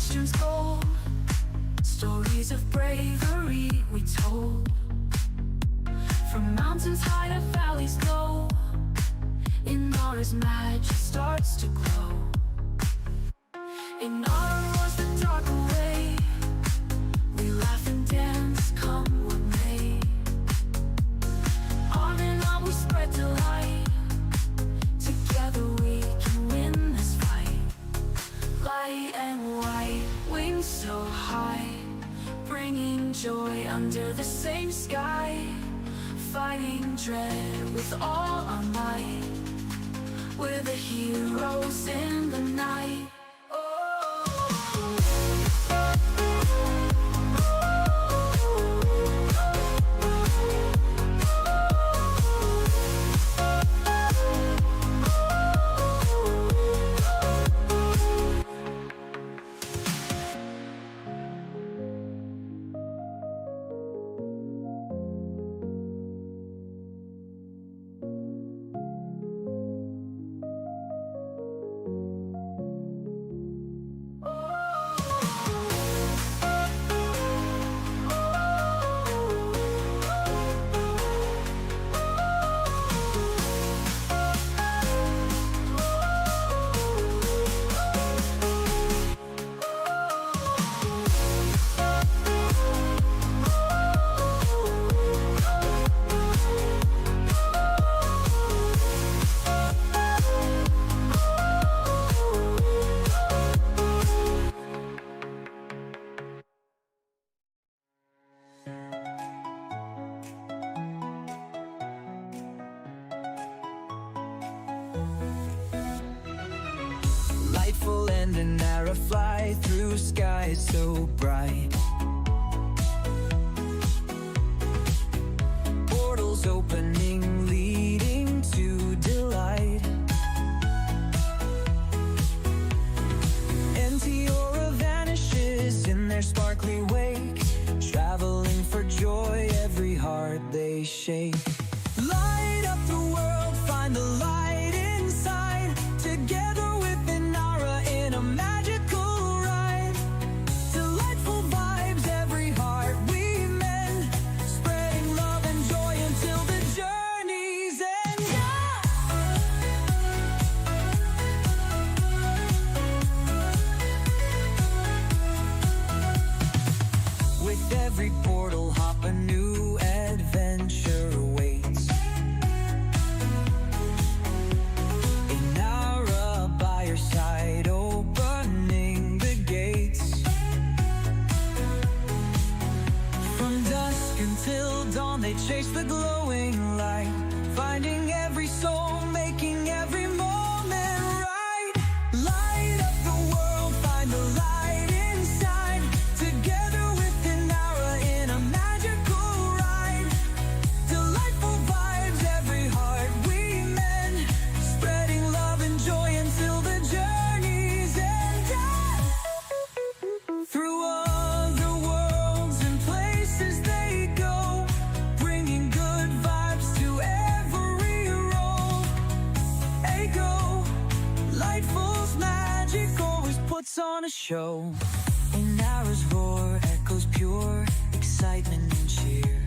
questions gold, stories of bravery we told. From mountains high to valleys low, in Nara's magic starts to glow. In Nara was the dark away, we laugh and dance come what may. On and on we spread delight, together we can win this fight. Light and white, wings so high, bringing joy under the same sky. Fighting dread with all our might, we're the heroes in the night. Lightful and an arrow fly through skies so bright. Portals opening, leading to delight. Empty aura vanishes in their sparkly wake, traveling for joy, every heart they shake. Light up the world, find the light inside, together within Nara in a magical ride. Delightful vibes, every heart we mend, spreading love and joy until the journey's end. With every portal hop, a new adventure awaits. In Nara by your side, opening the gates. From dusk until dawn they chase the glowing light, finding every soul, making every moment right. Light up the world, find the light inside, together within Nara in a magical ride. Delightful vibes, every heart we mend, spreading love and joy until the journey's end. Through other worlds and places they go, bringing good vibes to every role. Echo, Lightful's magic always puts on a show. In Nara's roar echoes pure excitement and cheer.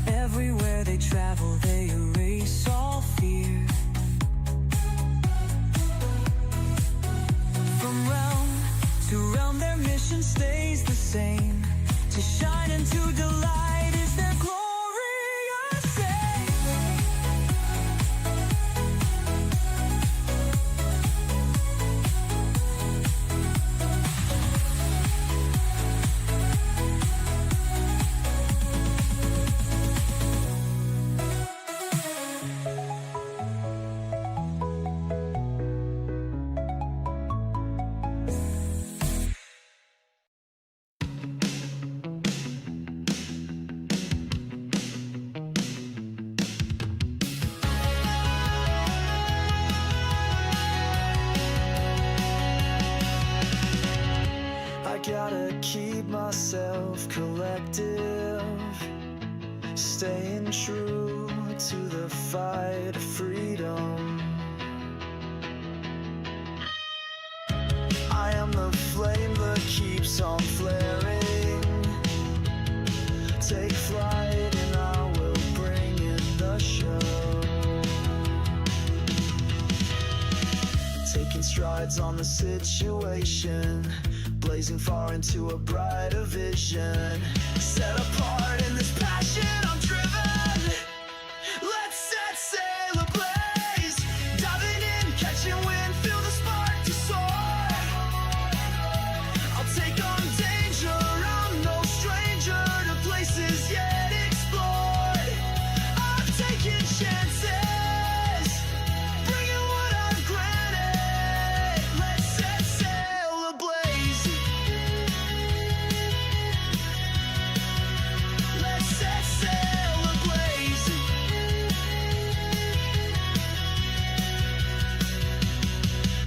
Everywhere they travel they erase all fear. From realm to realm their mission stays the same, to shine and to delight is their glorious aim. tongue flaring. Take flight and I will bring in the show. Taking strides on the situation, blazing far into a brighter vision. Set apart in this passion I'm driven. Let's set sail ablaze. Diving in, catching wind, feel the spark to soar. I'll take on danger, I'm no stranger to places yet explored. I'm taking chances, bringing what I've granted. Let's set sail ablaze. Let's set sail ablaze.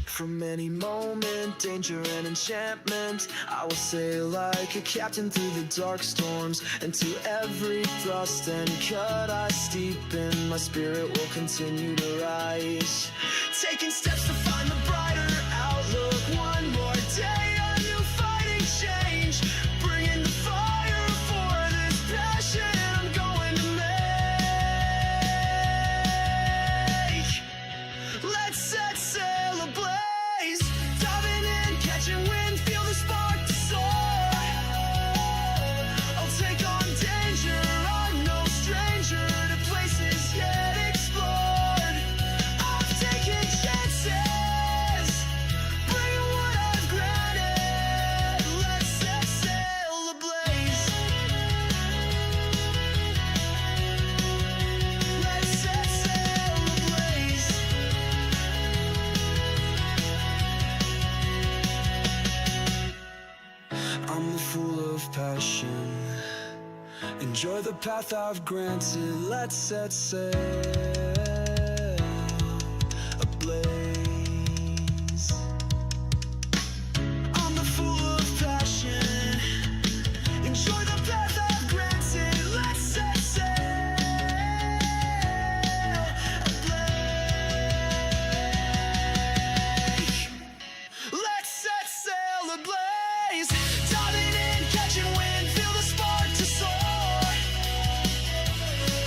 From any moment, danger and enchantment, I will sail like a captain through the dark storms. And to every thrust and cut I steepen, my spirit will continue to rise. Taking steps to find the brighter outlook. One more day, a new fighting change. Bringing the fire for this passion I'm going to make. Let's set sail ablaze. Diving in, catching wind, feel the spark to soar. I'll take on danger, I'm no stranger to places yet explored. I'm taking chances, bringing what I've granted. Let's set sail ablaze. Let's set sail ablaze. I'm a fool of passion. Enjoy the path I've granted. Let's set sail ablaze. I'm the fool of passion. Enjoy the path I've granted. Let's set sail ablaze. Let's set sail ablaze. Diving in, catching wind, feel the spark to soar.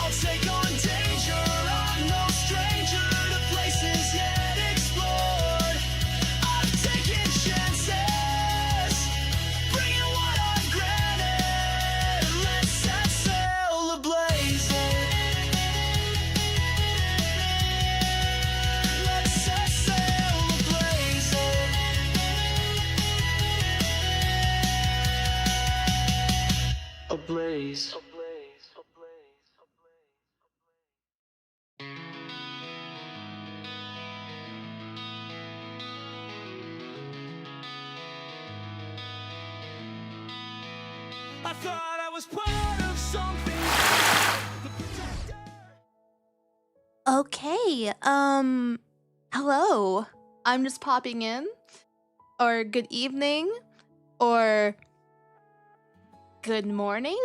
I'll take on danger, I'm no stranger to places yet explored. I'm taking chances, bringing what I've granted. Let's set sail ablaze. Let's set sail ablaze. Ablaze. I thought I was part of something. Okay, hello. I'm just popping in, or good evening, or good morning,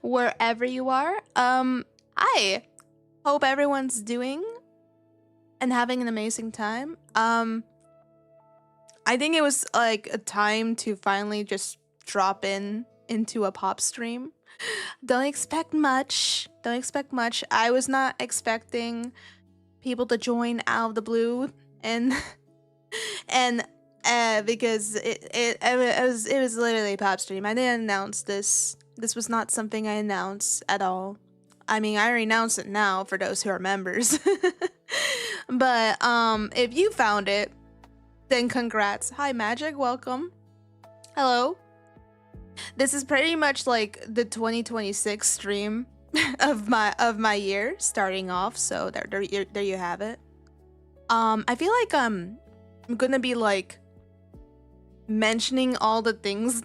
wherever you are. Hi. Hope everyone's doing and having an amazing time. I think it was like a time to finally just drop into a pop stream. Don't expect much. Don't expect much. I was not expecting people to join out of the blue, and because it was literally a pop stream. I didn't announce this. This was not something I announced at all. I mean, I already announced it now for those who are members. But if you found it, then congrats. Hi Magic, welcome. Hello. This is pretty much like the 2026 stream of my year starting off. So there you have it. I feel like I'm gonna be like mentioning all the things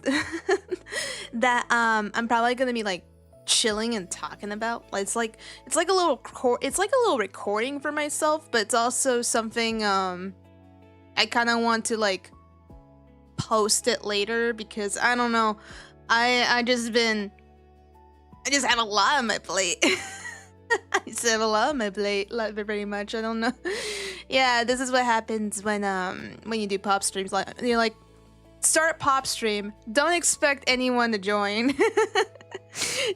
that I'm probably gonna be like chilling and talking about. It's like a little recording for myself, but it's also something I kind of want to like post it later, because I don't know, I just have a lot on my plate. I just have a lot on my plate, like pretty much. I don't know. Yeah, this is what happens when you do pop streams. Like you're like, start pop stream. Don't expect anyone to join.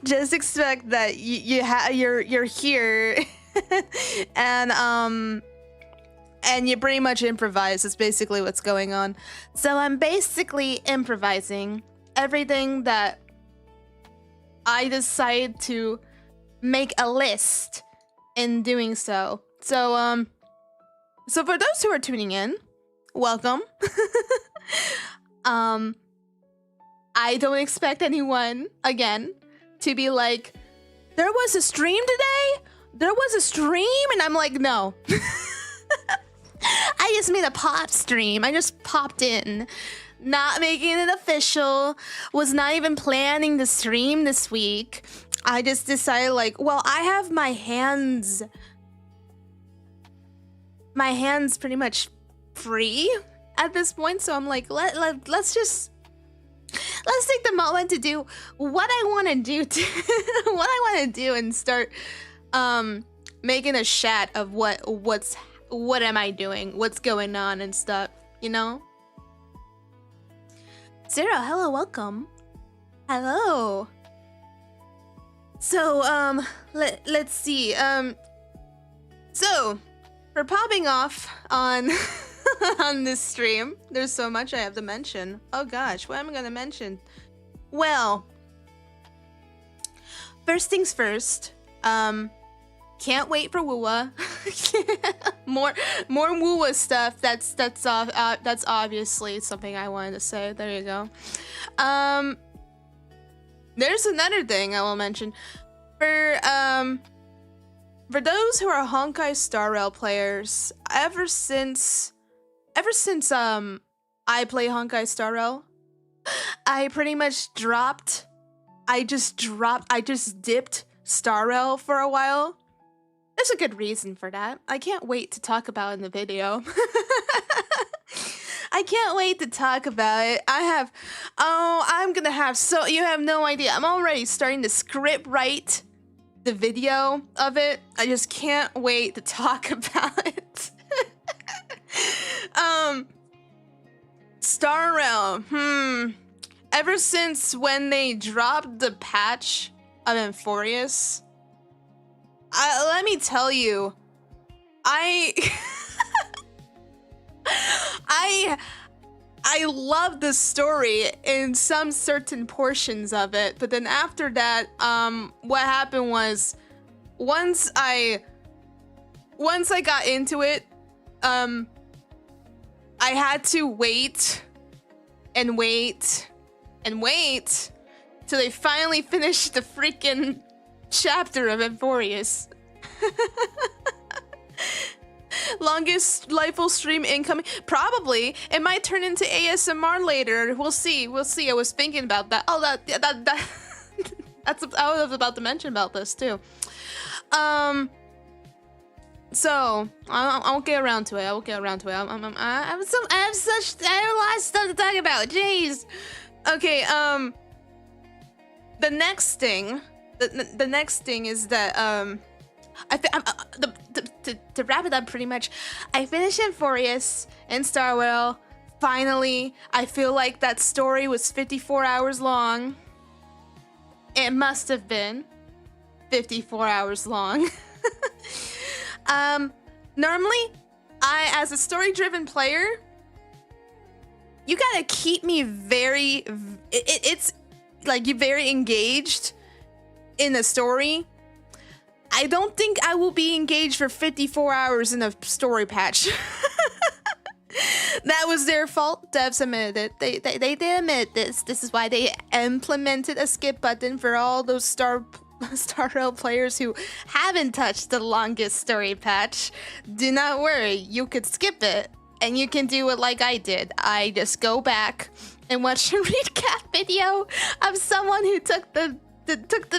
Just expect that you're here, and you pretty much improvise. Is basically what's going on. So I'm basically improvising everything that I decide to make a list in doing so. So for those who are tuning in, welcome. I don't expect anyone, again, to be like, there was a stream today? There was a stream? And I'm like, no. I just made a pop stream. I just popped in. Not making it official. Was not even planning to stream this week. I just decided, like, well, I have my hands pretty much free at this point, so I'm like, let's take the moment to do what I want to do and start making a chat of what am I doing, what's going on and stuff, you know? Zero, hello, welcome. Hello. So let's see. So for popping off on on this stream, there's so much I have to mention. Oh gosh, what am I gonna mention? Well, first things first. Can't wait for wuwa. more wuwa stuff. That's obviously something I wanted to say. There you go. There's another thing I will mention. For those who are Honkai Star Rail players, ever since I play Honkai Star Rail, I pretty much I just dipped Star Rail for a while. There's a good reason for that. I can't wait to talk about it in the video. I can't wait to talk about it. I'm gonna have you have no idea. I'm already starting to script write the video of it. I just can't wait to talk about it. Star Rail, ever since when they dropped the patch of Euphorius, let me tell you, I love the story in some certain portions of it, but then after that, what happened was, once I got into it, I had to wait and wait and wait till they finally finished the freaking chapter of Euphorius. Longest Lightful stream incoming. Probably. It might turn into ASMR later. We'll see. I was thinking about that. Oh, that's I was about to mention about this too. So I'll get around to it. I have a lot of stuff to talk about. Jeez. Okay. The next thing is that to wrap it up, pretty much, I finished Euphorius and Star Rail. Finally, I feel like that story was 54 hours long. It must have been 54 hours long. Normally, as a story-driven player, you gotta keep me it's like you're very engaged in a story. I don't think I will be engaged for 54 hours in a story patch. That was their fault. Devs admitted it. They admit this. This is why they implemented a skip button for all those Star Rail players who haven't touched the longest story patch. Do not worry, you could skip it, and you can do it like I did. I just go back and watch a recap video of someone who took the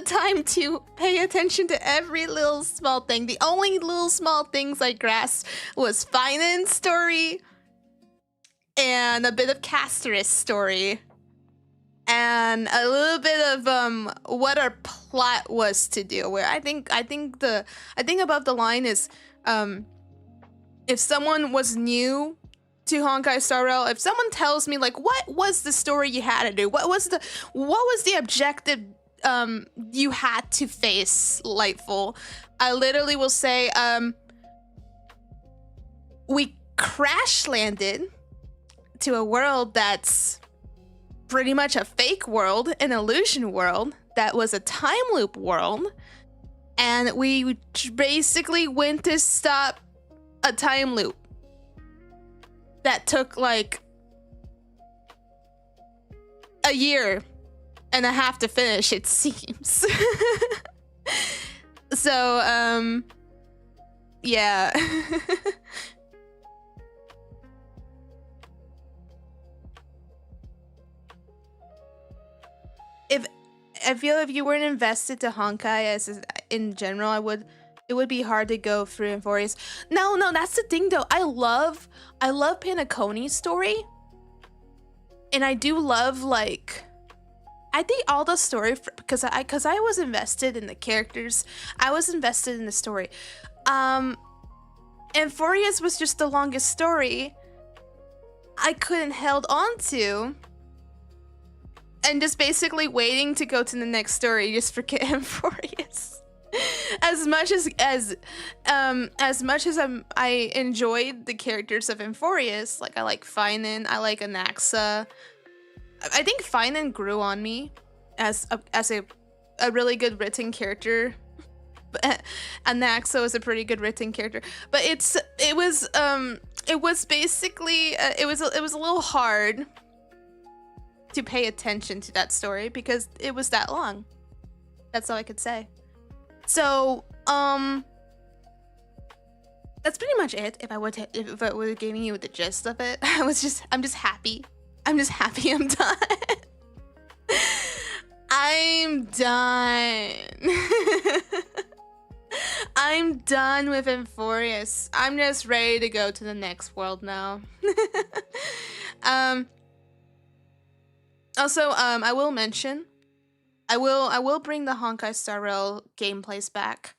time to pay attention to every little small thing. The only little small things I grasped was Finance story and a bit of Caster's story and a little bit of what our plot was to do. Where I think above the line is if someone was new to Honkai Star Rail, if someone tells me like what was the story you had to do, what was the objective you had to face, Lightful, I literally will say we crash landed to a world that's pretty much a fake world, an illusion world that was a time loop world, and we basically went to stop a time loop that took like a year and a half to finish, it seems. So yeah. I feel if you weren't invested to Honkai as in general, it would be hard to go through Euphoria's. No, that's the thing though. I love Panaconi's story. And I do love, like, I think all the story, because I was invested in the characters. I was invested in the story. Euphoria's was just the longest story I couldn't held on to. And just basically waiting to go to the next story, just forget Euphoria's. As much as I enjoyed the characters of Euphoria's, like I like Finan, I like Anaxa. I think Finan grew on me as a really good written character. Anaxa was a pretty good written character, but it was basically it was a little hard to pay attention to that story because it was that long. That's all I could say. So, that's pretty much it. If I were giving you the gist of it, I'm just happy. I'm happy I'm done. I'm done. I'm done with Euphorious. I'm just ready to go to the next world now. Also, I will mention, I will bring the Honkai Star Rail gameplays back.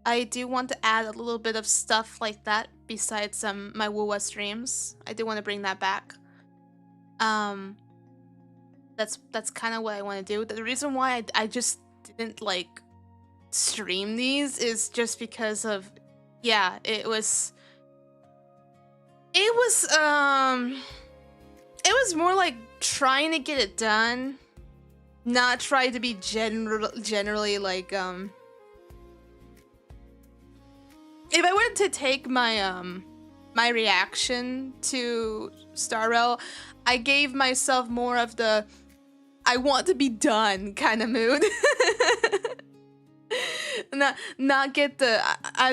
I do want to add a little bit of stuff like that besides my wuwa streams. I do want to bring that back. That's kind of what I want to do. The reason why I just didn't like stream these is just because of, yeah, it was more like trying to get it done, not try to be generally like if I were to take my my reaction to Star Rail, I gave myself more of the I want to be done kind of mood. not get the I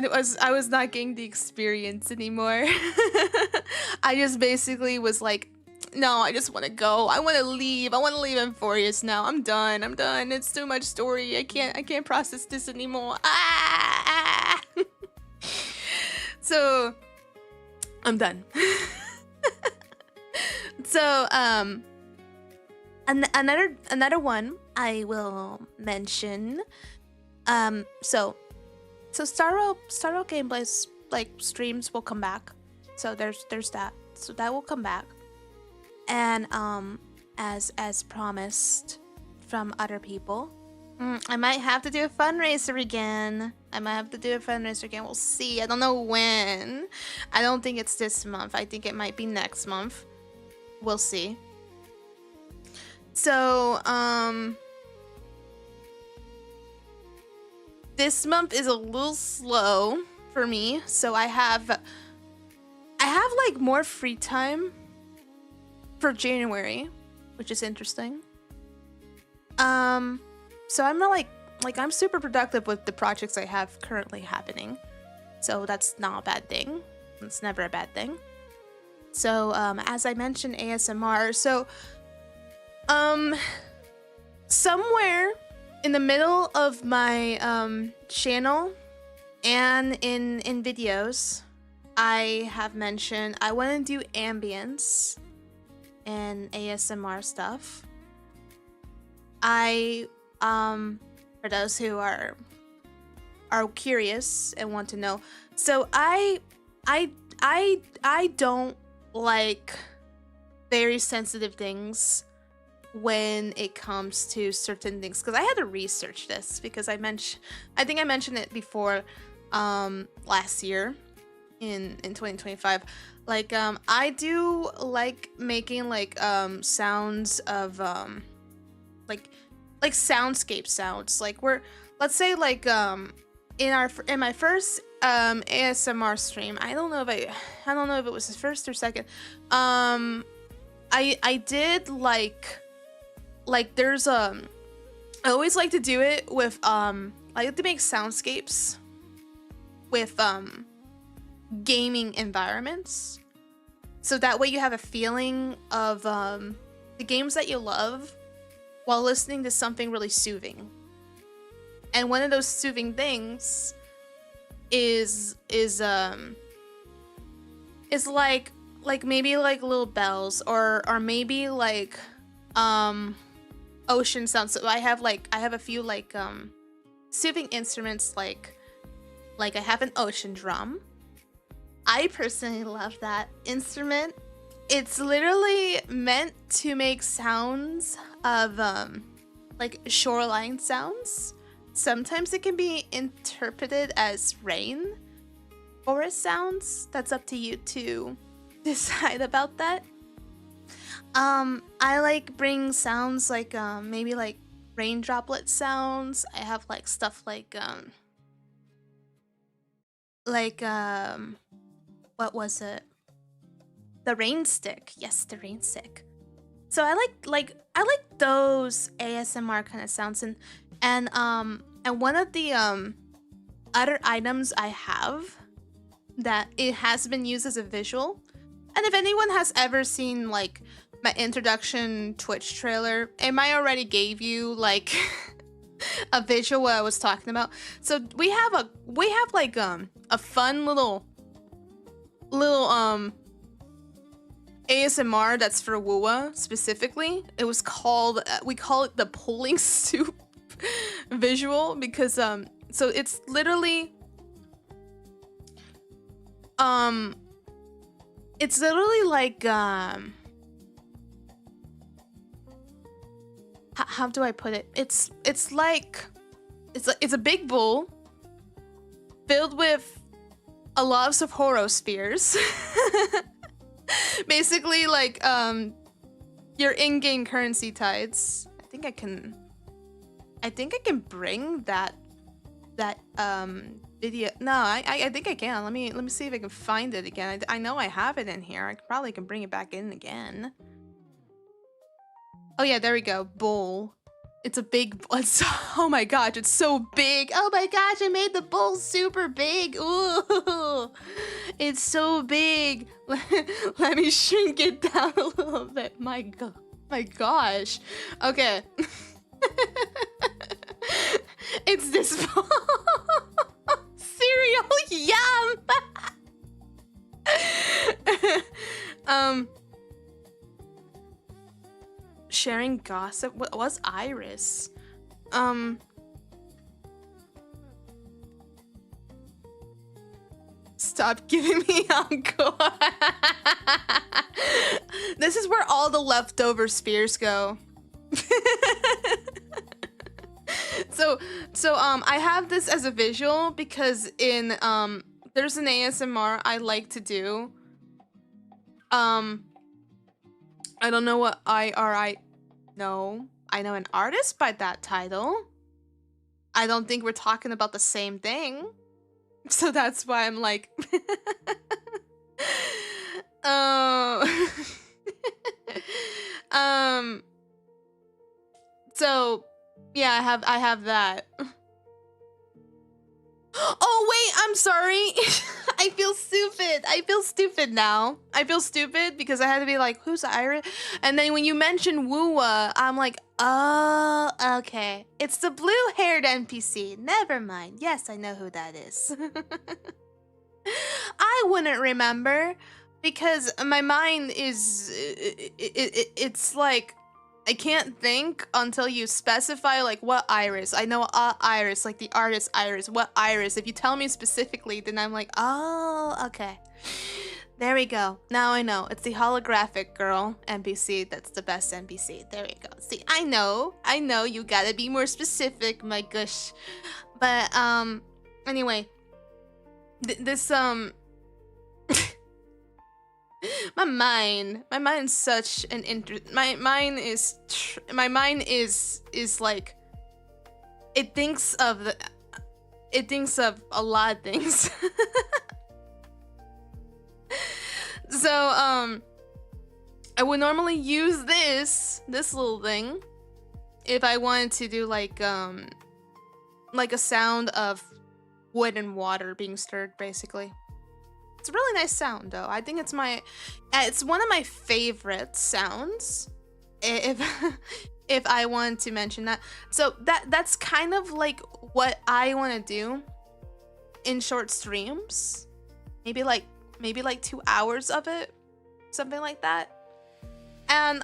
was not getting the experience anymore. I just basically was like, no, I just want to go. I want to leave. I want to leave Euphorious now. I'm done. It's too much story. I can't process this anymore. Ah! So I'm done. So another one I will mention. So Star Rail gameplays, like streams, will come back. So there's that. So that will come back. And as promised from other people, I might have to do a fundraiser again. We'll see. I don't know when. I don't think it's this month. I think it might be next month. We'll see. So this month is a little slow for me. So I have like more free time for January, which is interesting. So I'm not like I'm super productive with the projects I have currently happening. So that's not a bad thing. It's never a bad thing. So as I mentioned, ASMR. So somewhere in the middle of my channel and in videos, I have mentioned I want to do ambience and ASMR stuff. For those who are curious and want to know, so I don't like very sensitive things when it comes to certain things, because I had to research this because I think I mentioned it before last year in 2025. Like I do like making like sounds of like soundscape sounds, like where, let's say, like in my first ASMR stream, I don't know if it was the first or second, I did like there's I always like to do it with I like to make soundscapes with gaming environments, so that way you have a feeling of the games that you love while listening to something really soothing. And one of those soothing things is like maybe like little bells, or maybe like ocean sounds. So I have a few like soothing instruments, like I have an ocean drum. I personally love that instrument. It's literally meant to make sounds of like shoreline sounds. Sometimes it can be interpreted as rain forest sounds. That's up to you to decide about that. I like bring sounds like maybe like rain droplet sounds. I have like stuff like what was it? The rain stick. Yes, the rain stick. So I like those ASMR kind of sounds, and one of the other items I have that it has been used as a visual. And if anyone has ever seen like my introduction Twitch trailer, it might already gave you like a visual what I was talking about. So we have like a fun little ASMR that's for wuwa specifically. It was called we call it the pulling soup visual, because so it's literally like how do I put it? It's like it's a big bowl filled with a lot of horror spheres. Basically like your in-game currency tides. I think I can bring that video. No, I think I can. Let me see if I can find it again. I know I have it in here. I probably can bring it back in again. Oh yeah, there we go. Bowl. It's a big. Oh my gosh, it's so big. Oh my gosh, I made the bowl super big. Ooh, it's so big. Let me shrink it down a little bit. My gosh. Okay. It's this bowl. Cereal, yum. Sharing gossip. What was Iris? Stop giving me encore. This is where all the leftover spears go. So I have this as a visual because in there's an ASMR I like to do. I don't know what no. I know an artist by that title. I don't think we're talking about the same thing. So that's why I'm like so yeah, I have that. Oh wait, I'm sorry. I feel stupid now. I feel stupid because I had to be like, who's Iris? And then when you mention wuwa, I'm like, oh, okay. It's the blue-haired NPC. Never mind. Yes, I know who that is. I wouldn't remember because my mind is it's like I can't think until you specify like what Iris. I know Iris, like the artist Iris. What Iris? If you tell me specifically, then I'm like, oh, okay. There we go. Now I know. It's the holographic girl NPC that's the best NPC. There we go. See, I know. You gotta be more specific, my gosh. But, anyway. This, my mind's such an my mind is like, it thinks of a lot of things. So, I would normally use this little thing if I wanted to do like a sound of wood and water being stirred, basically. It's a really nice sound, though. I think it's one of my favorite sounds, if if I wanted to mention that. So that's kind of like what I want to do in short streams. Maybe like 2 hours of it, something like that. And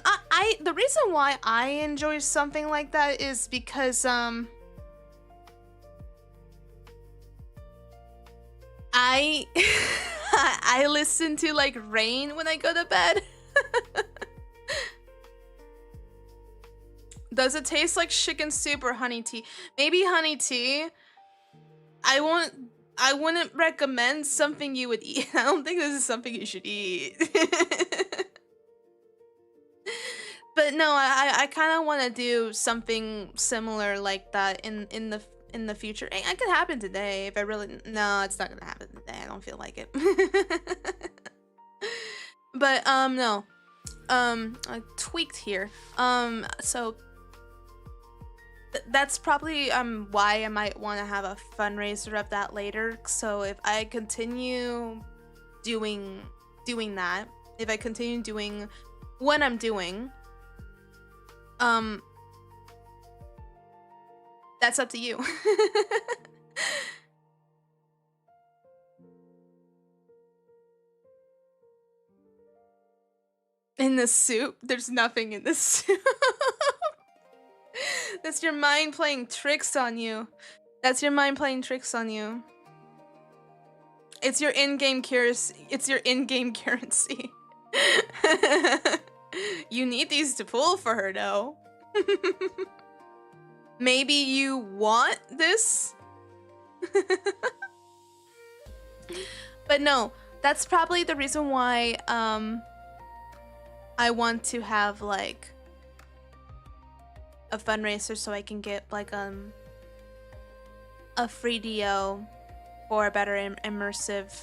the reason why I enjoy something like that is because I I listen to like rain when I go to bed. Does it taste like chicken soup or honey tea? Maybe honey tea. I wouldn't recommend something you would eat. I don't think this is something you should eat. But no, I kind of want to do something similar like that in the future. It could happen today if I really... No, it's not gonna happen today. I don't feel like it. But no. I tweaked here. So that's probably why I might want to have a fundraiser of that later. So if I continue doing that, if I continue doing what I'm doing, that's up to you. In the soup? There's nothing in the soup. That's your mind playing tricks on you. It's your in-game currency. It's your in-game currency. You need these to pull for her, though. Maybe you want this? But no, that's probably the reason why I want to have like a fundraiser so I can get like a free DO for a better immersive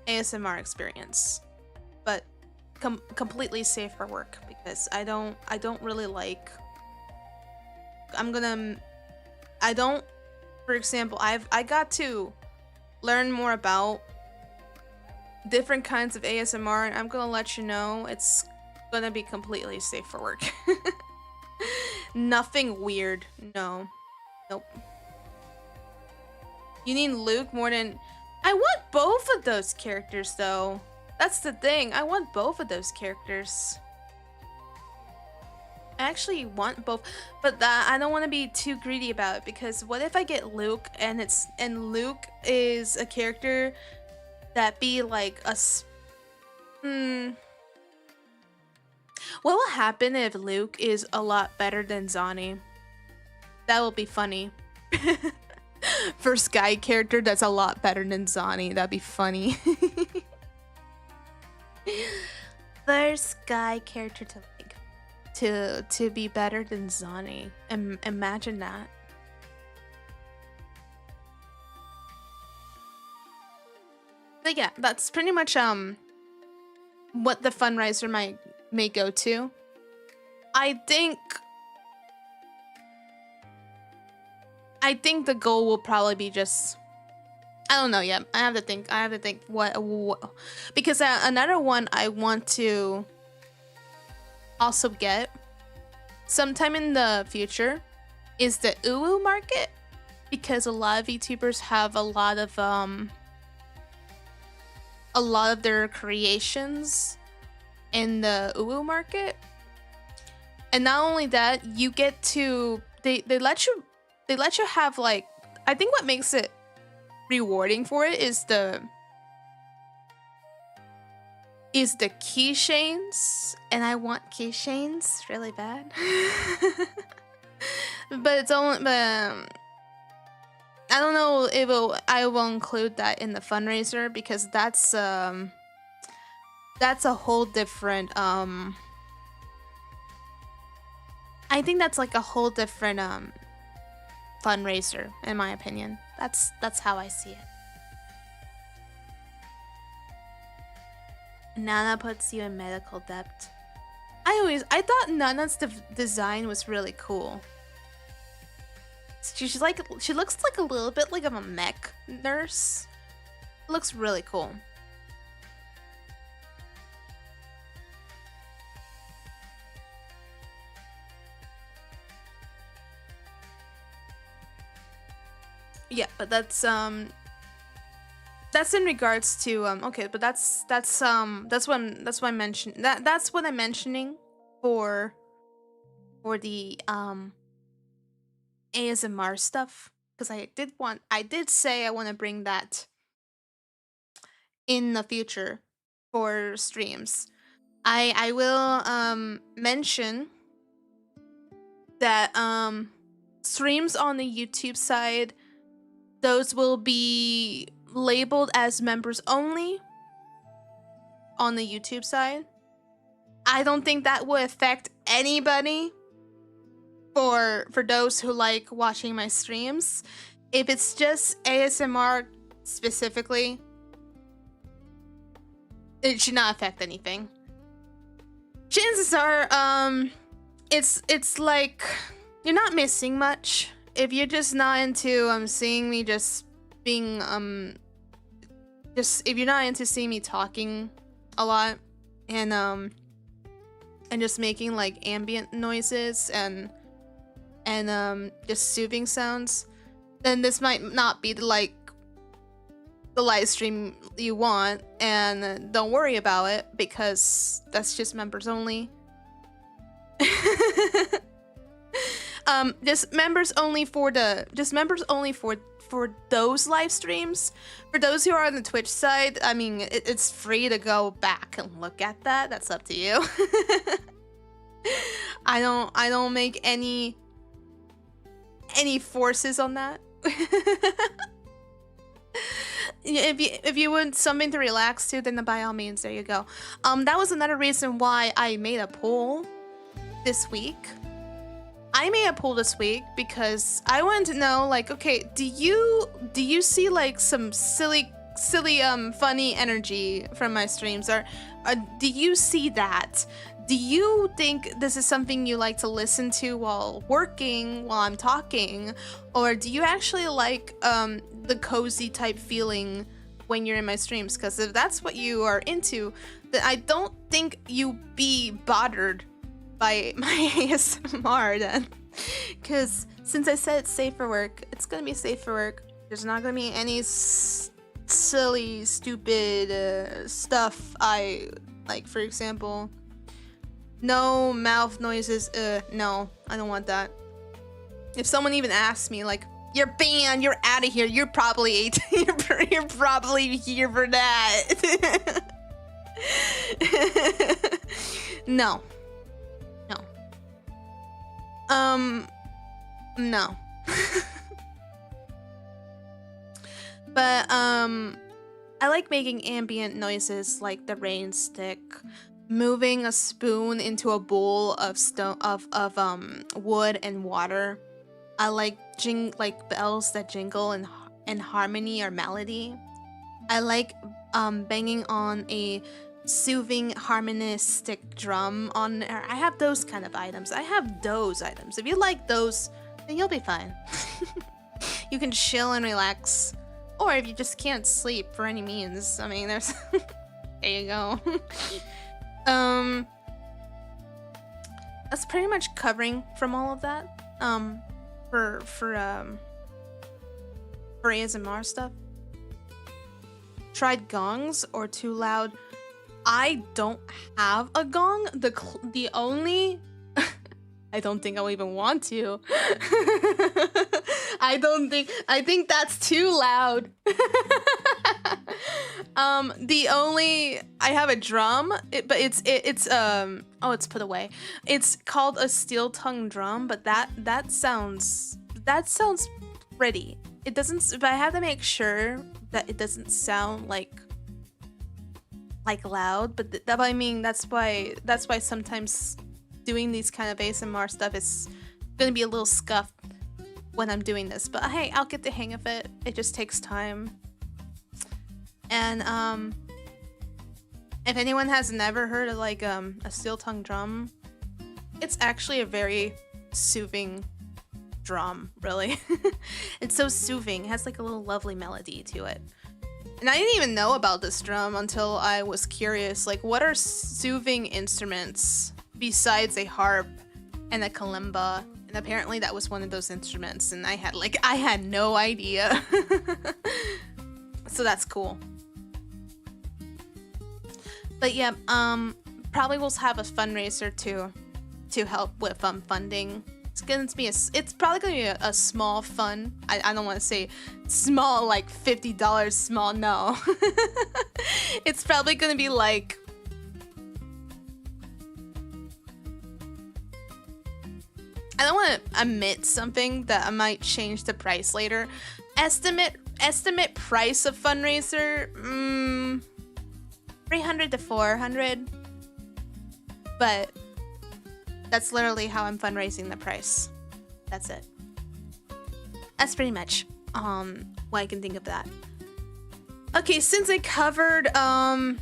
ASMR experience, but completely safe for work, because I don't really like. For example, I got to learn more about different kinds of ASMR, and I'm gonna let you know it's gonna be completely safe for work. Nothing weird. No. Nope. You need Luke more than... I want both of those characters, though. That's the thing. I want both of those characters. I actually want both, but I don't want to be too greedy about it, because what if I get Luke and Luke is a character that be like a... What will happen if Luke is a lot better than Zani? That will be funny. First guy character that's a lot better than Zani. That'd be funny. First guy character to like to be better than Zani. Imagine that. But yeah, that's pretty much what the fundraiser may go to. I think the goal will probably be just... I don't know yet. I have to think what because another one I want to also get sometime in the future is the uwu market, because a lot of VTubers have a lot of their creations in the uwu market. And not only that, you get to they let you have like, I think what makes it rewarding for it is the is the keychains, and I want keychains really bad. But it's only, I don't know if I will include that in the fundraiser, because that's a whole different I think that's like a whole different fundraiser, in my opinion. That's how I see it. Nana puts you in medical debt. I thought Nana's design was really cool. She looks like a little bit like a mech nurse. It looks really cool. Yeah, but that's in regards to okay, but that's what I'm mentioning. That's what I'm mentioning for the ASMR stuff, because I did say I want to bring that in the future for streams. I will mention that streams on the YouTube side, those will be labeled as members only on the YouTube side. I don't think that will affect anybody for those who like watching my streams. If it's just ASMR specifically, it should not affect anything. Chances are, it's like you're not missing much. If you're just not into seeing me just being if you're not into seeing me talking a lot and just making like ambient noises and just soothing sounds, then this might not be the live stream you want, and don't worry about it, because that's just members only. Just members only for those live streams. For those who are on the Twitch side, I mean, it's free to go back and look at that. That's up to you. I don't make any forces on that. If you want something to relax to, then by all means, there you go. That was another reason why I made a poll this week. I made a poll this week because I wanted to know, like, okay, do you see like some silly funny energy from my streams, or do you see that? Do you think this is something you like to listen to while working, while I'm talking, or do you actually like the cozy type feeling when you're in my streams? Because if that's what you are into, then I don't think you be bothered by my ASMR then. Because since I said it's safe for work, it's gonna be safe for work. There's not gonna be any silly, stupid stuff I like. For example, no mouth noises. No, I don't want that. If someone even asks me, like, "You're banned. You're out of here. You're probably you're probably here for that." No. No. But I like making ambient noises, like the rain stick, moving a spoon into a bowl of wood and water. I like bells that jingle in harmony or melody. I like banging on a soothing harmonistic drum on there. I have those kind of items. If you like those, then you'll be fine. You can chill and relax, or if you just can't sleep for any means, I mean, there's there you go. That's pretty much covering from all of that for ASMR stuff. Tried gongs or too loud? I don't have a gong. The only I don't think I'll even want to. I think that's too loud. I have a drum, but it's oh, it's put away. It's called a steel tongue drum, but that sounds pretty. It doesn't, but I have to make sure that it doesn't sound like loud, but I mean that's why sometimes doing these kind of ASMR stuff is gonna be a little scuffed when I'm doing this, but hey, I'll get the hang of it. It just takes time. And if anyone has never heard of like a steel tongue drum, it's actually a very soothing drum, really. It's so soothing. It has like a little lovely melody to it. And I didn't even know about this drum until I was curious, like what are soothing instruments besides a harp and a kalimba? And apparently that was one of those instruments, and I had no idea. So that's cool. But yeah, probably we'll have a fundraiser to help with funding. It's probably gonna be a small fund. I don't want to say small like $50 small. No, it's probably gonna be like I don't want to admit something that I might change the price later. Estimate price of fundraiser, 300 to 400. But that's literally how I'm fundraising the price. That's it. That's pretty much what I can think of that. Okay, since I covered that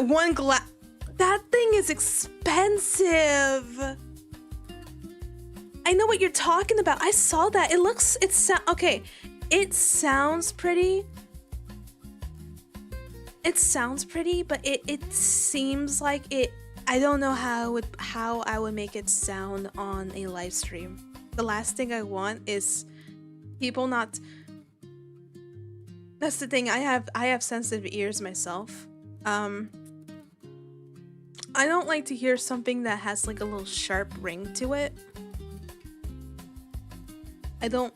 one glass. That thing is expensive. I know what you're talking about. I saw that. Okay. It sounds pretty. It sounds pretty, but it seems like it. I don't know how I would make it sound on a live stream. The last thing I want is people not. That's the thing. I have sensitive ears myself. I don't like to hear something that has like a little sharp ring to it. I don't.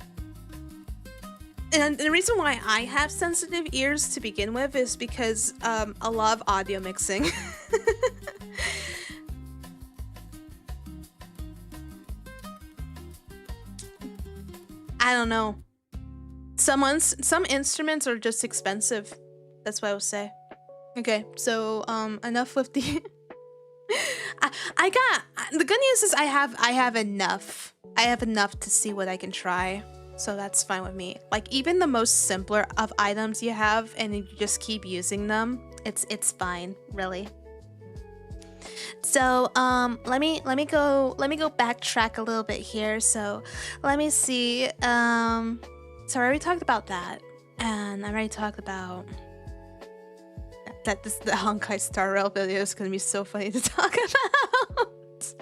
And the reason why I have sensitive ears to begin with is because I love audio mixing. I don't know. Some instruments are just expensive. That's what I would say. Okay, so enough with the. I got the good news is I have enough. I have enough to see what I can try, so that's fine with me. Like even the most simpler of items you have, and you just keep using them, it's fine, really. So let me go backtrack a little bit here. So let me see. So I already talked about that, and I already talked about. That the Honkai Star Rail video is gonna be so funny to talk about.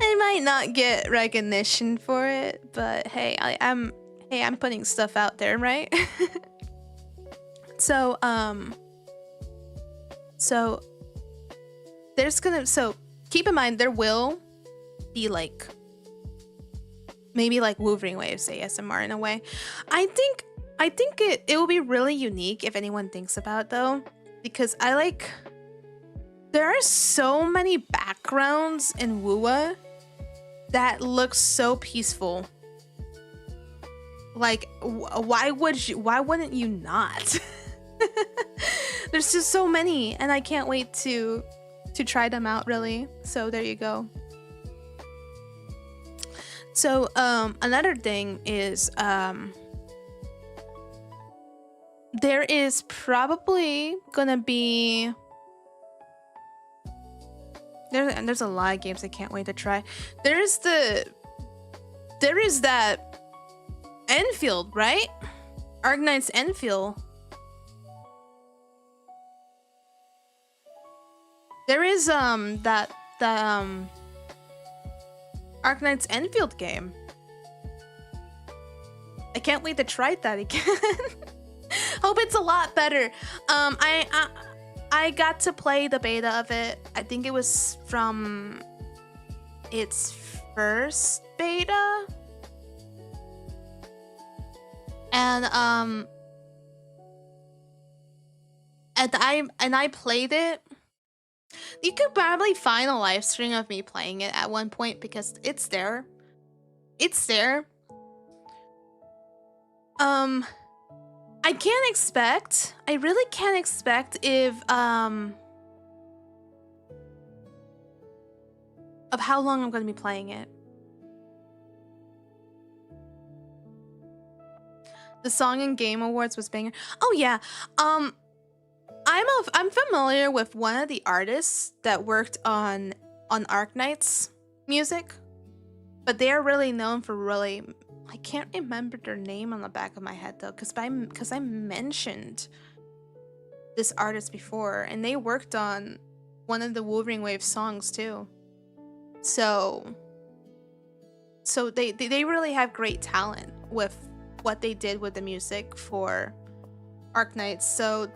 I might not get recognition for it, but hey, I'm putting stuff out there, right? So keep in mind there will be like maybe like Wolverine waves ASMR in a way. I think it will be really unique if anyone thinks about it though. Because there are so many backgrounds in wuwa that look so peaceful. Like, why wouldn't you not? There's just so many, and I can't wait to try them out, really. So there you go. So another thing is there is probably gonna be there's a lot of games I can't wait to try. There is that Enfield, right? Arknight's Enfield. There is that Arknight's Enfield game. I can't wait to try that again. Hope it's a lot better. I got to play the beta of it. I think it was from its first beta. And I played it. You could probably find a live stream of me playing it at one point because it's there. It's there. I can't expect. I really can't expect if of how long I'm going to be playing it. The Song and Game Awards was banger. Oh yeah. I'm familiar with one of the artists that worked on Arknight's music, but they are really known for really. I can't remember their name on the back of my head though, because I mentioned this artist before, and they worked on one of the Wuthering Waves songs too. So they really have great talent with what they did with the music for Arknights. So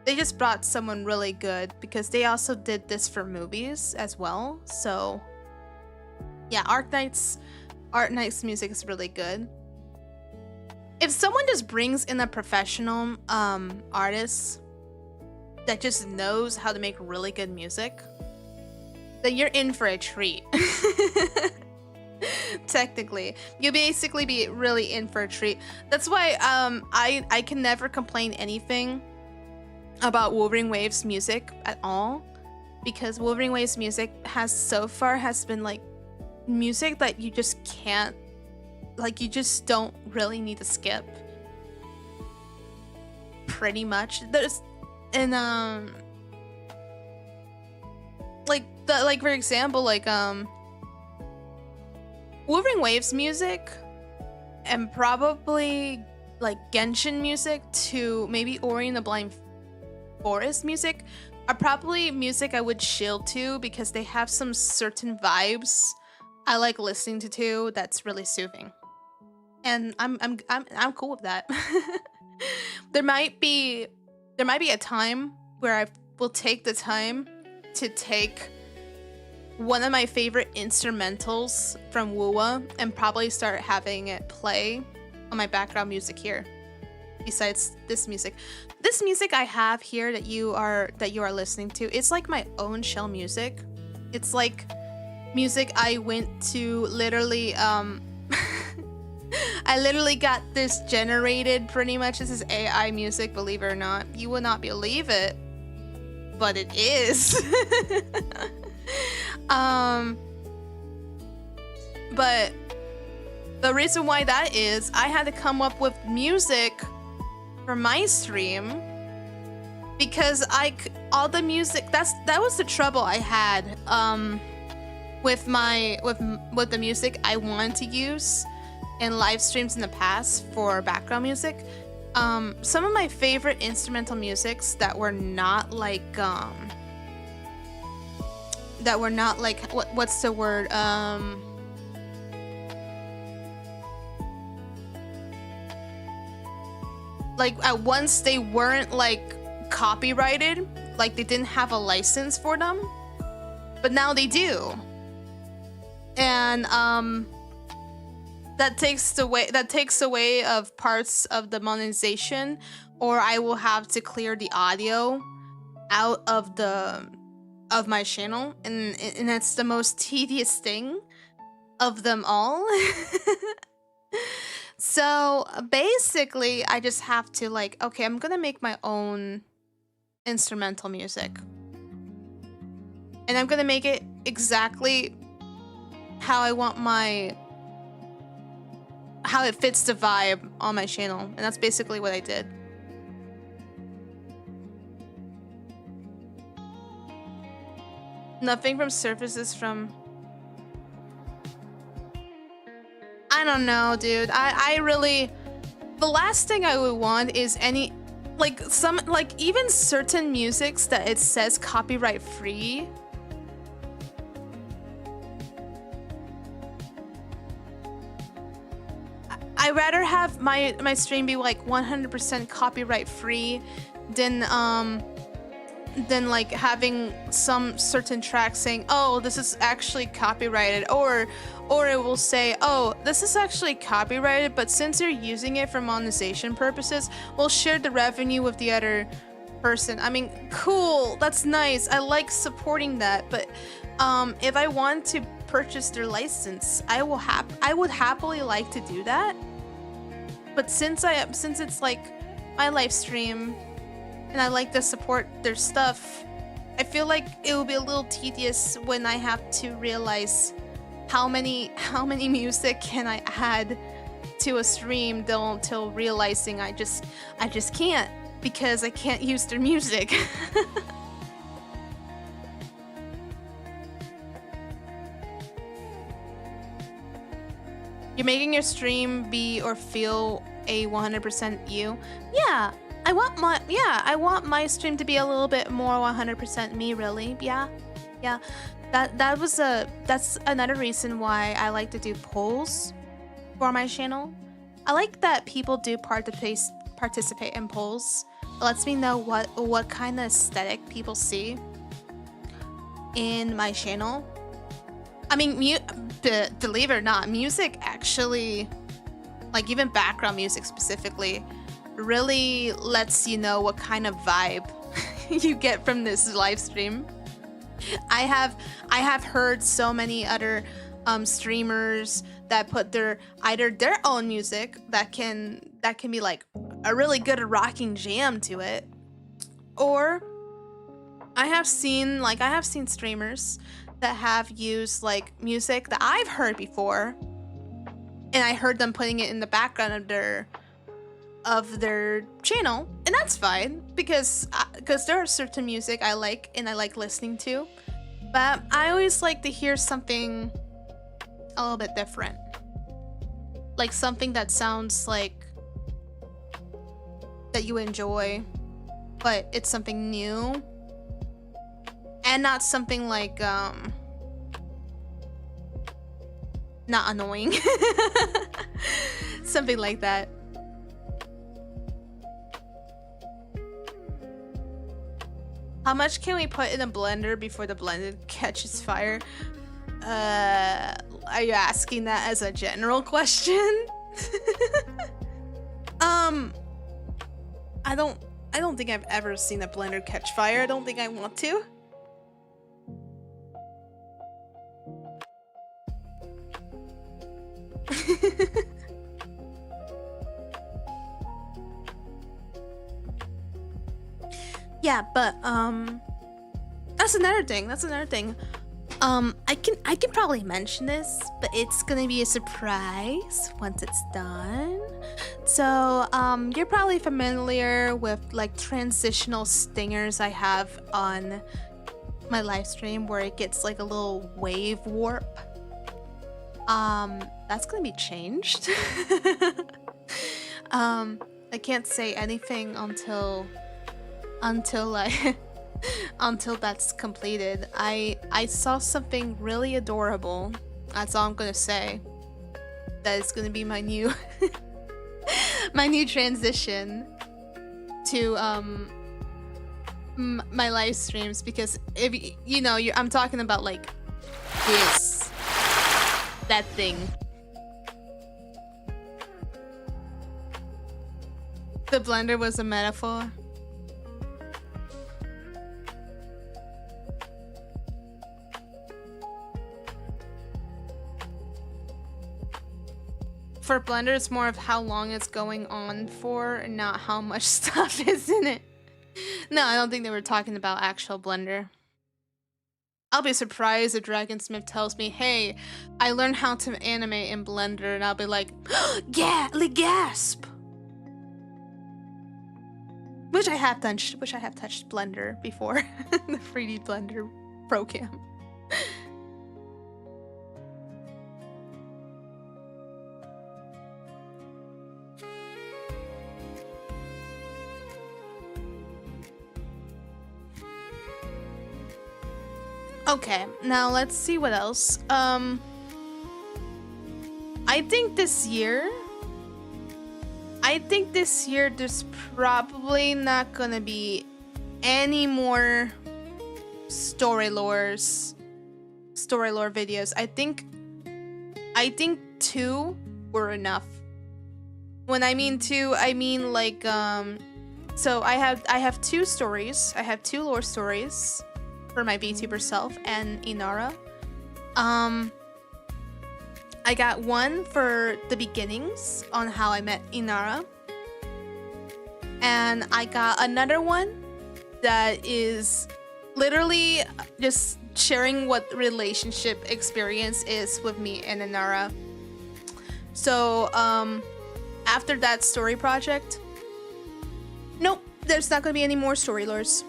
they just brought someone really good because they also did this for movies as well. So yeah, Arknight's music is really good. If someone just brings in a professional artist that just knows how to make really good music, then you're in for a treat. Technically, you basically be really in for a treat. That's why I can never complain anything about Wuthering Waves music at all, because Wuthering Waves music has been like music that you just can't, like, you just don't really need to skip. Pretty much, there's like for example, like Wuthering Waves music and probably like Genshin music to maybe Ori and the Blind Forest music are probably music I would chill to because they have some certain vibes I like listening to too that's really soothing. And I'm cool with that. There might be a time where I will take the time to take one of my favorite instrumentals from wuwa and probably start having it play on my background music here. Besides this music I have here that you are listening to, it's like my own shell music. It's like music I went to literally I literally got this generated pretty much. This is AI music, believe it or not. You will not believe it, but it is. But the reason why that is, I had to come up with music for my stream because all the music, that was the trouble I had with the music I wanted to use in live streams in the past for background music. Some of my favorite instrumental musics that were not like what's the word, like at once they weren't like copyrighted, like they didn't have a license for them, but now they do. And that takes away of parts of the monetization, or I will have to clear the audio out of my channel, and that's the most tedious thing of them all. So basically I just have to like, okay, I'm gonna make my own instrumental music, and I'm gonna make it exactly how I want how it fits the vibe on my channel, and that's basically what I did. Nothing from surfaces from... I don't know, dude. I really... The last thing I would want is any... even certain musics that it says copyright free. I'd rather have my stream be like 100% copyright free than like having some certain track saying, oh, this is actually copyrighted, or it will say, oh, this is actually copyrighted, but since you're using it for monetization purposes, we'll share the revenue with the other person. I mean, cool, that's nice. I like supporting that, but if I want to purchase their license, I would happily like to do that. But since it's like my live stream and I like to support their stuff, I feel like it will be a little tedious when I have to realize how many music can I add to a stream till realizing I just can't, because I can't use their music. You're making your stream be or feel a 100% you. Yeah, I want my stream to be a little bit more 100% me, really. Yeah. That's another reason why I like to do polls for my channel. I like that people do participate in polls. It lets me know what kind of aesthetic people see in my channel. I mean, believe it or not, music actually, like even background music specifically, really lets you know what kind of vibe you get from this live stream. I have heard so many other streamers that put either their own music that can be like a really good rocking jam to it, or I have seen streamers that have used like music that I've heard before, and I heard them putting it in the background of their channel, and that's fine because there are certain music I like and I like listening to, but I always like to hear something a little bit different, like something that sounds like that you enjoy, but it's something new and not something like not annoying. Something like that. How much can we put in a blender before the blender catches fire? Are you asking that as a general question? I don't think I've ever seen a blender catch fire. I don't think I want to. Yeah, but that's another thing. I can probably mention this, but it's gonna be a surprise once it's done. So you're probably familiar with like transitional stingers I have on my live stream where it gets like a little wave warp. That's gonna be changed. I can't say anything until that's completed. I saw something really adorable. That's all I'm gonna say. That is gonna be my new my new transition to my live streams, because if you know, I'm talking about like that thing. The blender was a metaphor. For Blender, it's more of how long it's going on for, not how much stuff is in it. No, I don't think they were talking about actual Blender. I'll be surprised if Dragonsmith tells me, hey, I learned how to animate in Blender, and I'll be like, yeah, gasp! Wish I have touched Blender before. The 3D Blender program. Okay, now let's see what else. I think this year there's probably not gonna be any more story lore videos. I think 2 were enough. When I mean 2, I mean like So I have two stories. I have two lore stories for my VTuber self and Inara. I got one for the beginnings on how I met Inara. And I got another one that is literally just sharing what relationship experience is with me and Inara. So, after that story project, nope, there's not gonna be any more story lures.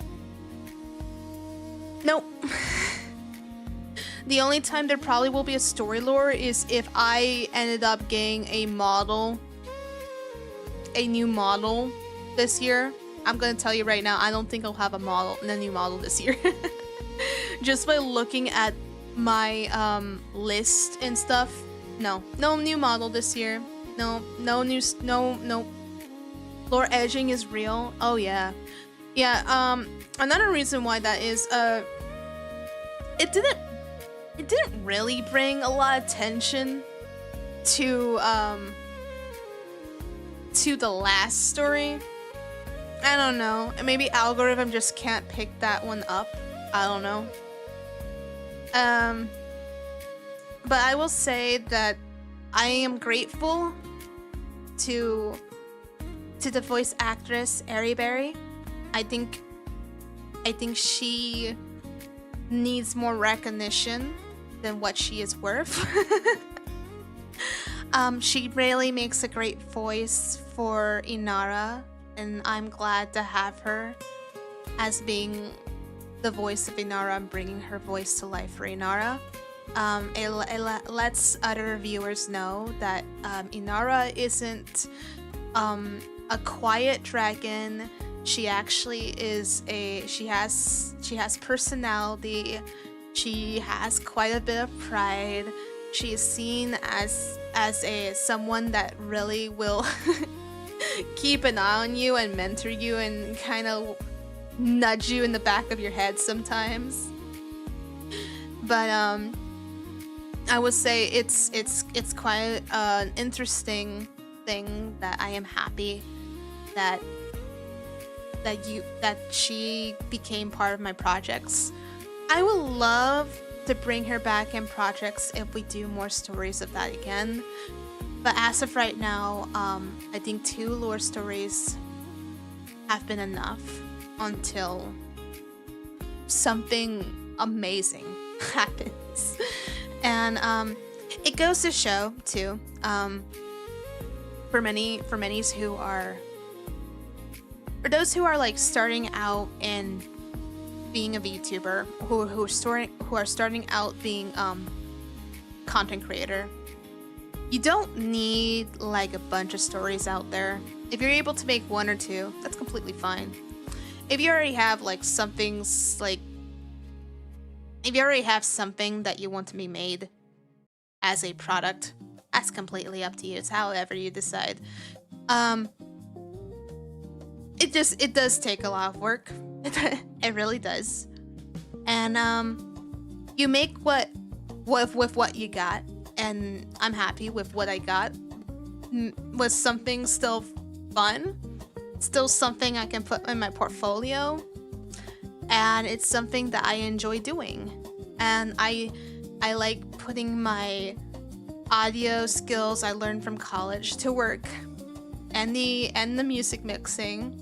Nope. The only time there probably will be a story lore is if I ended up getting a new model this year. I'm gonna tell you right now, I don't think I'll have a new model this year. Just by looking at my list and stuff, no new model this year. No. Lore edging is real. Oh yeah. Another reason why that is it didn't really bring a lot of attention to the last story. I don't know. Maybe algorithm just can't pick that one up. I don't know. But I will say that I am grateful to the voice actress Airy Berry. I think she needs more recognition than what she is worth. She really makes a great voice for Inara, and I'm glad to have her as being the voice of Inara and bringing her voice to life for Inara. It lets other viewers know that Inara isn't a quiet dragon. She actually is she has personality. She has quite a bit of pride. She is seen as someone that really will keep an eye on you and mentor you and kind of nudge you in the back of your head sometimes. But I would say it's quite an interesting thing that I am happy that she became part of my projects. I would love to bring her back in projects if we do more stories of that again. But as of right now, I think 2 lore stories have been enough until something amazing happens. And it goes to show too, for those who are like starting out in being a VTuber, who are starting out being content creator. You don't need like a bunch of stories out there. If you're able to make 1 or 2, that's completely fine. If you already have like something that you want to be made as a product, that's completely up to you. It's however you decide. It does take a lot of work. It really does. And you make with what you got, and I'm happy with what I got. Was something still fun, still something I can put in my portfolio, and it's something that I enjoy doing. And I like putting my audio skills I learned from college to work, and the music mixing,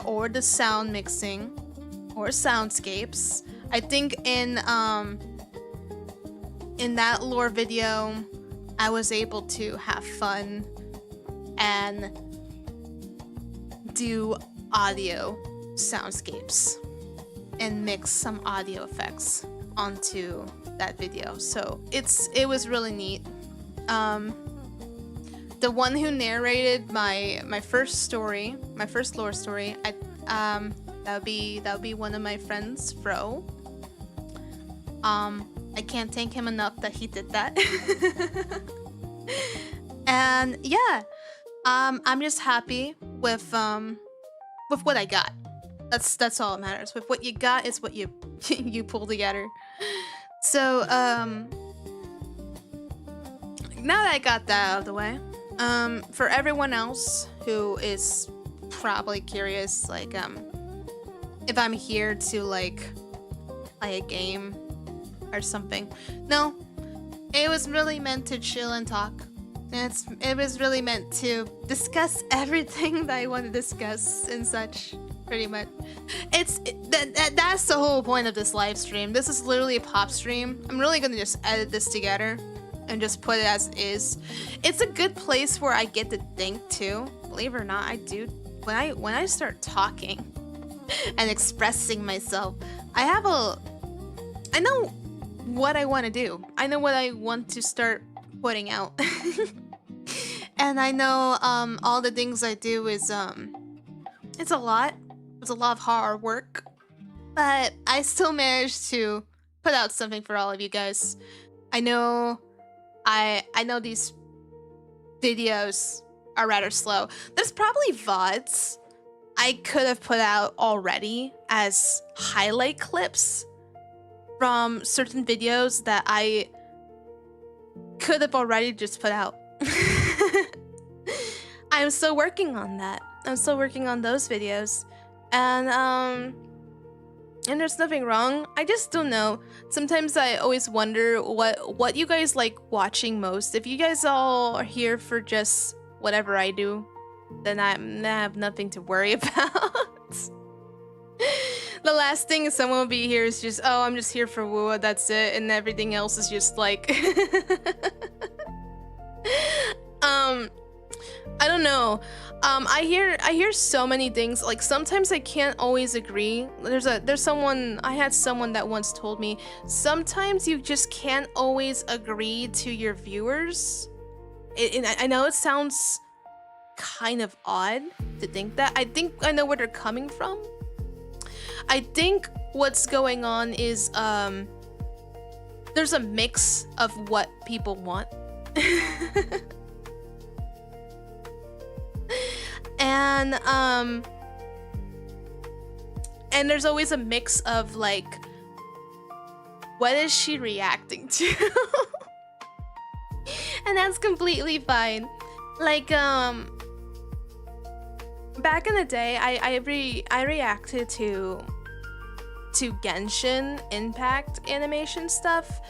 or the sound mixing, or soundscapes. I think in that lore video, I was able to have fun and do audio soundscapes and mix some audio effects onto that video. So it was really neat. The one who narrated my first story, my first lore story, that would be one of my friends, Fro. I can't thank him enough that he did that. And yeah, I'm just happy with what I got. That's all that matters. With what you got is what you pull together. So now that I got that out of the way, for everyone else who is probably curious, like, if I'm here to, like, play a game or something. No, it was really meant to chill and talk. It was really meant to discuss everything that I want to discuss and such, pretty much. That's the whole point of this live stream. This is literally a pop stream. I'm really gonna just edit this together and just put it as is. It's a good place where I get to think too. Believe it or not, I do. When I start talking and expressing myself, I know what I want to do. I know what I want to start putting out. And I know all the things I do is it's a lot. It's a lot of hard work. But I still managed to put out something for all of you guys. I know these videos are rather slow. There's probably VODs I could have put out already as highlight clips from certain videos that I could have already just put out. I'm still working on that. I'm still working on those videos. And there's nothing wrong. I just don't know. Sometimes I always wonder what you guys like watching most. If you guys all are here for just whatever I do, then I have nothing to worry about. The last thing someone will be here is just, oh, I'm just here for wuwa, that's it, and everything else is just like I don't know. I hear so many things. Like sometimes I can't always agree. I had someone that once told me sometimes you just can't always agree to your viewers. I know it sounds kind of odd to think that. I think I know where they're coming from. I think what's going on is there's a mix of what people want. And there's always a mix of like, what is she reacting to? And that's completely fine. Like back in the day, I reacted to Genshin Impact animation stuff.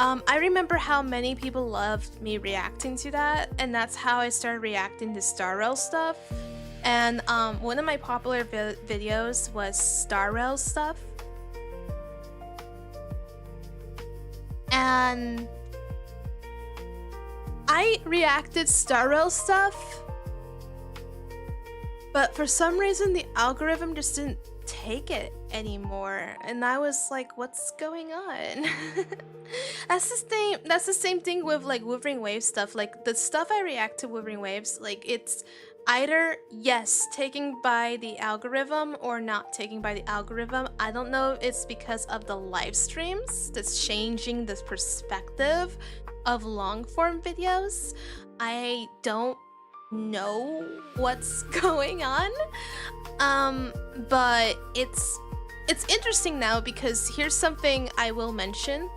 I remember how many people loved me reacting to that, and that's how I started reacting to Star Rail stuff. And one of my popular videos was Star Rail stuff. And I reacted Star Rail stuff, but for some reason the algorithm just didn't take it anymore, and I was like, what's going on? That's the same thing with like Wuthering Waves stuff. Like the stuff I react to Wuthering Waves, like it's either yes, taken by the algorithm or not taken by the algorithm. I don't know if it's because of the live streams that's changing this perspective of long form videos. I don't know what's going on. But it's interesting now, because here's something I will mention,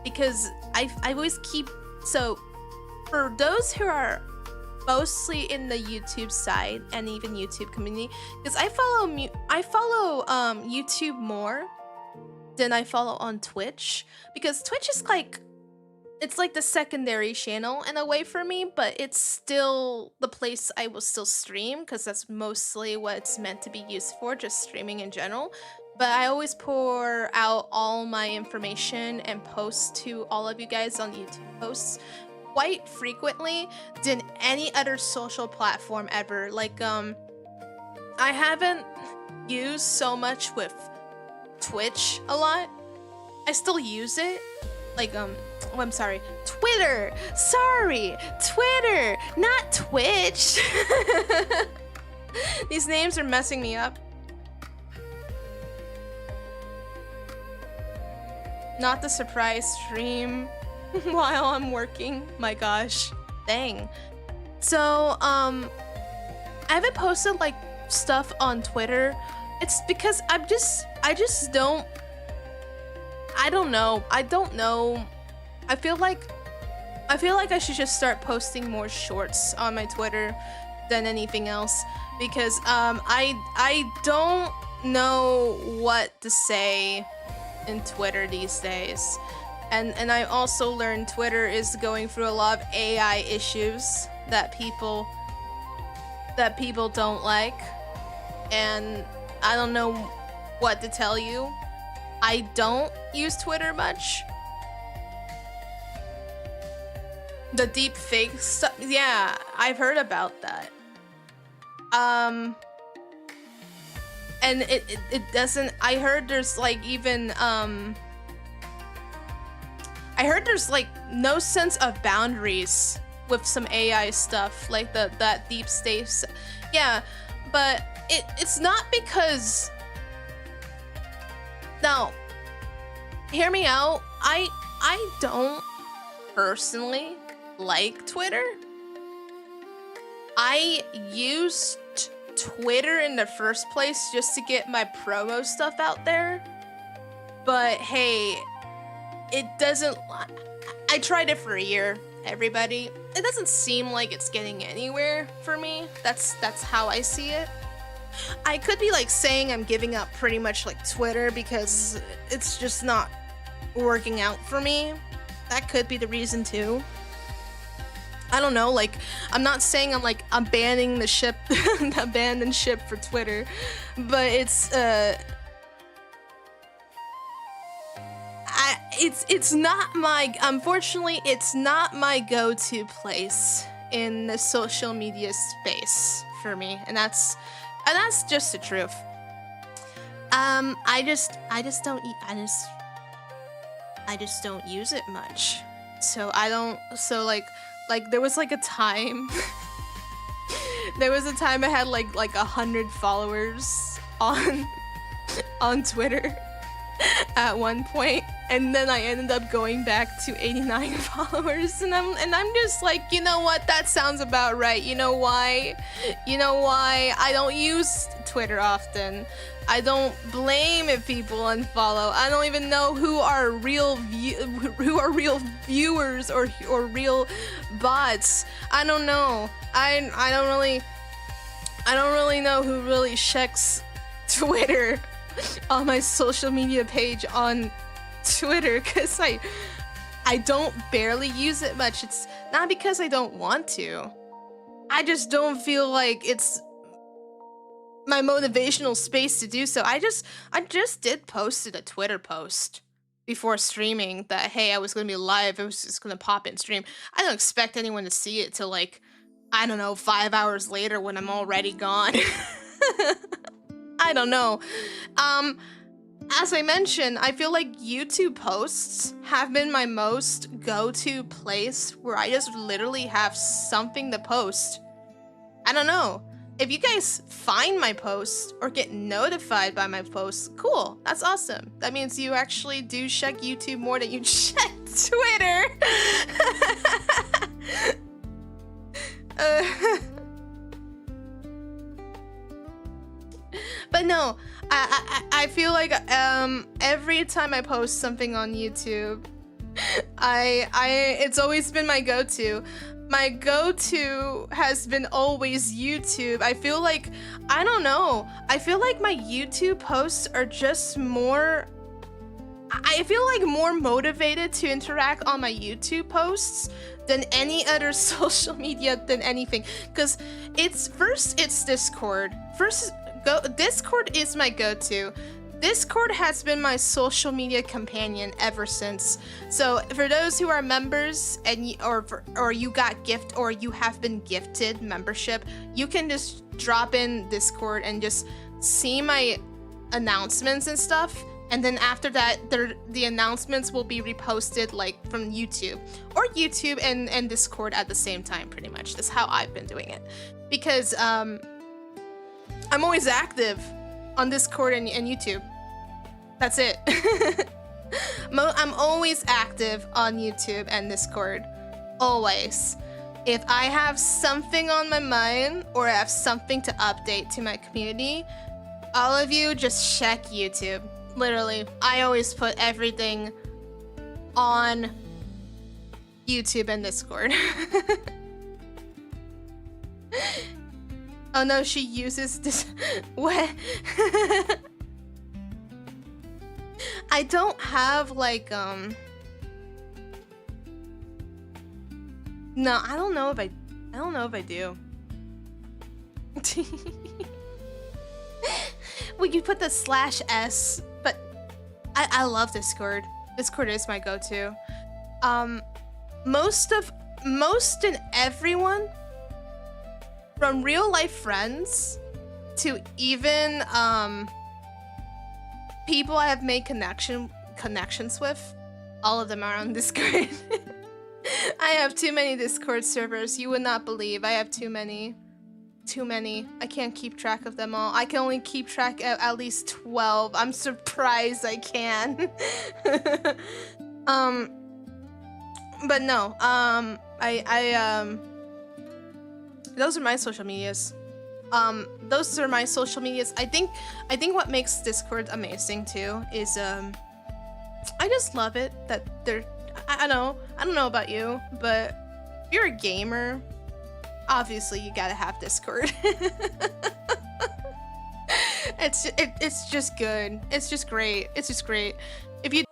because I always keep, so for those who are mostly in the YouTube side and even YouTube community, because I follow YouTube more than I follow on Twitch, because Twitch is like, it's like the secondary channel in a way for me, but it's still the place I will still stream, because that's mostly what it's meant to be used for, just streaming in general. But I always pour out all my information and post to all of you guys on YouTube posts quite frequently than any other social platform ever. Like, I haven't used so much with Twitch a lot. I still use it. Like, oh, I'm sorry, Twitter. Sorry, Twitter, not Twitch. These names are messing me up. Not the surprise stream while I'm working. My gosh, dang. So, I haven't posted like stuff on Twitter. It's because I don't know. I feel like I should just start posting more shorts on my Twitter, than anything else, because I don't know what to say in Twitter these days. And I also learned Twitter is going through a lot of AI issues that people don't like, and I don't know what to tell you. I don't use Twitter much. The deep fake stuff, yeah, I've heard about that. And it doesn't, I heard there's like even I heard there's like no sense of boundaries with some AI stuff, like that deep state. Yeah, but it's not because. Now, hear me out. I don't personally like Twitter. I used Twitter in the first place just to get my promo stuff out there. But hey, it doesn't. I tried it for a year, everybody. It doesn't seem like it's getting anywhere for me. That's how I see it. I could be like saying I'm giving up pretty much like Twitter because it's just not working out for me. That could be the reason too. I don't know, like, I'm not saying I'm like abandoning the ship, abandon ship for Twitter, but it's not my, unfortunately, it's not my go-to place in the social media space for me, and that's just the truth. I just don't use it much. So there was like a time there was a time I had like 100 followers on Twitter at one point, and then I ended up going back to 89 followers, and I'm just like, you know what, that sounds about right. You know why I don't use Twitter often? I don't blame if people unfollow. I don't even know who are real viewers or real bots. I don't know. I don't really know who really checks Twitter on my social media page on Twitter, because I don't barely use it much. It's not because I don't want to. I just don't feel like it's my motivational space to do so. I just did posted a Twitter post before streaming that, hey, I was gonna be live. I was just gonna pop in stream. I don't expect anyone to see it till like, I don't know, 5 hours later when I'm already gone. I don't know. As I mentioned, I feel like YouTube posts have been my most go-to place where I just literally have something to post. I don't know. If you guys find my posts or get notified by my posts, cool, that's awesome. That means you actually do check YouTube more than you check Twitter. But no, I feel like every time I post something on YouTube, it's always been my go-to. My go-to has been always YouTube. I feel like, I don't know, I feel like my YouTube posts are just more, I feel like more motivated to interact on my YouTube posts than any other social media, than anything. Because it's Discord. Discord is my go-to. Discord has been my social media companion ever since. So for those who are members and or you got gift or you have been gifted membership, you can just drop in Discord and just see my announcements and stuff. And then after that, the announcements will be reposted like from YouTube and Discord at the same time, pretty much. That's how I've been doing it. Because I'm always active on Discord and YouTube. That's it. I'm always active on YouTube and Discord. Always. If I have something on my mind or I have something to update to my community, all of you just check YouTube. Literally. I always put everything on YouTube and Discord. Oh no, she uses this. What? I don't have like No, I don't know if I do. We could put the /s, but I love Discord. Discord is my go-to. Most and everyone, from real life friends to even people I have made connections with, all of them are on Discord. I have too many Discord servers. You would not believe. I have too many. Too many. I can't keep track of them all. I can only keep track of at least 12. I'm surprised I can. But no. Those are my social medias. Those are my social medias. I think what makes Discord amazing too is I just love it that they're I don't know about you, but if you're a gamer, obviously you gotta have Discord. It's just good. It's just great. It's just great. If you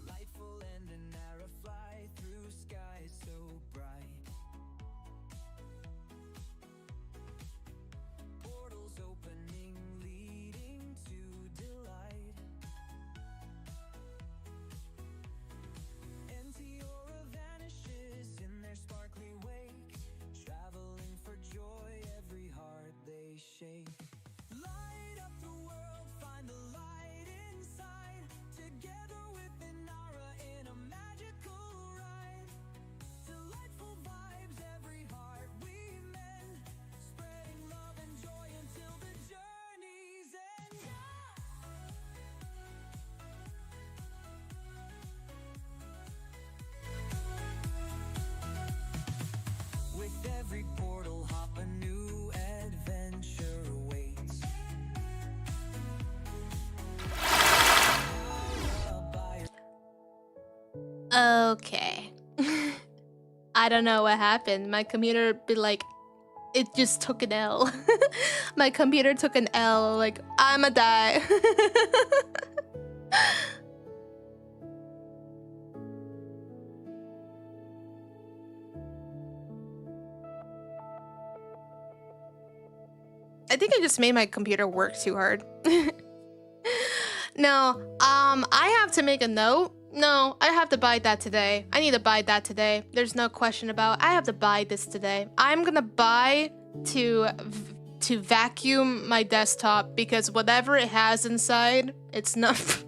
Lightful and an arrow fly through skies so bright. Portals opening, leading to delight. And Tiora vanishes in their sparkly wake, traveling for joy, every heart they shake. Light up the world, find the light inside. Together with Inara in a magical ride. Delightful vibes, every heart we mend. Spreading love and joy until the journey's end. With every portal hop, a new adventure awaits. Okay. I don't know what happened. My computer be like, it just took an L. My computer took an L, like, I'ma die. I think I just made my computer work too hard. No, I have to make a note. No, I have to buy that today. I need to buy that today. There's no question about it. I have to buy this today. I'm gonna buy to vacuum my desktop because whatever it has inside, it's not.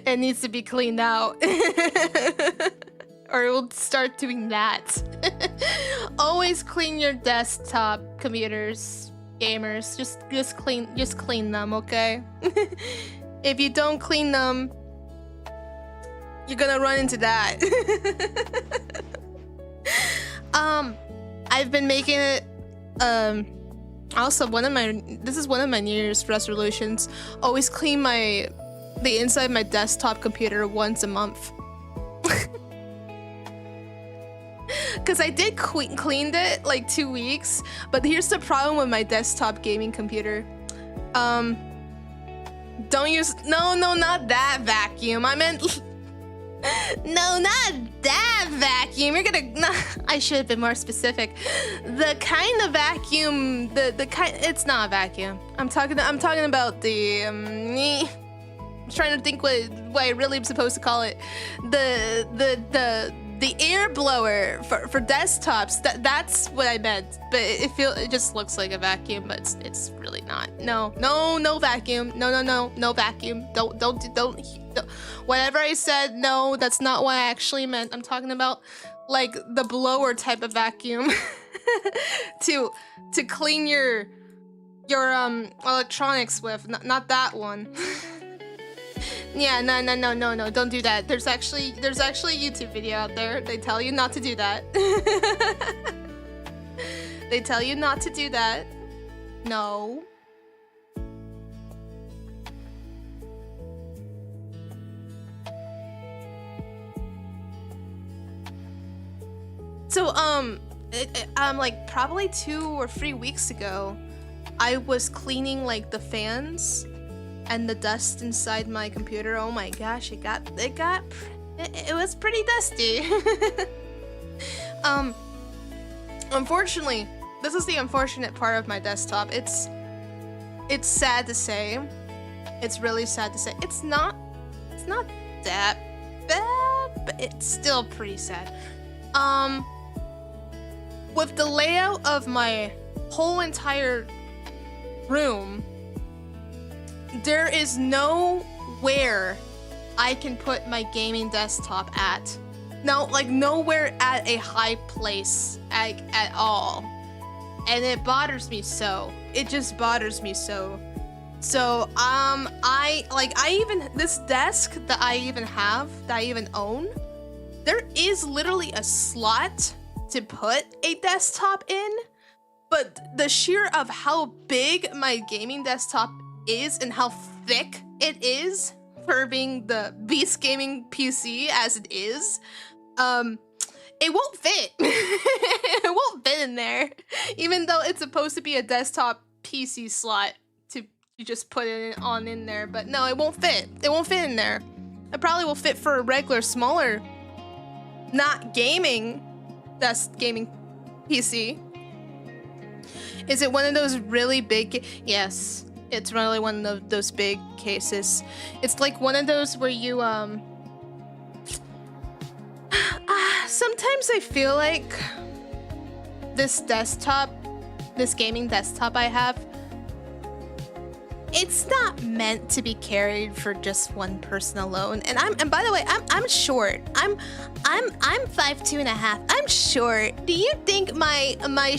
It needs to be cleaned out. Or it will start doing that. Always clean your desktop, computers, gamers. Just clean them, okay? If you don't clean them, you're gonna run into that. I've been making it. Also, this is one of my New Year's resolutions. Always clean the inside of my desktop computer once a month. Cause I did cleaned it like 2 weeks, but here's the problem with my desktop gaming computer. Don't use, no, not that vacuum. I meant, no, not that vacuum. You're gonna, no, I should have been more specific. The kind of vacuum, the kind, it's not a vacuum. I'm talking about the, I'm trying to think what I really am supposed to call it. The air blower for desktops. That's what I meant. But it just looks like a vacuum, but it's really not. No vacuum. No vacuum. Don't. Whatever I said, no, that's not what I actually meant. I'm talking about like the blower type of vacuum to clean your electronics with. Not that one. Yeah, no, don't do that. There's actually a YouTube video out there. They tell you not to do that. They tell you not to do that. No. So, like probably 2 or 3 weeks ago, I was cleaning like the fans and the dust inside my computer. Oh my gosh, it was pretty dusty. Unfortunately, this is the unfortunate part of my desktop. It's sad to say. It's really sad to say. It's not that bad, but it's still pretty sad. With the layout of my whole entire room, there is nowhere I can put my gaming desktop at. No, like nowhere at a high place at all. And it bothers me so. It just bothers me so. So, this desk that I even own, there is literally a slot to put a desktop in, but the sheer of how big my gaming desktop is and how thick it is for being the beast gaming PC as it is, it won't fit. It won't fit in there, even though it's supposed to be a desktop PC slot to just put it in there. But no, it won't fit. It won't fit in there. It probably will fit for a regular, smaller, not gaming, gaming PC. Is it one of those really big? Yes. It's really one of those big cases. It's like one of those where you, sometimes I feel like this gaming desktop I have, it's not meant to be carried for just one person alone. And by the way, I'm short. I'm 5'2.5". I'm short. Do you think my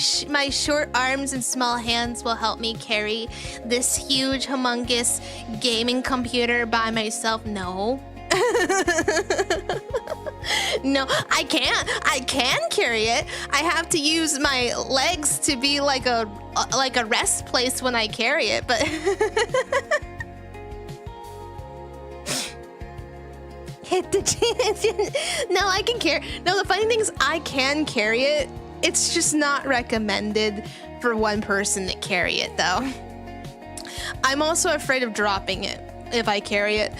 short arms and small hands will help me carry this huge, humongous gaming computer by myself? No. No, I can't. I can carry it. I have to use my legs to be like a rest place when I carry it, but no, I can carry. No, the funny thing is I can carry it. It's just not recommended for one person to carry it though. I'm also afraid of dropping it if I carry it.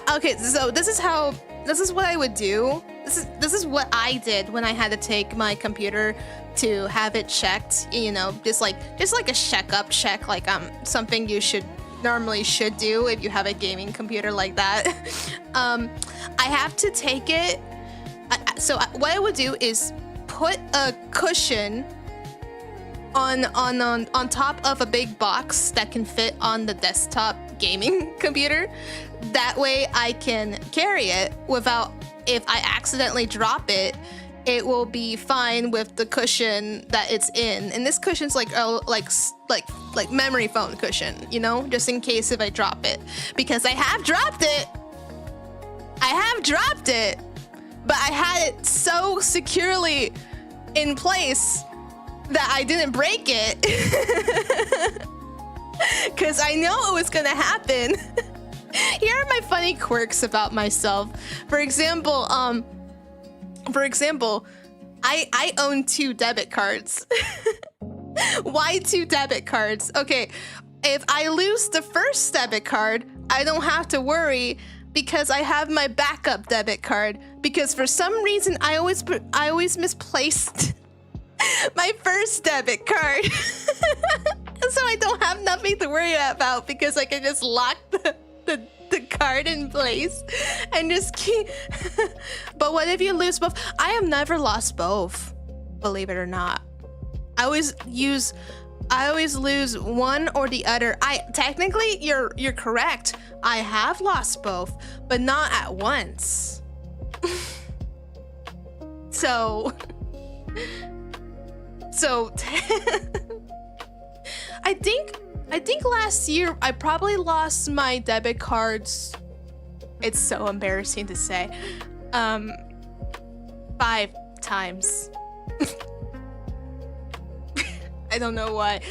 Okay, so this is what I would do. This is what I did when I had to take my computer to have it checked, you know, just like a check, like something you normally should do if you have a gaming computer like that. I have to take it. So what I would do is put a cushion on top of a big box that can fit on the desktop gaming computer. That way I can carry it without, if I accidentally drop it, it will be fine with the cushion that it's in. And this cushion's like memory foam cushion, you know, just in case if I drop it, because I have dropped it, but I had it so securely in place that I didn't break it. Because I know it was gonna happen. Here are my funny quirks about myself. For example, I own 2 debit cards. Why 2 debit cards? Okay, if I lose the first debit card, I don't have to worry because I have my backup debit card. Because for some reason, I always misplaced my first debit card. So I don't have nothing to worry about because I can just lock the card in place and just keep. But what if you lose both? I have never lost both, believe it or not. I always lose one or the other. Technically you're correct. I have lost both, but not at once. So I think last year I probably lost my debit cards. It's so embarrassing to say. 5 times. I don't know why.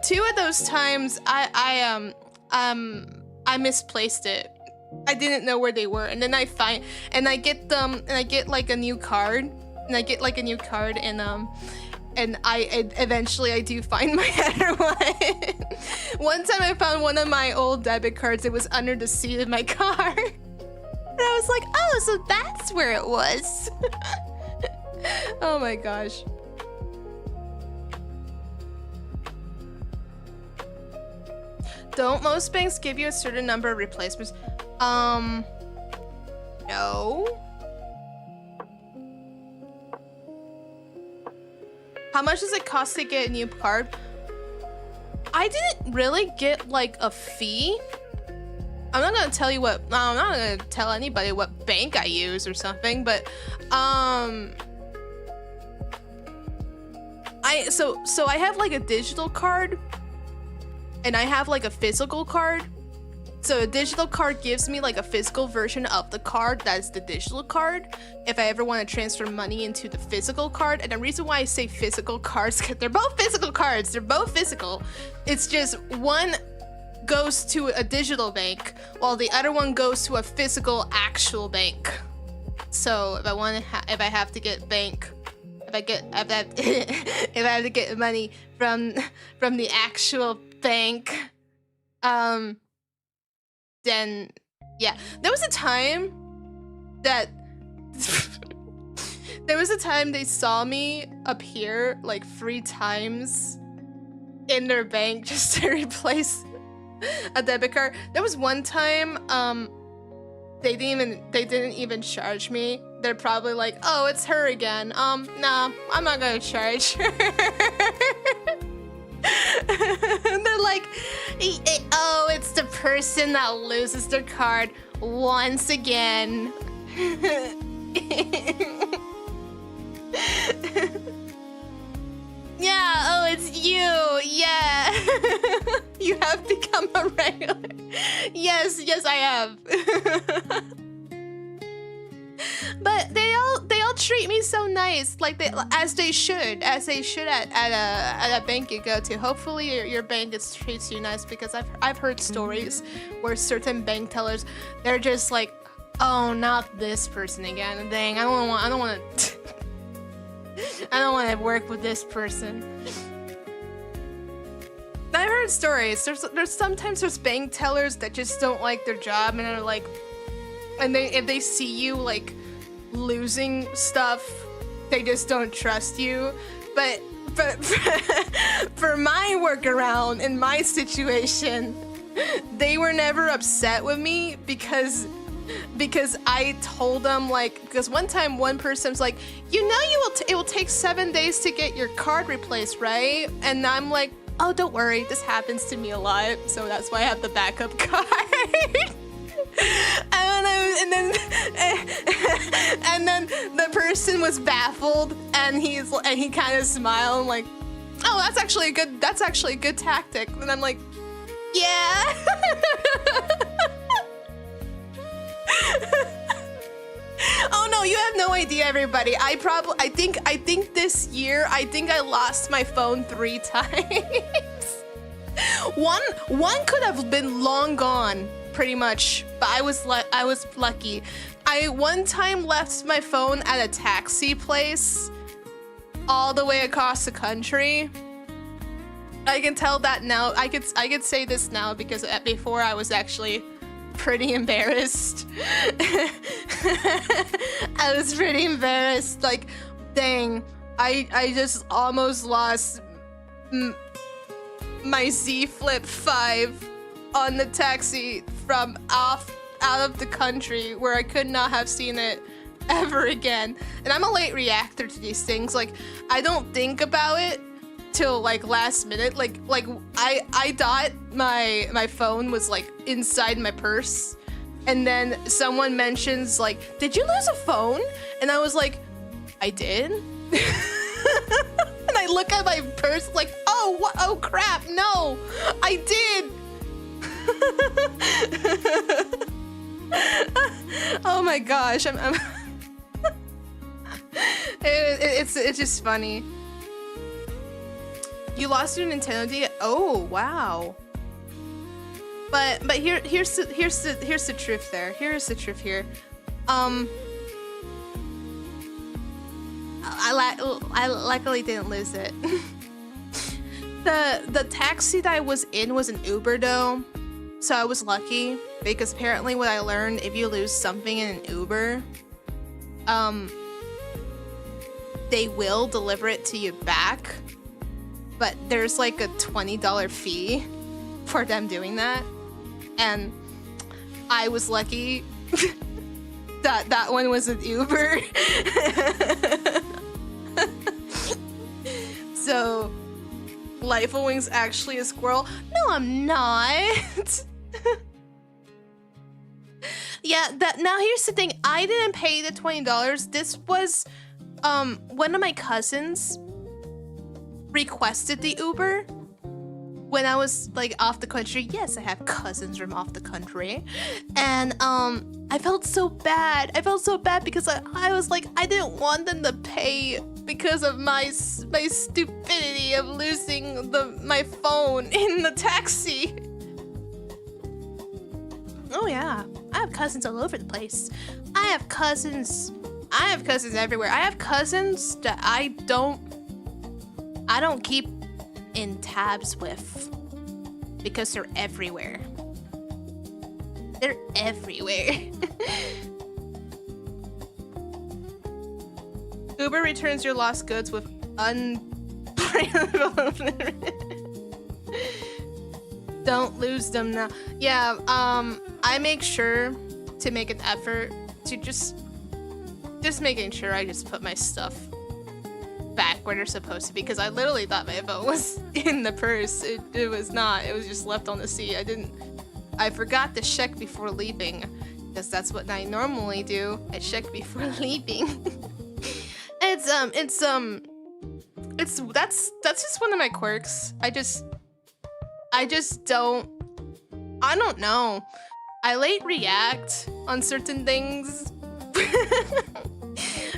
Two of those times I misplaced it. I didn't know where they were, and then I get them, and I get like a new card, and eventually I do find my other one. One time I found one of my old debit cards. It was under the seat of my car. And I was like, oh, so that's where it was. Oh my gosh. Don't most banks give you a certain number of replacements? No. How much does it cost to get a new card? I didn't really get like a fee. I'm not gonna tell you what. I'm not gonna tell anybody what bank I use or something. But so I have like a digital card, and I have like a physical card. So a digital card gives me like a physical version of the card. That's the digital card. If I ever want to transfer money into the physical card. And the reason why I say physical cards, because they're both physical cards. They're both physical. It's just one goes to a digital bank while the other one goes to a physical actual bank. So if I want to, if I have to get if I have to get money from the actual bank, then yeah, there was a time they saw me appear like 3 times in their bank just to replace a debit card. There was one time they didn't even charge me. They're probably like, oh, it's her again. Nah, I'm not gonna charge her. And they're like, oh, it's the person that loses their card once again. Yeah, oh, it's you. Yeah. You have become a regular. Yes, I have. But they all treat me so nice, like as they should at a bank you go to. Hopefully your bank treats you nice, because I've heard stories where certain bank tellers, they're just like, oh, not this person again. Dang, I don't want to work with this person. I've heard stories. There's sometimes bank tellers that just don't like their job, and they're like, and if they see you like losing stuff, they just don't trust you. But for my workaround in my situation, they were never upset with me because I told them, like, because one time one person was like, you know, it will take 7 days to get your card replaced, right? And I'm like, oh, don't worry, this happens to me a lot, so that's why I have the backup card. And then the person was baffled, and he kind of smiled, like, oh, that's actually a good tactic. And I'm like, yeah. Oh no, you have no idea, everybody. I think this year, I lost my phone 3 times. One could have been long gone, pretty much, but I was lucky. I one time left my phone at a taxi place all the way across the country. I can tell that now. I could say this now because before I was actually pretty embarrassed. I was pretty embarrassed. Like, dang, I just almost lost my Z Flip 5 on the taxi from out of the country where I could not have seen it ever again. And I'm a late reactor to these things. Like, I don't think about it till like last minute. Like I thought my phone was like inside my purse, and then someone mentions like, did you lose a phone? And I was like, I did. And I look at my purse like, oh, what? Oh crap, no, I did. Oh my gosh, I'm it's just funny. You lost your Nintendo DS? Oh wow. But here's the truth there. Here's the truth here. I luckily didn't lose it. The taxi that I was in was an Uber though, so I was lucky because apparently what I learned, if you lose something in an Uber, they will deliver it to you back, but there's like a $20 fee for them doing that, and I was lucky that one was an Uber. So Lightful Wing's actually a squirrel? No, I'm not. Yeah, now here's the thing. I didn't pay the $20. This was one of my cousins requested the Uber when I was like off the country. Yes, I have cousins from off the country. And I felt so bad. I felt so bad because I was like, I didn't want them to pay because of my stupidity of losing my phone in the taxi. Oh yeah, I have cousins all over the place. I have cousins everywhere. I have cousins that I don't keep in tabs with because they're everywhere. They're everywhere. Uber returns your lost goods with Don't lose them now. Yeah, I make sure to make an effort to just making sure I just put my stuff back where they're supposed to be, because I literally thought my phone was in the purse. It was not. It was just left on the seat. I forgot to check before leaving, because that's what I normally do. I check before leaving. That's just one of my quirks. I don't know. I late react on certain things.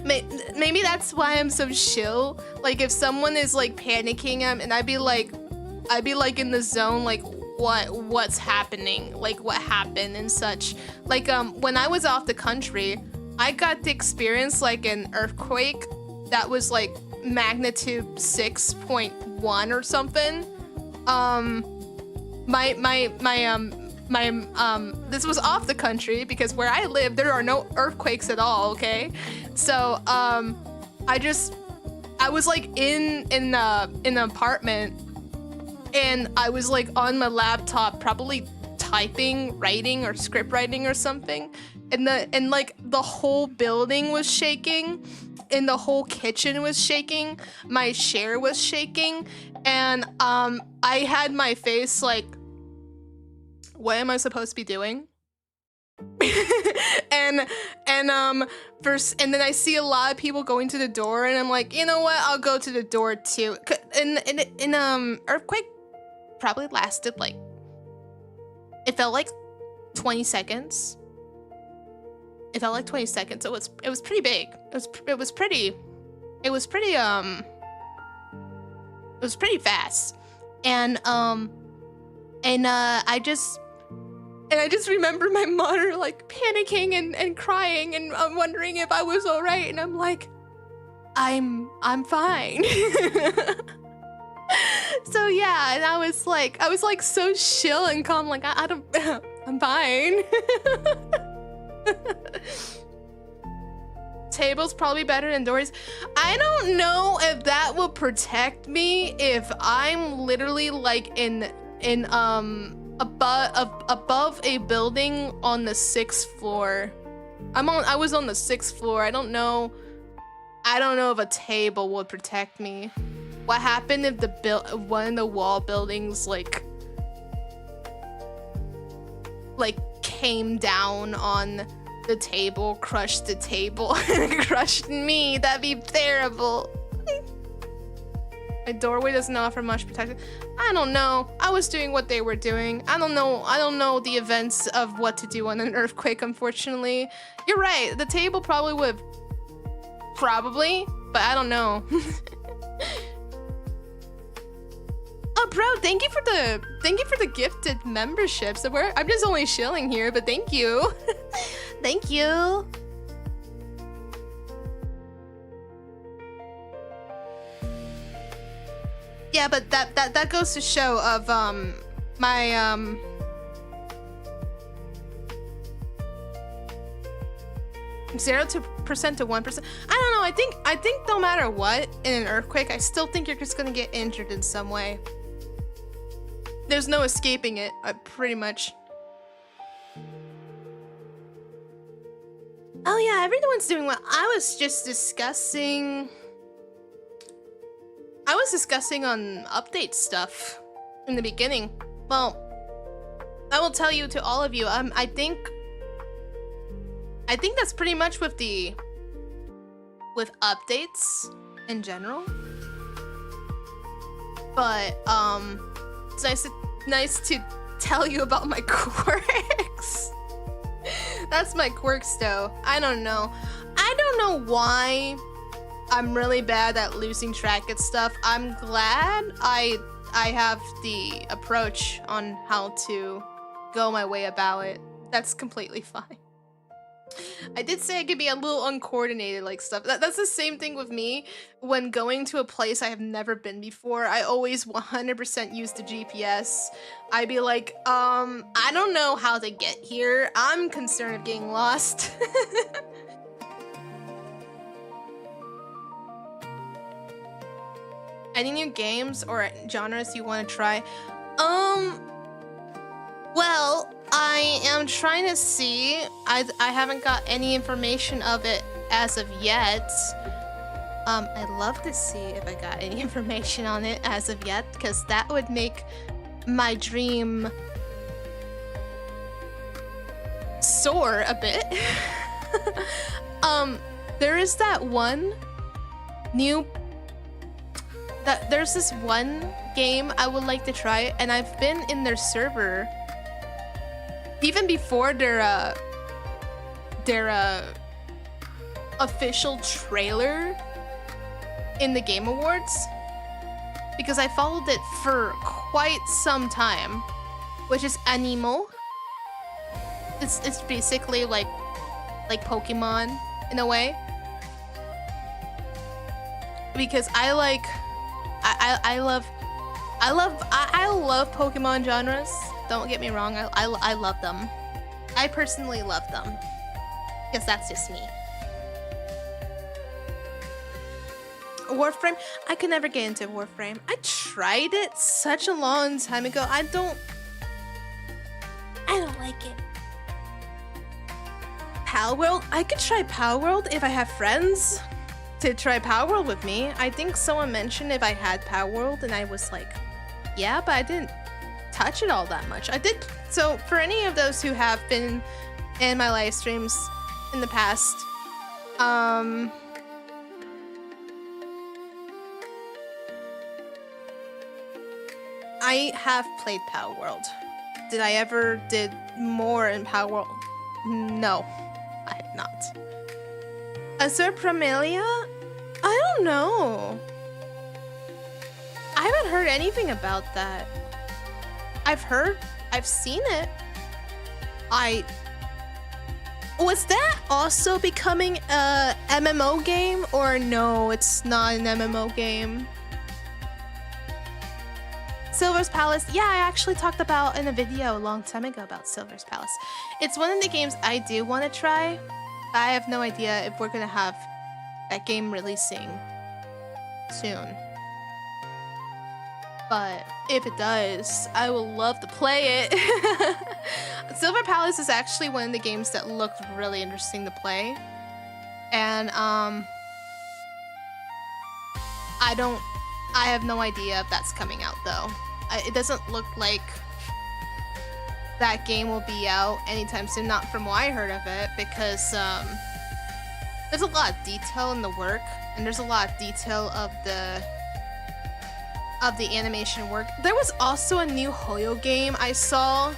Maybe that's why I'm so chill. Like if someone is like panicking, and I'd be like in the zone, like what's happening, like what happened and such. Like when I was off the country, I got to experience like an earthquake that was like magnitude 6.1 or something. This was off the country because where I live there are no earthquakes at all, okay? So I was like in an apartment, and I was like on my laptop probably typing, writing, or script writing or something, and like the whole building was shaking, and the whole kitchen was shaking, my chair was shaking, and I had my face like, what am I supposed to be doing? and then I see a lot of people going to the door, and I'm like, you know what? I'll go to the door too. And earthquake probably lasted like, it felt like 20 seconds. It felt like 20 seconds. It was pretty big. It was pretty fast. And I just remember my mother like panicking and crying and wondering if I was all right, and I'm like, I'm fine. So yeah, and I was like so chill and calm, like I don't, I'm fine. Table's probably better than doors. I don't know if that will protect me if I'm literally like in above a building on the 6th floor. I was on the 6th floor. I don't know if a table would protect me. What happened if one of the wall buildings like came down on the table, crushed the table, and crushed me? That'd be terrible. A doorway doesn't offer much protection. I don't know. I was doing what they were doing. I don't know the events of what to do on an earthquake, unfortunately. You're right. The table probably would. Probably, but I don't know. Oh, bro, thank you for the gifted memberships. I'm just only shilling here, but thank you. Thank you. Yeah, but that goes to show of my 0% to 1%. I don't know. I think no matter what in an earthquake, I still think you're just gonna get injured in some way. There's no escaping it, pretty much. Oh yeah, everyone's doing well. I was discussing on update stuff in the beginning. Well, I will tell you to all of you, I think that's pretty much with updates in general. But it's nice to tell you about my quirks. That's my quirks though. I don't know why I'm really bad at losing track of stuff. I'm glad I have the approach on how to go my way about it. That's completely fine. I did say I could be a little uncoordinated, like stuff. That's the same thing with me when going to a place I have never been before. I always 100% use the GPS. I'd be like, I don't know how to get here. I'm concerned of getting lost. Any new games or genres you want to try? Well, I am trying to see. I haven't got any information of it as of yet. I'd love to see if I got any information on it as of yet, because that would make my dream soar a bit. There is that one new... There's this one game I would like to try, and I've been in their server even before their official trailer in the Game Awards, because I followed it for quite some time, which is Animo. It's basically like Pokemon in a way, because I love Pokemon genres. Don't get me wrong, I love them. I personally love them, because that's just me. Warframe? I could never get into Warframe. I tried it such a long time ago. I don't like it. Palworld? I could try Palworld if I have friends to try Palworld with me. I think someone mentioned if I had Palworld, and I was like, yeah, but I didn't touch it all that much. I did. So for any of those who have been in my live streams in the past, I have played Palworld. Did I ever did more in Palworld? No, I have not. Azure Primalia? I don't know. I haven't heard anything about that. I've seen it. Was that also becoming a MMO game, or no, it's not an MMO game? Silver's Palace. Yeah, I actually talked about in a video a long time ago about Silver's Palace. It's one of the games I do want to try. I have no idea if we're gonna have that game releasing soon. But if it does, I will love to play it. Silver Palace is actually one of the games that looked really interesting to play. And I have no idea if that's coming out though. It doesn't look like that game will be out anytime soon, not from what I heard of it, because there's a lot of detail in the work, and there's a lot of detail of the animation work. There was also a new Hoyo game I saw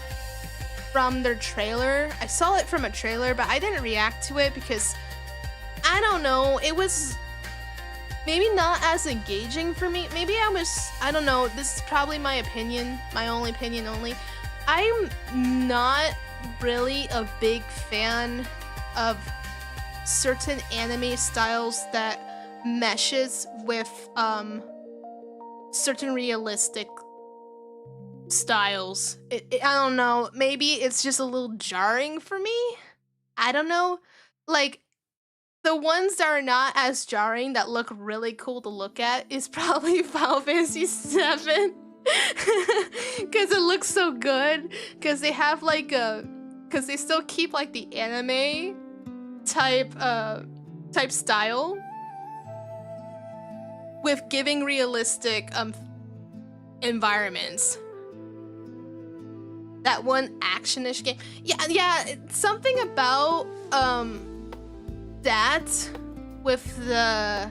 from their trailer. I saw it from a trailer, but I didn't react to it because I don't know, it was maybe not as engaging for me. Maybe I don't know, this is probably my opinion, my only opinion only. I'm not really a big fan of certain anime styles that meshes with certain realistic styles. I don't know, maybe it's just a little jarring for me. I don't know, like the ones that are not as jarring that look really cool to look at is probably Final Fantasy VII. Because it looks so good. Because they have like because they still keep like the anime type style with giving realistic environments. That one action-ish game. Yeah, something about that with the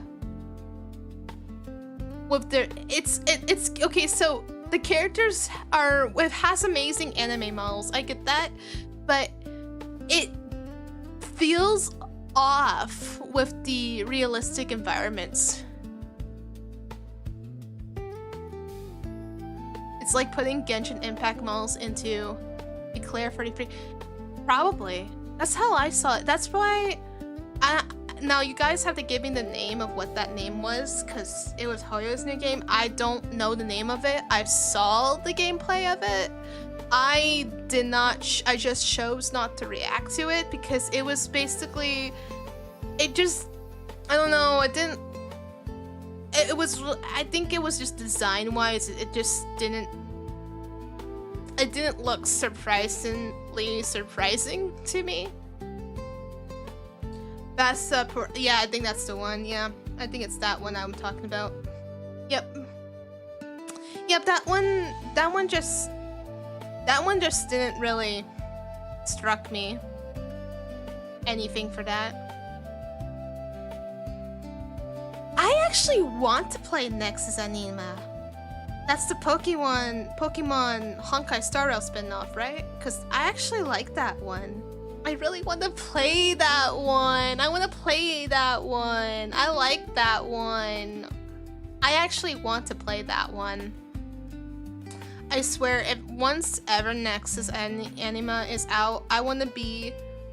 it's okay, so the characters has amazing anime models, I get that, but it feels off with the realistic environments. It's like putting Genshin Impact models into Eclair 33. Probably. That's how I saw it. That's why now you guys have to give me the name of what that name was, because it was Hoyo's new game. I don't know the name of it. I saw the gameplay of it. I did not, I just chose not to react to it because it was basically, it just, I don't know, it didn't, it was, I think it was just design-wise, it just didn't, it didn't look surprisingly surprising to me. That's yeah, I think that's the one. Yeah, I think it's that one I'm talking about. Yep, that one just didn't really struck me anything for that. I actually want to play Nexus Anima. That's the Pokemon Honkai Star Rail spin-off, right? Because I actually like that one. I really want to play that one. I want to play that one. I like that one. I actually want to play that one. I swear, if once ever Nexus Anima is out, I want to be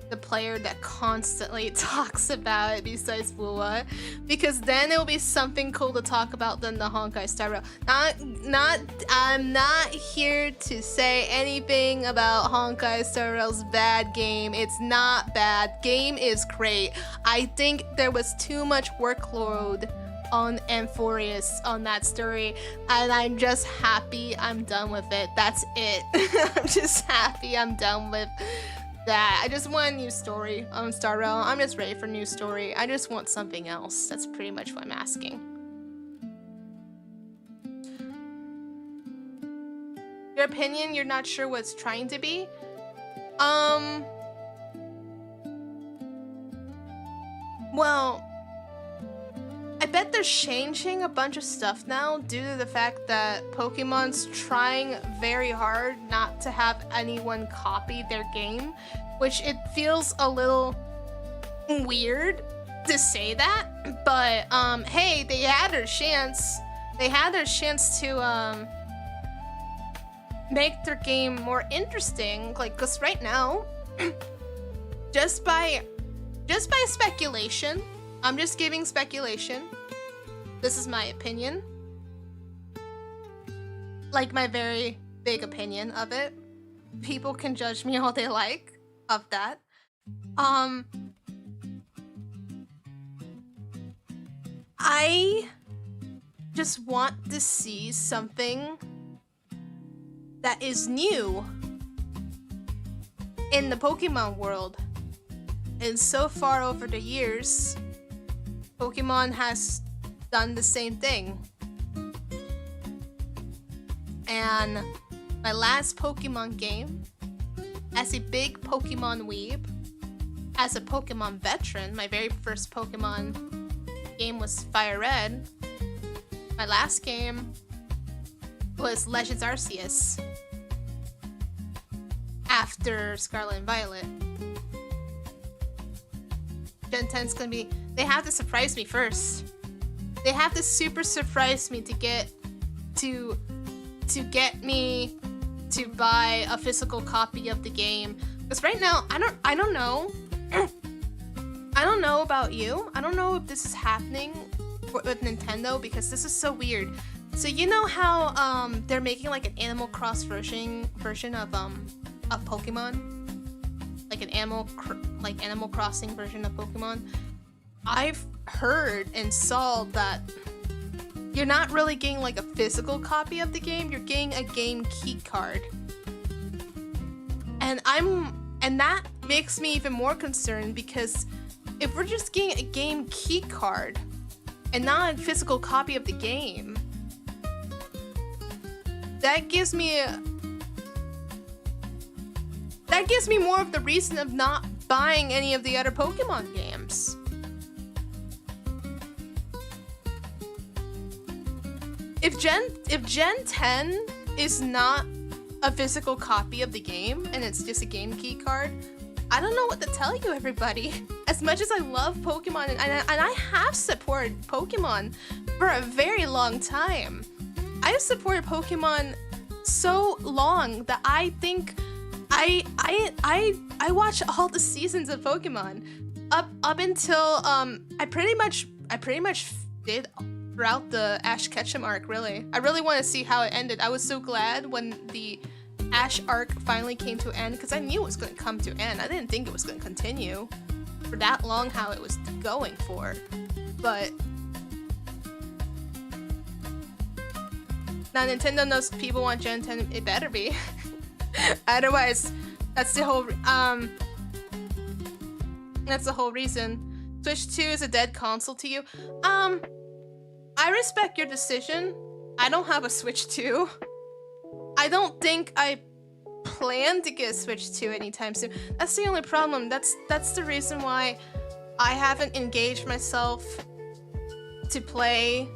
the player that constantly talks about it besides wuwa, because then it'll be something cool to talk about than the Honkai Star Rail. I'm not here to say anything about Honkai Star Rail's bad game. It's not bad. Game is great. I think there was too much workload on Amphorius on that story, and I'm just happy I'm done with it. That's it. I'm just happy I'm done with that. I just want a new story on Star Rail. I'm just ready for a new story. I just want something else. That's pretty much what I'm asking. Your opinion, you're not sure what it's trying to be? Well, I bet they're changing a bunch of stuff now due to the fact that Pokemon's trying very hard not to have anyone copy their game, which it feels a little weird to say that, but hey, they had their chance. They had their chance to make their game more interesting, like, cause right now, just by speculation, I'm just giving speculation. This is my opinion. like my very big opinion of it. People can judge me all they like of that. I just want to see something that is new in the Pokemon world. And so far over the years, Pokemon has done the same thing. And my last Pokemon game, as a big Pokemon weeb, as a Pokemon veteran, my very first Pokemon game was Fire Red. My last game was Legends Arceus after Scarlet and Violet. Gen 10's gonna be, they have to surprise me first. They have to super surprise me to get me to buy a physical copy of the game. Because right now, I don't know. I don't know about you. I don't know if this is happening with Nintendo, because this is so weird. So you know how they're making like an Animal Cross version of Pokemon, like an Animal Crossing version of Pokemon. I've heard and saw that you're not really getting like a physical copy of the game. You're getting a game key card, and that makes me even more concerned, because if we're just getting a game key card and not a physical copy of the game, that gives me more of the reason of not buying any of the other Pokemon games. If Gen 10 is not a physical copy of the game and it's just a game key card, I don't know what to tell you, everybody. As much as I love Pokemon, and I have supported Pokemon for a very long time. I have supported Pokemon so long that I think I watch all the seasons of Pokemon up until I pretty much did throughout the Ash Ketchum arc. Really, I really want to see how it ended. I was so glad when the Ash arc finally came to an end, because I knew it was going to come to an end. I didn't think it was going to continue for that long, how it was going for. But now Nintendo knows people want Gen 10. It better be. Otherwise, that's the whole reason. Switch 2 is a dead console to you. I respect your decision. I don't have a Switch 2. I don't think I plan to get a Switch 2 anytime soon. That's the only problem. That's the reason why I haven't engaged myself to play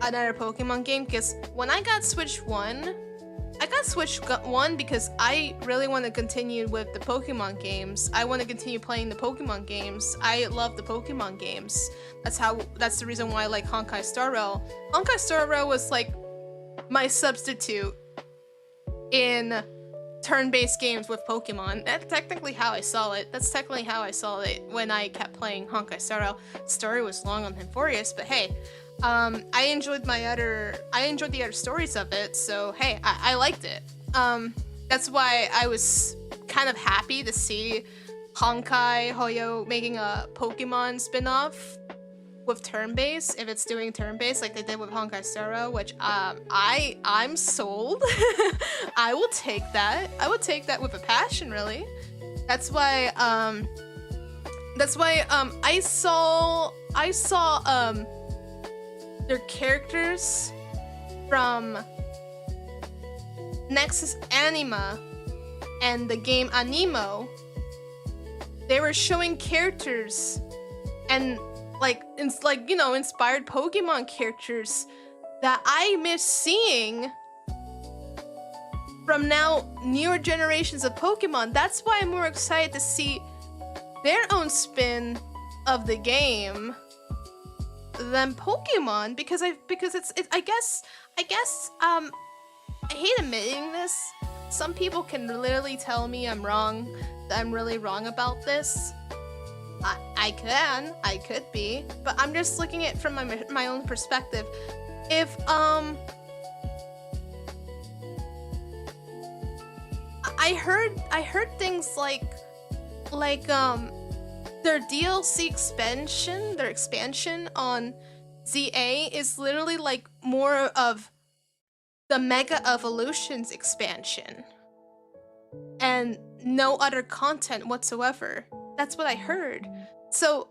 another Pokemon game, because when I got Switch 1, because I really want to continue with the Pokemon games. I want to continue playing the Pokemon games. I love the Pokemon games. That's the reason why I like Honkai Star Rail. Honkai Star Rail was like my substitute in turn-based games with Pokemon. That's technically how I saw it. That's technically how I saw it when I kept playing Honkai Star Rail. The story was long and laborious, but hey, I enjoyed the other stories of it, so hey, I liked it. That's why I was kind of happy to see Honkai Hoyo making a Pokemon spin-off with turn-based, if it's doing turn-based like they did with Honkai Star Rail, which I'm sold. I will take that. I would take that with a passion, really. That's why I saw their characters from Nexus Anima and the game Animo. They were showing characters and inspired Pokemon characters that I miss seeing from now newer generations of Pokemon. That's why I'm more excited to see their own spin of the game than Pokemon, because I guess I hate admitting this. Some people can literally tell me I'm wrong, that I'm really wrong about this. I could be, but I'm just looking at it from my own perspective. If I heard things like their DLC expansion, their expansion on ZA is literally like more of the Mega Evolutions expansion and no other content whatsoever. That's what I heard. So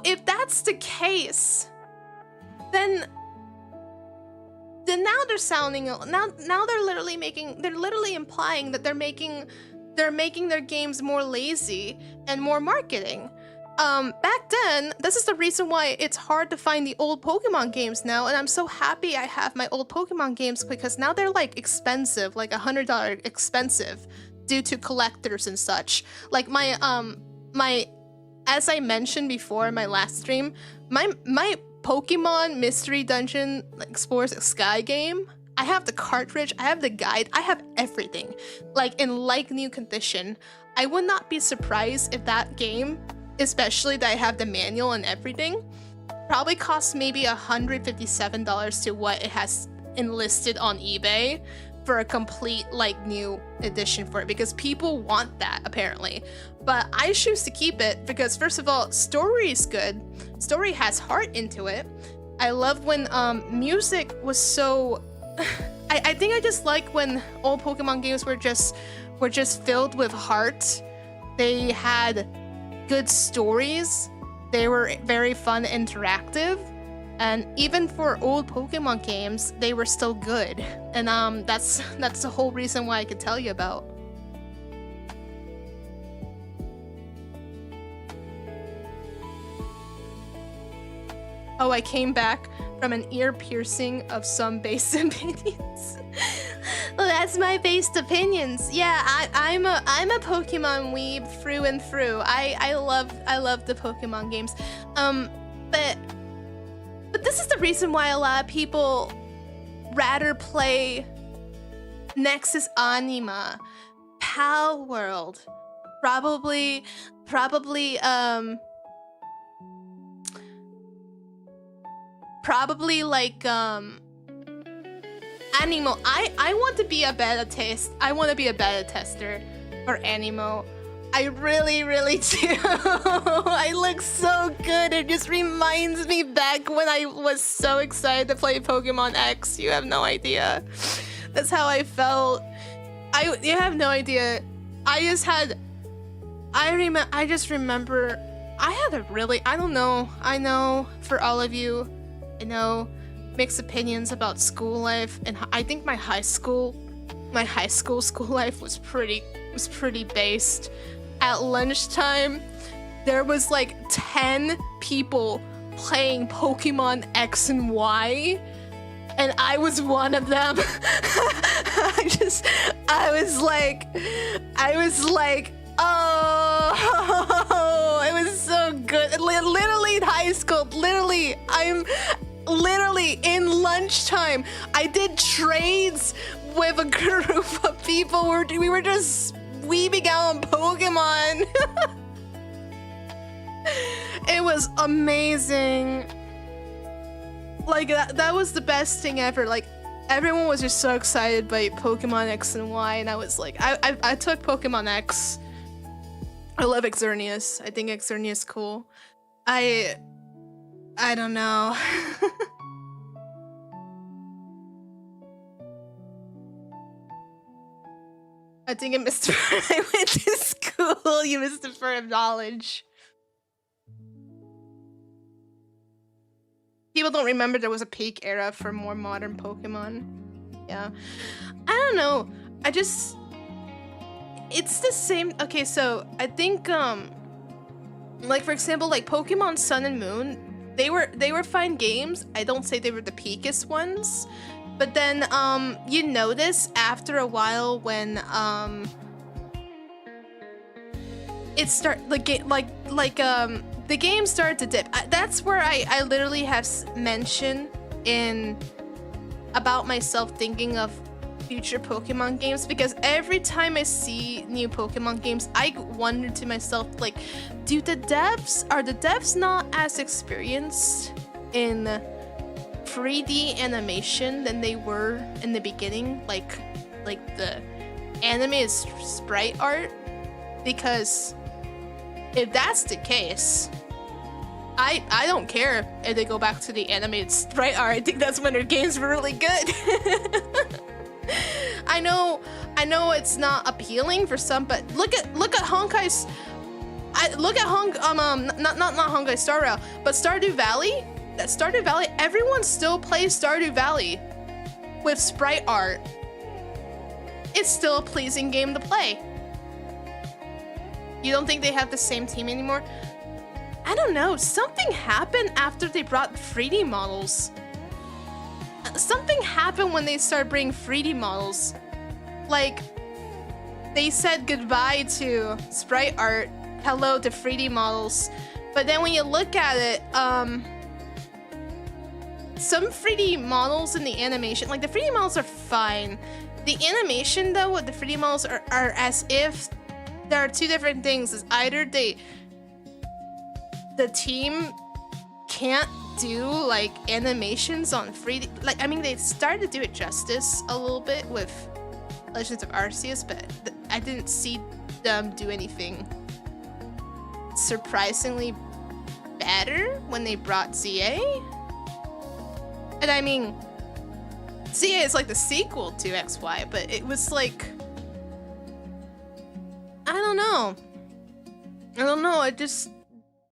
if that's the case, then now they're sounding now they're literally implying that they're making their games more lazy and more marketing. Back then, this is the reason why it's hard to find the old Pokemon games now, and I'm so happy I have my old Pokemon games because now they're like expensive, like $100 expensive due to collectors and such. Like my as I mentioned before in my last stream, my Pokemon Mystery Dungeon Explorers Sky game, I have the cartridge, I have the guide, I have everything, like in like new condition. I would not be surprised if that game, especially that I have the manual and everything, probably costs maybe $157 to what it has enlisted on eBay for a complete like new edition for it, because people want that apparently. But I choose to keep it because first of all, story is good. Story has heart into it. I love when music was so I think I just like when old Pokemon games were just filled with heart. They had good stories. They were very fun and interactive. And even for old Pokemon games, they were still good. And that's the whole reason why I could tell you about. Oh, I came back from an ear piercing of some based opinions. Well, that's my based opinions. Yeah, I'm a Pokemon weeb through and through. I love the Pokemon games. But this is the reason why a lot of people rather play Nexus Anima, Pal World, probably like Animo. I want to be a beta test. I want to be a beta tester for Animo. I really do. I look so good. It just reminds me back when I was so excited to play Pokemon X. You have no idea. That's how I felt. You have no idea. I just remember I had a really, I don't know. I know for all of you, I know mixed opinions about school life, and I think my high school school life was pretty based. At lunchtime, there was like 10 people playing Pokemon X and Y, and I was one of them. I was like, oh, it was so good. Literally in high school, I'm literally in lunchtime, I did trades with a group of people. We were just weebing out on Pokemon. It was amazing. Like that was the best thing ever. Like everyone was just so excited by Pokemon X and Y, and I was like, I took Pokemon X. I love Xerneas. I think Xerneas is cool. I don't know. I think I missed I went to school. You missed the fur of knowledge. People don't remember there was a peak era for more modern Pokemon. Yeah. I don't know. It's the same. Okay, so I think like for example, like Pokemon Sun and Moon, they were fine games. I don't say they were the peakest ones. But then you notice after a while when it the game started to dip. That's where I literally have mentioned about myself thinking of future Pokemon games, because every time I see new Pokemon games, I wonder to myself, like, are the devs not as experienced in 3D animation than they were in the beginning, like the animated sprite art, because if that's the case, I don't care if they go back to the animated sprite art. I think that's when their games were really good. I know it's not appealing for some, but look at Honkai's. Not Honkai Star Rail, but Stardew Valley. That Stardew Valley, everyone still plays Stardew Valley with sprite art. It's still a pleasing game to play. You don't think they have the same team anymore? I don't know. Something happened after they brought 3D models. Something happened when they started bringing 3D models. Like, they said goodbye to sprite art, hello to 3D models. But then when you look at it, some 3D models in the animation, like the 3D models are fine. The animation though with the 3D models are as if there are two different things. It's either the team can't do like animations on 3D. Like, I mean, they started to do it justice a little bit with Legends of Arceus, but I didn't see them do anything surprisingly better when they brought ZA. And I mean, ZA is like the sequel to XY, but it was like, I don't know.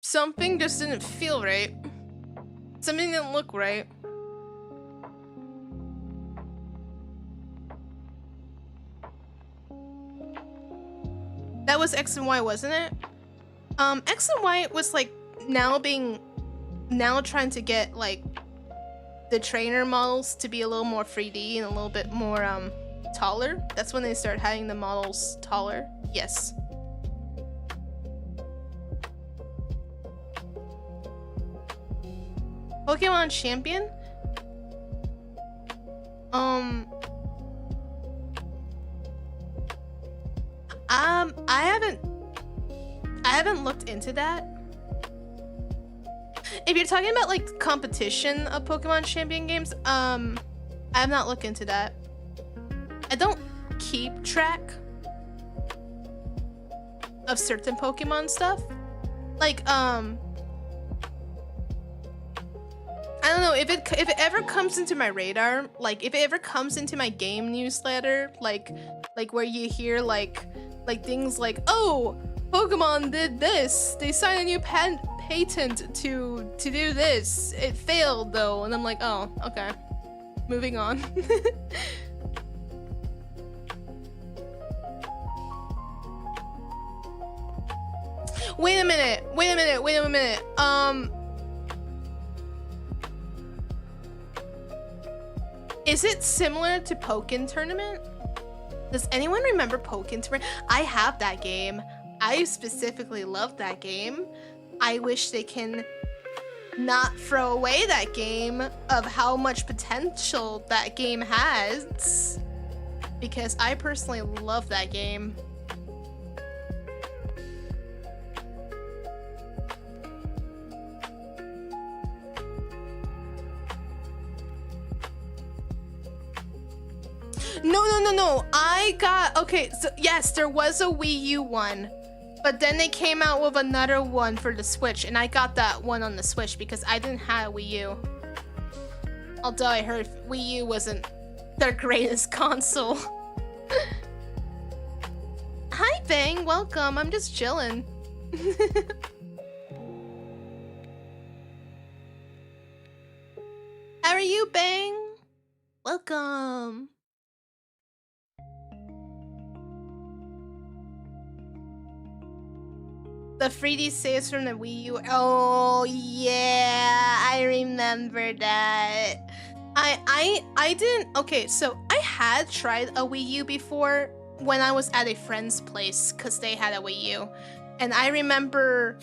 Something just didn't feel right. Something didn't look right. That was X and Y, wasn't it? X and Y was like now trying to get like the trainer models to be a little more 3D and a little bit more taller. That's when they started having the models taller. Yes. Pokemon Champion? I haven't looked into that. If you're talking about like competition of Pokemon Champion games, I have not looked into that. I don't keep track of certain Pokemon stuff. Like, I don't know if it ever comes into my radar, like if it ever comes into my game newsletter, like where you hear like things like, oh, Pokemon did this, they signed a new patent to do this, it failed though, and I'm like, oh, okay, moving on. Wait a minute. Is it similar to Pokken Tournament? Does anyone remember Pokken Tournament? I have that game. I specifically love that game. I wish they can not throw away that game of how much potential that game has, because I personally love that game. No. Okay, so yes, there was a Wii U one, but then they came out with another one for the Switch, and I got that one on the Switch because I didn't have a Wii U. Although I heard Wii U wasn't their greatest console. Hi, Bang, welcome. I'm just chilling. How are you, Bang? Welcome. The 3D saves from the Wii U. Oh yeah, I remember that. I didn't. Okay, so I had tried a Wii U before when I was at a friend's place because they had a Wii U, and I remember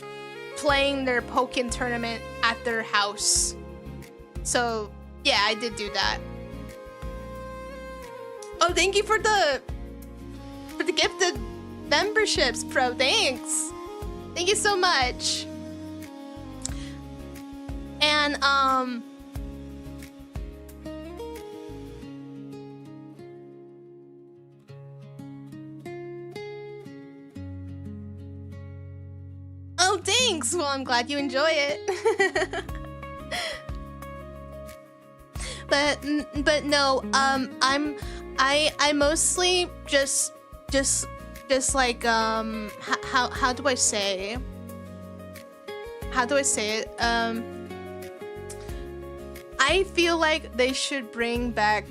playing their Pokken Tournament at their house. So yeah, I did do that. Oh, thank you for the gifted memberships, Pro. Thanks. Thank you so much. And Oh, thanks. Well, I'm glad you enjoy it. but no, I mostly just like how do I say? How do I say it? I feel like they should bring back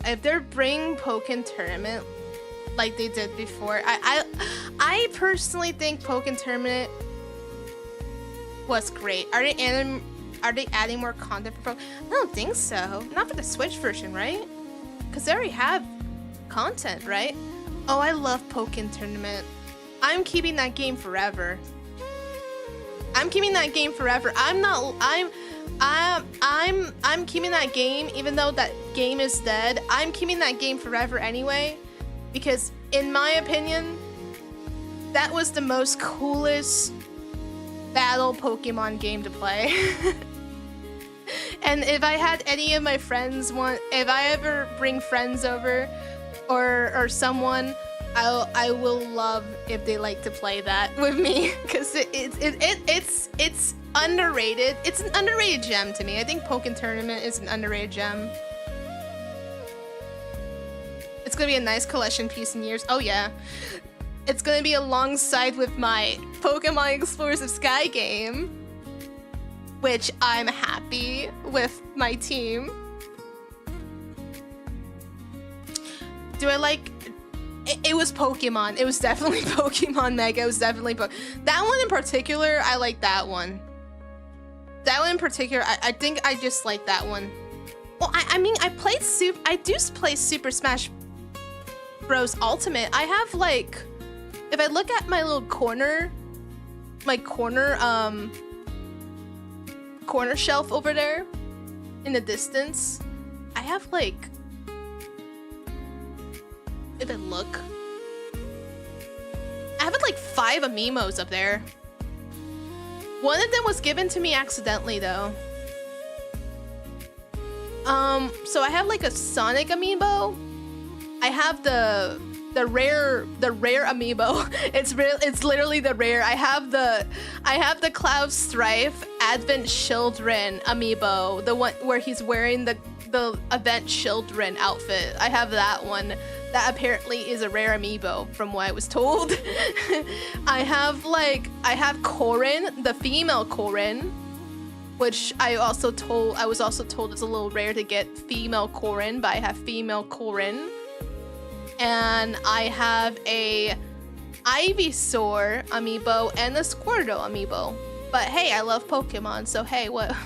if they're bringing Pokken Tournament like they did before. I personally think Pokken Tournament was great. Are they adding more content for Pokken? I don't think so. Not for the Switch version, right? Because they already have content, right? Oh, I love Pokken Tournament. I'm keeping that game forever. I'm keeping that game forever. I'm keeping that game, even though that game is dead. I'm keeping that game forever anyway, because in my opinion, that was the most coolest battle Pokemon game to play. And if I had any of my friends if I ever bring friends over or someone, I will love if they like to play that with me, because it's underrated. It's an underrated gem to me. I think Pokken Tournament is an underrated gem. It's gonna be a nice collection piece in years. Oh yeah, it's gonna be alongside with my Pokemon Explorers of Sky game, which I'm happy with my team. Do I like? It was Pokemon. It was definitely Pokemon Mega. It was definitely that one in particular. I like that one. That one in particular. I think I just like that one. Well, I mean, I do play Super Smash Bros. Ultimate. I have like, if I look at my little corner shelf over there in the distance, I have like, if I look, I have like 5 amiibos up there. One of them was given to me accidentally though. So I have like a Sonic amiibo. I have the rare amiibo. It's literally the rare. I have the Cloud Strife Advent Children amiibo, the one where he's wearing the Advent Children outfit. I have that one. That apparently is a rare amiibo from what I was told. I have Corrin, the female Corrin, which I was also told it's a little rare to get female Corrin, but I have female Corrin. And I have a Ivysaur amiibo and a Squirtle amiibo. But hey, I love Pokemon, so hey, what?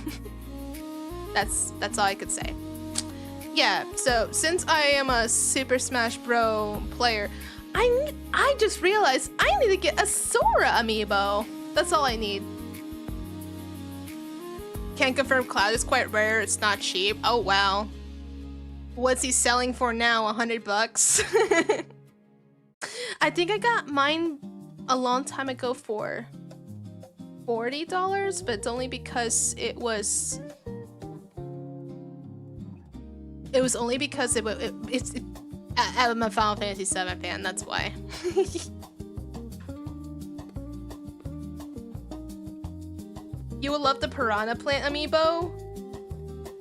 That's all I could say. Yeah, so since I am a Super Smash Bros. Player, I just realized I need to get a Sora amiibo. That's all I need. Can't confirm. Cloud is quite rare. It's not cheap. Oh wow. What's he selling for now? $100? I think I got mine a long time ago for $40, but it's only because it was only because I'm a Final Fantasy VII fan, that's why. You will love the Piranha Plant amiibo.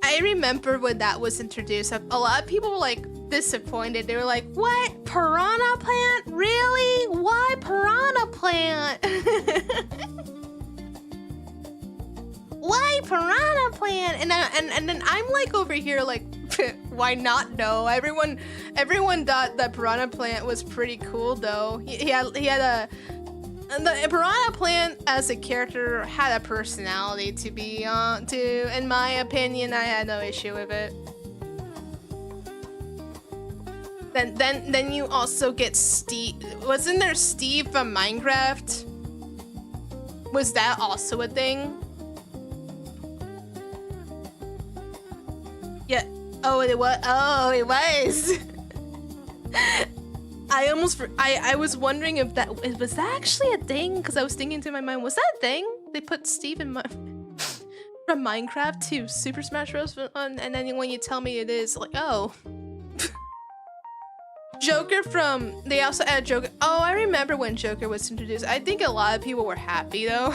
I remember when that was introduced, a lot of people were like disappointed. They were like, what? Piranha Plant? Really? Why Piranha Plant? Why Piranha Plant? And then I'm like over here like, why not? No, everyone thought that Piranha Plant was pretty cool though. He had the Piranha Plant as a character had a personality to be in my opinion. I had no issue with it. Then you also get Steve. Wasn't there Steve from Minecraft? Was that also a thing? Yeah. Oh, it was. Oh, it was. I was wondering if that was that actually a thing, because I was thinking to my mind, was that a thing? They put Steve from Minecraft to Super Smash Bros. And then when you tell me it is, like, oh. Joker from, they also added Joker. Oh, I remember when Joker was introduced. I think a lot of people were happy though.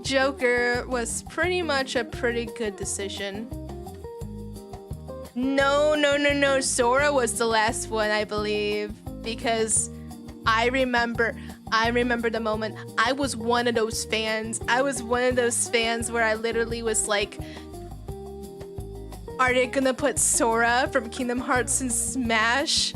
Joker was pretty much a pretty good decision. No. Sora was the last one, I believe, because I remember the moment. I was one of those fans. Where I literally was like, are they gonna put Sora from Kingdom Hearts in Smash?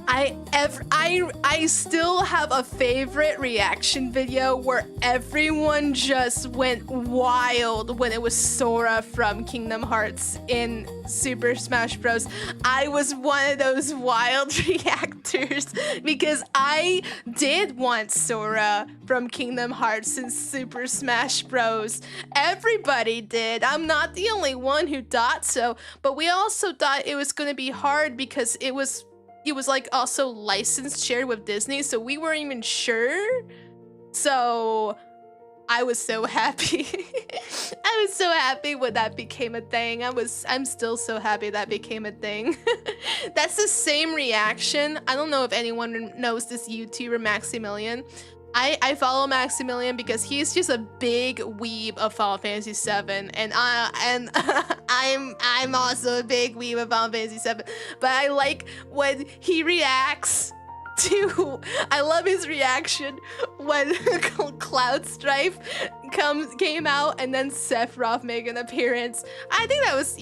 I still have a favorite reaction video where everyone just went wild when it was Sora from Kingdom Hearts in Super Smash Bros. I was one of those wild reactors because I did want Sora from Kingdom Hearts in Super Smash Bros. Everybody did. I'm not the only one who thought so, but we also thought it was going to be hard because it was like also licensed shared with Disney, so we weren't even sure. So I was so happy. I was so happy when that became a thing. I'm still so happy that became a thing. That's the same reaction. I don't know if anyone knows this YouTuber Maximilian. I follow Maximilian because he's just a big weeb of Final Fantasy VII, and I'm also a big weeb of Final Fantasy VII. But I like when he reacts to. I love his reaction when Cloud Strife came out, and then Sephiroth made an appearance. I think that was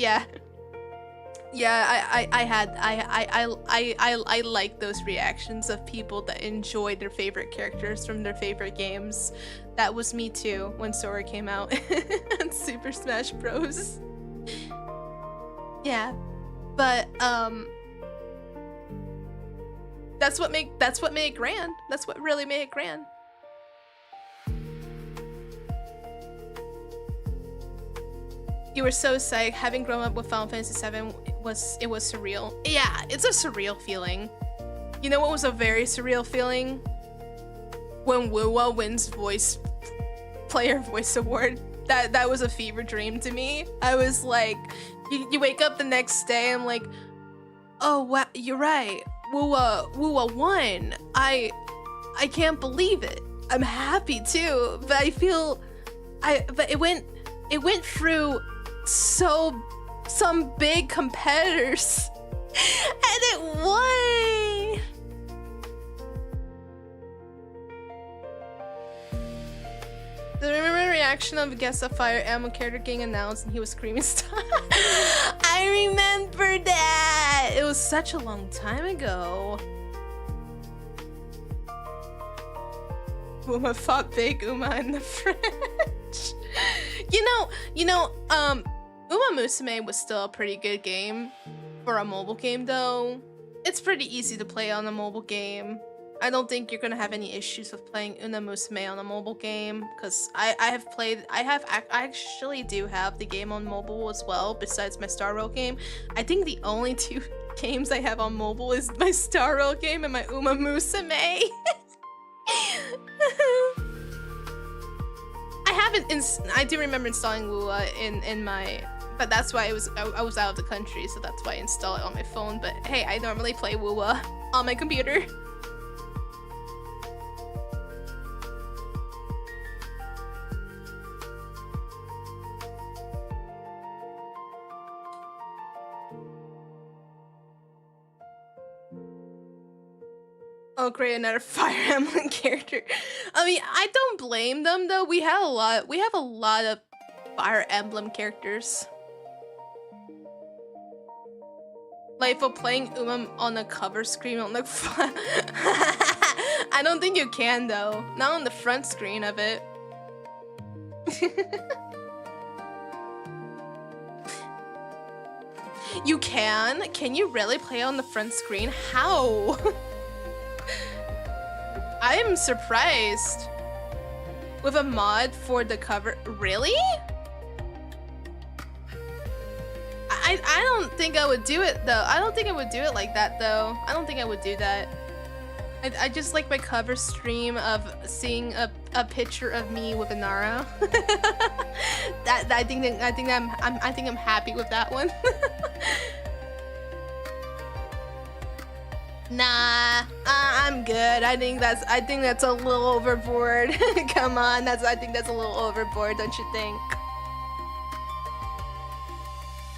I like those reactions of people that enjoy their favorite characters from their favorite games. That was me too when Sora came out in Super Smash Bros. Yeah, but that's what made it grand. That's what really made it grand. You were so psyched. Having grown up with Final Fantasy VII was surreal. Yeah, it's a surreal feeling. You know what was a very surreal feeling? When wuwa wins Player Voice Award. That was a fever dream to me. I was like, you wake up the next day and I'm like, oh wow, you're right. wuwa won. I can't believe it. I'm happy too, but but it went through some big competitors and it won. The remember reaction of a guest of Fire Emblem character getting announced and he was screaming stuff. I remember that. It was such a long time ago. Uma fought Big Uma in the fridge. You know, Uma Musume was still a pretty good game for a mobile game though. It's pretty easy to play on a mobile game. I don't think you're gonna have any issues with playing Uma Musume on a mobile game because I actually do have the game on mobile as well besides my Star Rail game. I think the only two games I have on mobile is my Star Rail game and my Uma Musume. I do remember installing wuwa in my, but that's why I was out of the country, so that's why I install it on my phone. But hey, I normally play wuwa on my computer. Oh great, another Fire Emblem character. I mean, I don't blame them though. We have a lot of Fire Emblem characters. Lightful playing Uma on the cover screen on the front. I don't think you can though. Not on the front screen of it. You can? Can you really play on the front screen? How? I am surprised. With a mod for the cover. Really? I don't think I would do it though. I don't think I would do it like that though. I don't think I would do that. I just like my cover stream of seeing a picture of me with Inara. I think I'm happy with that one. Nah, I'm good. I think that's a little overboard. Come on, I think that's a little overboard, don't you think?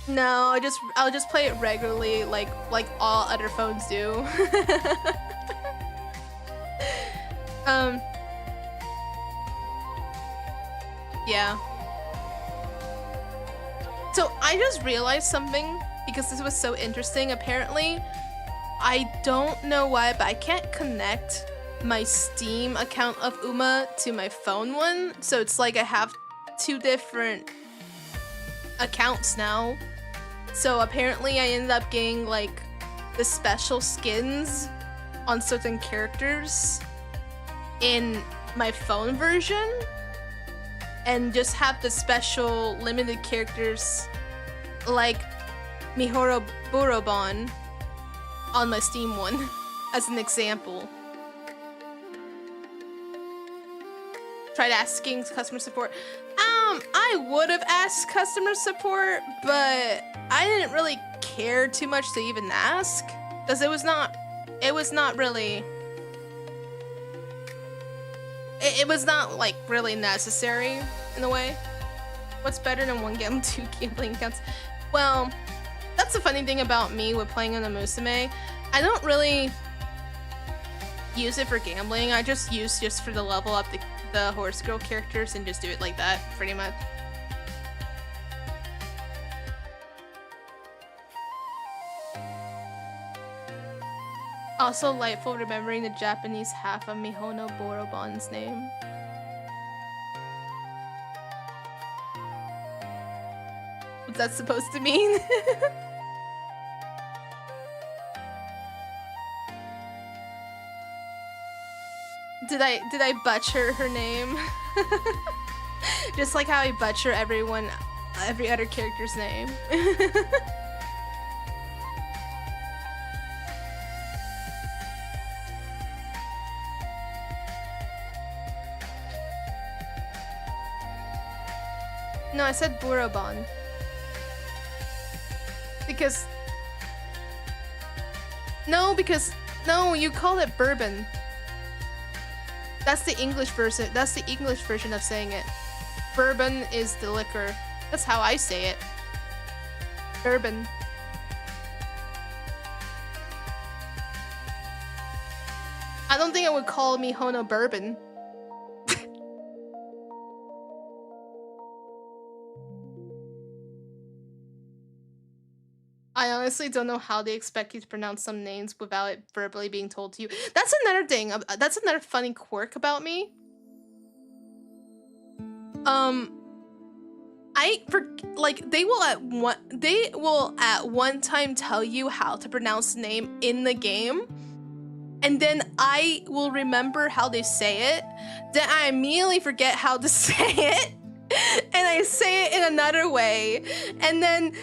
No, I'll just play it regularly, like all other phones do. Yeah. So I just realized something because this was so interesting. Apparently, I don't know why, but I can't connect my Steam account of Uma to my phone one. So it's like I have two different accounts now. So apparently I ended up getting like the special skins on certain characters in my phone version and just have the special limited characters like Mihoro Burobon on my Steam one as an example. Tried asking customer support. I would have asked customer support, but I didn't really care too much to even ask because it was not really it was not like really necessary in a way. What's better than one game, two gambling accounts? Well, that's the funny thing about me with playing on a Musume. I don't really use it for gambling. I just use for the level up the horse girl characters and just do it like that, pretty much. Also, Lightful remembering the Japanese half of Mihono Borobon's name. What's that supposed to mean? Did I butcher her name? Just like how I butcher every other character's name. No, I said Burobon. Because you call it bourbon. That's the English version. That's the English version of saying it. Bourbon is the liquor. That's how I say it. Bourbon. I don't think I would call Mihono bourbon. I honestly don't know how they expect you to pronounce some names without it verbally being told to you. That's another thing. That's another funny quirk about me. They will at one time tell you how to pronounce the name in the game, and then I will remember how they say it. Then I immediately forget how to say it. And I say it in another way, and then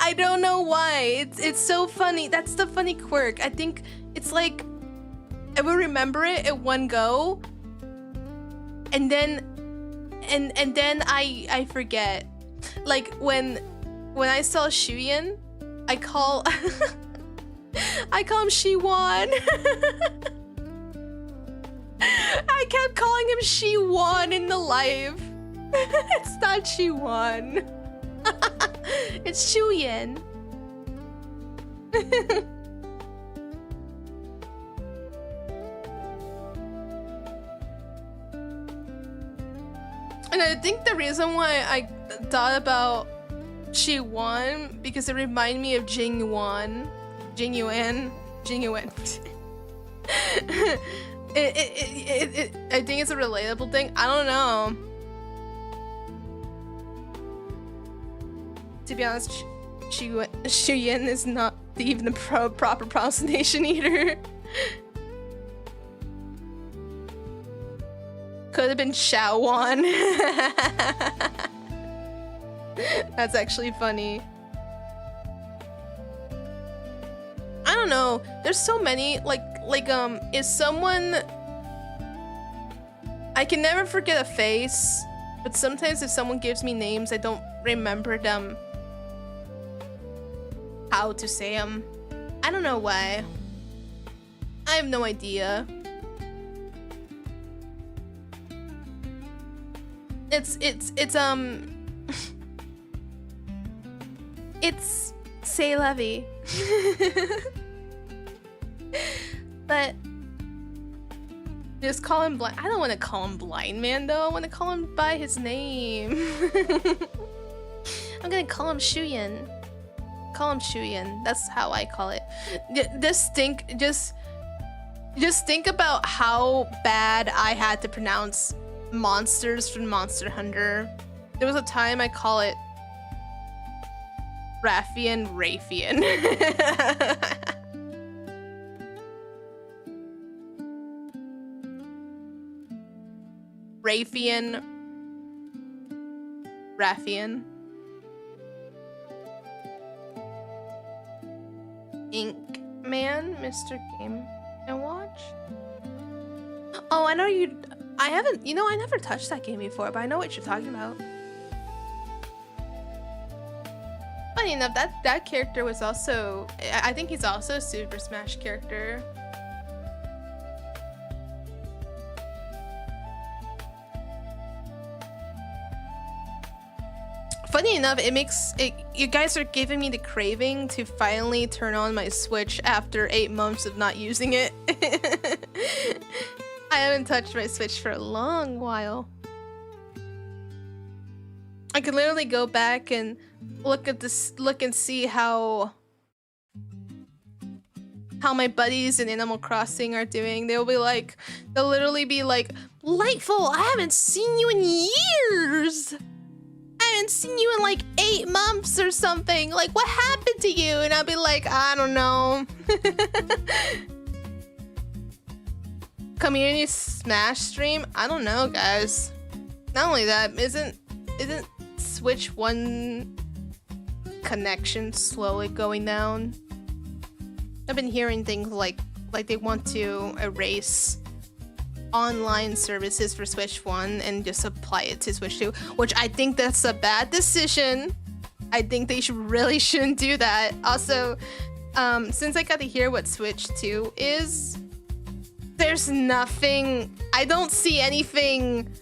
I don't know why. It's so funny. That's the funny quirk. I think it's like I will remember it at one go, and then I forget. Like when I saw Shuyen, I call him Shiwan. I kept calling him Shiwan in the live. It's not Shiwan. It's Shuyen. And I think the reason why I thought about Shiwan because it reminded me of Jingyuan. I think it's a relatable thing. I don't know. To be honest, Shuyen is not even the proper pronunciation either. Could have been Shaowan. That's actually funny. I don't know. There's so many is someone I can never forget a face, but sometimes if someone gives me names, I don't remember them how to say them. I don't know why. have no idea. It's it's C'est la vie. But just call him blind. I don't want to call him Blind Man though. I want to call him by his name. I'm gonna call him Shuyan. Call him Shuyan. That's how I call it. Just think about how bad I had to pronounce monsters from Monster Hunter. There was a time I call it Raffian. Raffian. Ink Man, Mr. Game and Watch. Oh, I know you. I haven't. You know, I never touched that game before, but I know what you're talking about. Funny enough, that character was also. I think he's also a Super Smash character. Funny enough, it makes it. You guys are giving me the craving to finally turn on my Switch after 8 months of not using it. I haven't touched my Switch for a long while. I could literally go back and look and see how my buddies in Animal Crossing are doing. They'll literally be like, Lightful, I haven't seen you in years. I haven't seen you in like 8 months or something. Like, what happened to you? And I'll be like, I don't know. Community Smash stream? I don't know, guys. Not only that, isn't Switch 1 connection slowly going down? I've been hearing things like they want to erase online services for Switch 1 and just apply it to Switch 2, which I think that's a bad decision. I think they really shouldn't do that. Also, since I got to hear what Switch 2 is, there's nothing. I don't see anything.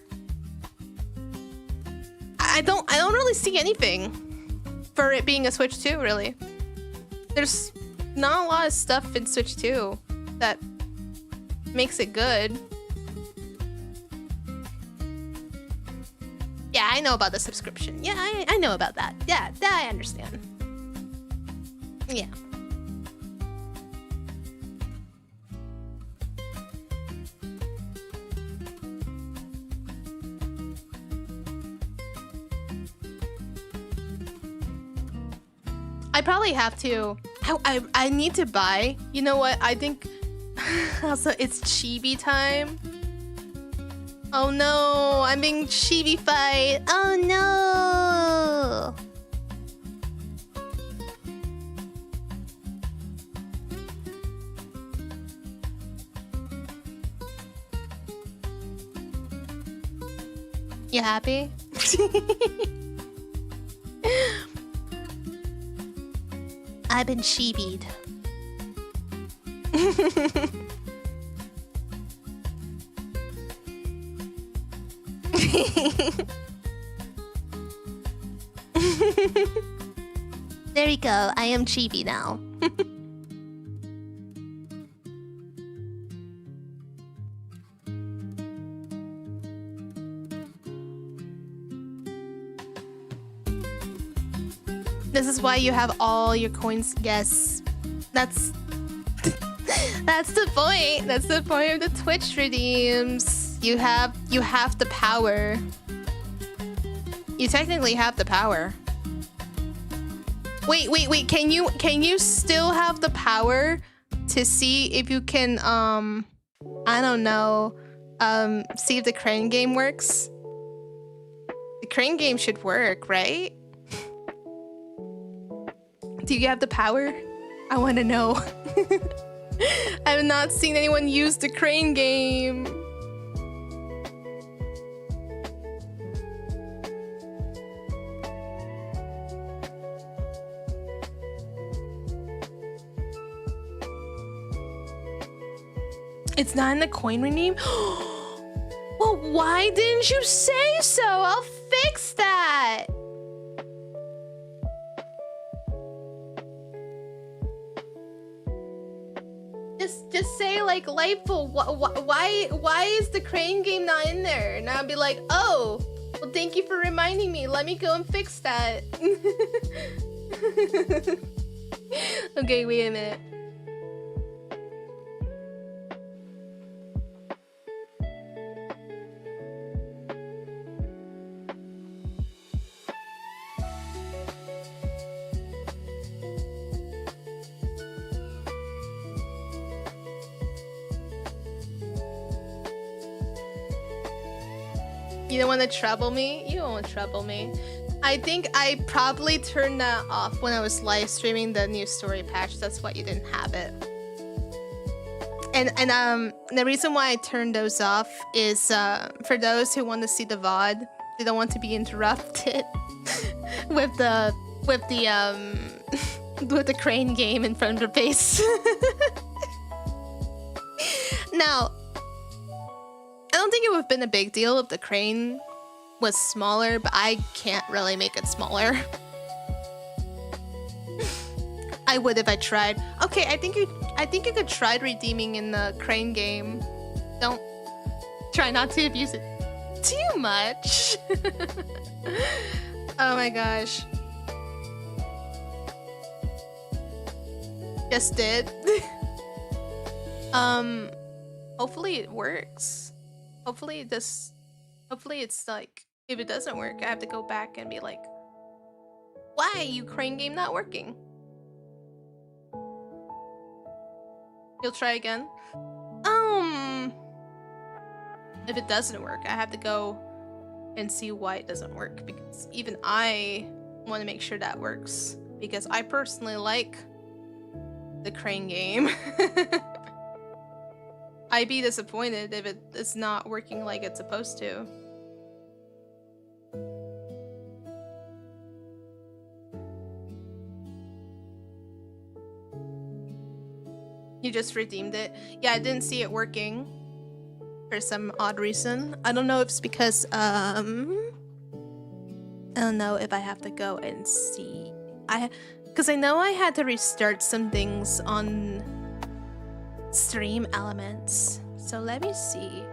I don't really see anything for it being a Switch 2, really. There's not a lot of stuff in Switch 2 that makes it good. Yeah, I know about the subscription. Yeah, I know about that. Yeah, that I understand. Yeah. I probably have to. I need to buy. You know what? I think. Also, it's chibi time. Oh no, I'm being chibi-fied. Oh no. You happy? I've been chibied. There we go. I am chibi now. This is why you have all your coins. Yes, that's that's the point. That's the point of the Twitch redeems. You have the power. You technically have the power. Wait. Can you still have the power to see if you can I don't know, see if the crane game works? The crane game should work, right? Do you have the power? I want to know. I have not seen anyone use the crane game. It's not in the coin redeem? Well, why didn't you say so? I'll fix that. Just say like Lightful. Why is the crane game not in there? And I'll be like, oh, well, thank you for reminding me. Let me go and fix that. Okay, wait a minute. You don't want to trouble me? You don't want to trouble me. I think I probably turned that off when I was live streaming the new story patch. That's why you didn't have it. And the reason why I turned those off is for those who want to see the VOD, they don't want to be interrupted with the with the crane game in front of their face. Now, I don't think it would have been a big deal if the crane was smaller, but I can't really make it smaller. I would if I tried. Okay, I think you could try redeeming in the crane game. Don't try not to abuse it too much. Oh my gosh. Just did. Hopefully it works. Hopefully it's like, if it doesn't work, I have to go back and be like, why are you crane game not working? You'll try again? If it doesn't work, I have to go and see why it doesn't work, because even I want to make sure that works, because I personally like the crane game. I'd be disappointed if it's not working like it's supposed to. You just redeemed it? Yeah, I didn't see it working for some odd reason. I don't know if it's because I don't know if I have to go and see. Because I know I had to restart some things on stream elements. So let me see.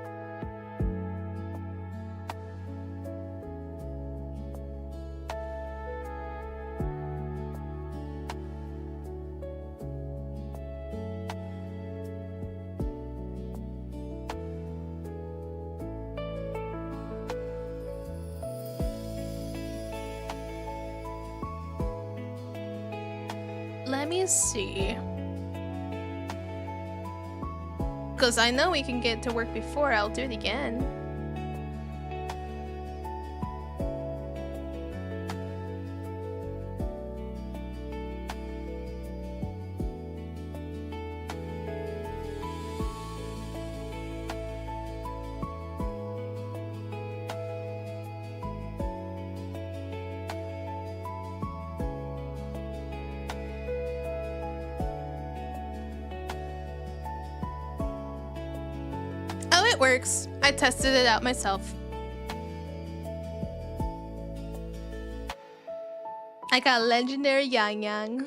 Let me see. Because I know we can get to work before I'll do it again. It works. I tested it out myself. I got legendary Yang Yang.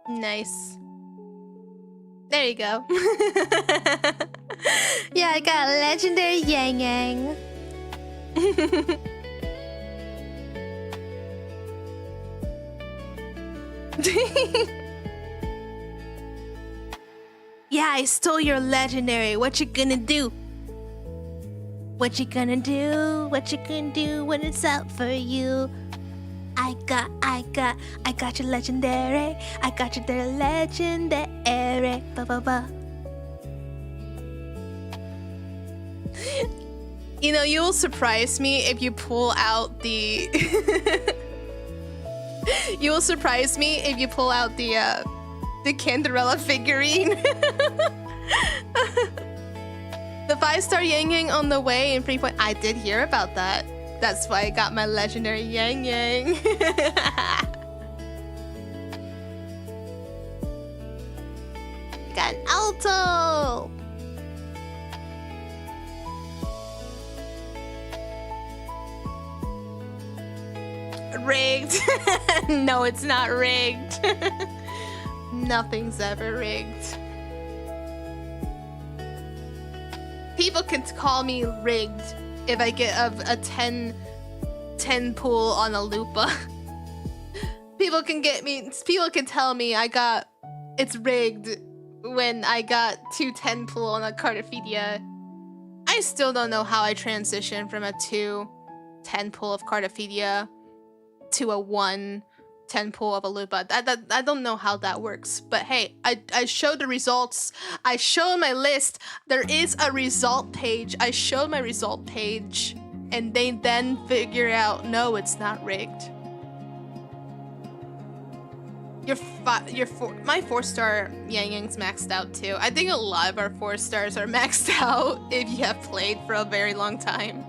Nice. There you go. Yeah, I got legendary Yang Yang. Yeah, I stole your legendary. What you gonna do? What you gonna do? What you gonna do when it's out for you? I got your legendary. I got you the legendary. Ba ba ba. You know, you will surprise me if you pull out the. You will surprise me if you pull out the Canderella figurine. The 5-star Yang Yang on the way in 3 point. I did hear about that. That's why I got my legendary Yang Yang. got an alto. Rigged. No, it's not rigged. Nothing's ever rigged. People can call me rigged if I get a 10 pull on a Lupa. People can tell me it's rigged when I got 2 10 pull on a Cardiophilia. I still don't know how I transitioned from a 2 10 pull of Cardiophilia to a 1 10 pull of a Lupa. I don't know how that works. But hey, I showed the results. I showed my list. There is a result page. I showed my result page. And they then figure out, no, it's not rigged. My 4-star Yang Yang's maxed out too. I think a lot of our 4-stars are maxed out if you have played for a very long time.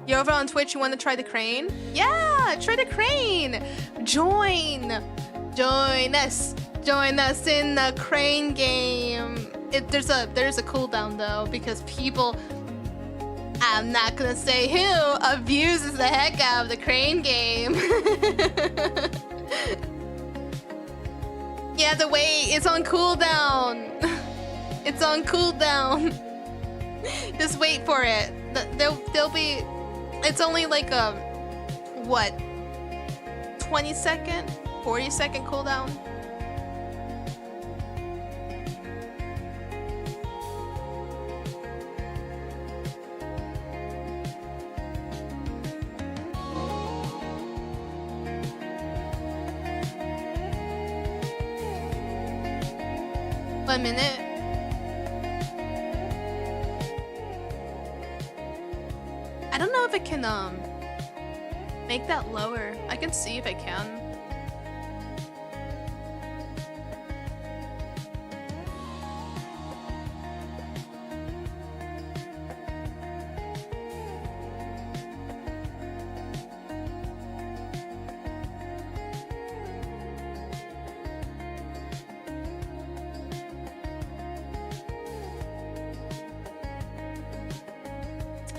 You're over on Twitch, you want to try the crane? Yeah, try the crane! Join us in the crane game. There's a cooldown though, because people, I'm not gonna say who, abuses the heck out of the crane game. Yeah, the wait, it's on cooldown. It's on cooldown. Just wait for it. There'll be, it's only like a, what, 20-second, 40-second cooldown? One minute. I don't know if I can make that lower. I can see if I can.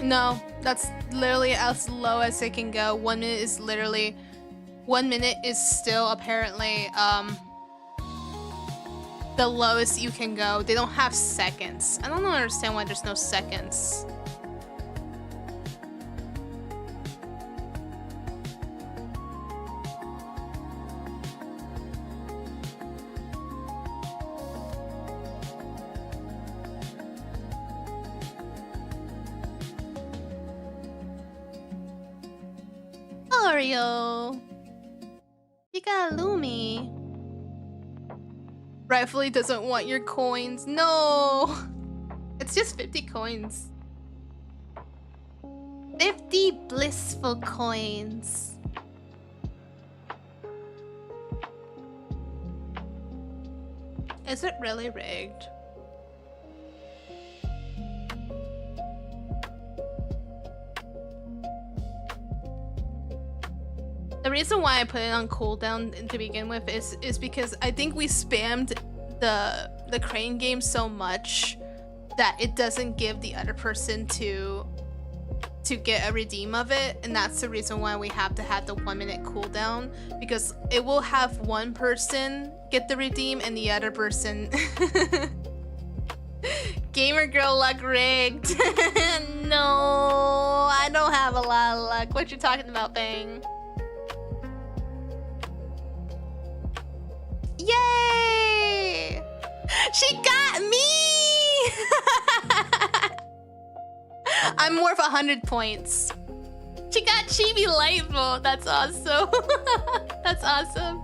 No, that's literally as low as it can go. 1 minute is literally, 1 minute is still apparently the lowest you can go. They don't have seconds. I don't understand why there's no seconds. Oreo, you got Lumi. Rightfully doesn't want your coins. No, it's just 50 coins. 50 blissful coins. Is it really rigged? The reason why I put it on cooldown to begin with is because I think we spammed the crane game so much that it doesn't give the other person to get a redeem of it, and that's the reason why we have to have the 1 minute cooldown, because it will have one person get the redeem and the other person Gamer girl luck rigged. No, I don't have a lot of luck. What you talking about, Bang? Yay! She got me! I'm worth 100 points. She got Chibi Lightful. That's awesome. That's awesome.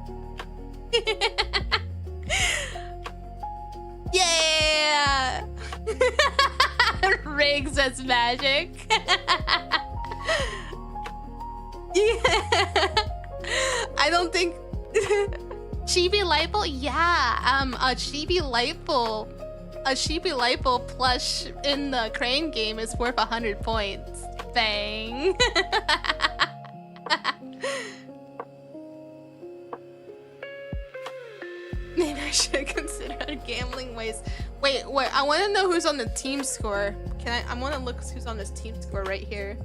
Yeah! Riggs as magic. Yeah. I don't think Chibi Lightful, yeah. A Chibi Lightful plush in the crane game is worth 100 points. Bang. Maybe I should consider gambling ways. Wait, I want to know who's on the team score. I want to look who's on this team score right here.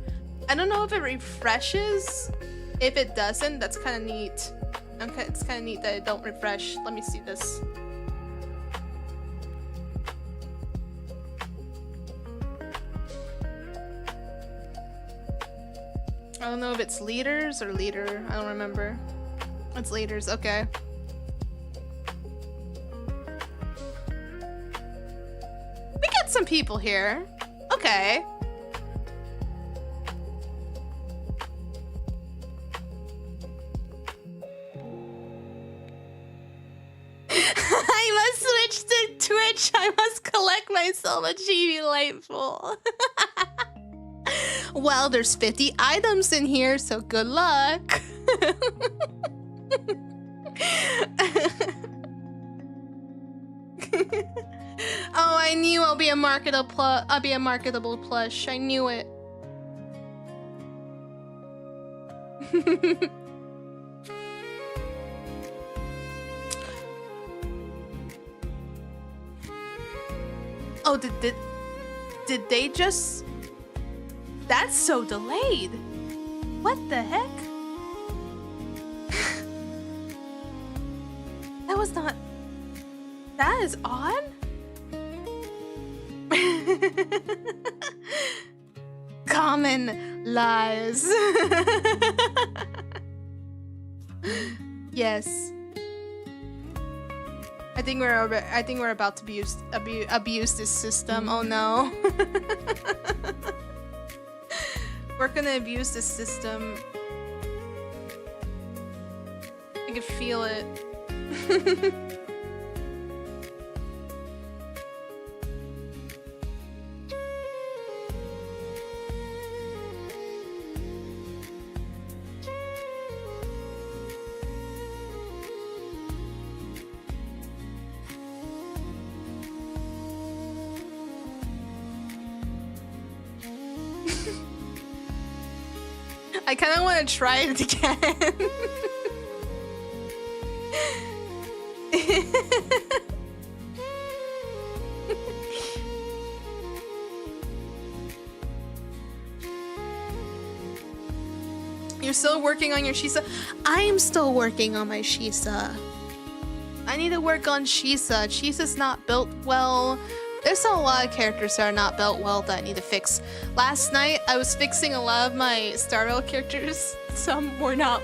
I don't know if it refreshes. If it doesn't, that's kind of neat. Okay, it's kind of neat that it don't refresh. Let me see this. I don't know if it's leaders or leader. I don't remember. It's leaders. Okay. We got some people here. Okay. I must switch to Twitch. I must collect myself a chibi Lightful. Well, there's 50 items in here, so good luck. Oh, I knew I'll be a marketable plush. I knew it. Oh, did they just... That's so delayed. What the heck? That was not... That is odd? Common lies. Yes. I think we're about to abuse this system. Oh no. We're gonna abuse this system. I can feel it. I kind of want to try it again. You're still working on your Shisa? I am still working on my Shisa. I need to work on Shisa. Shisa's not built well. There's a lot of characters that are not built well that I need to fix. Last night, I was fixing a lot of my Star Rail characters. Some were not...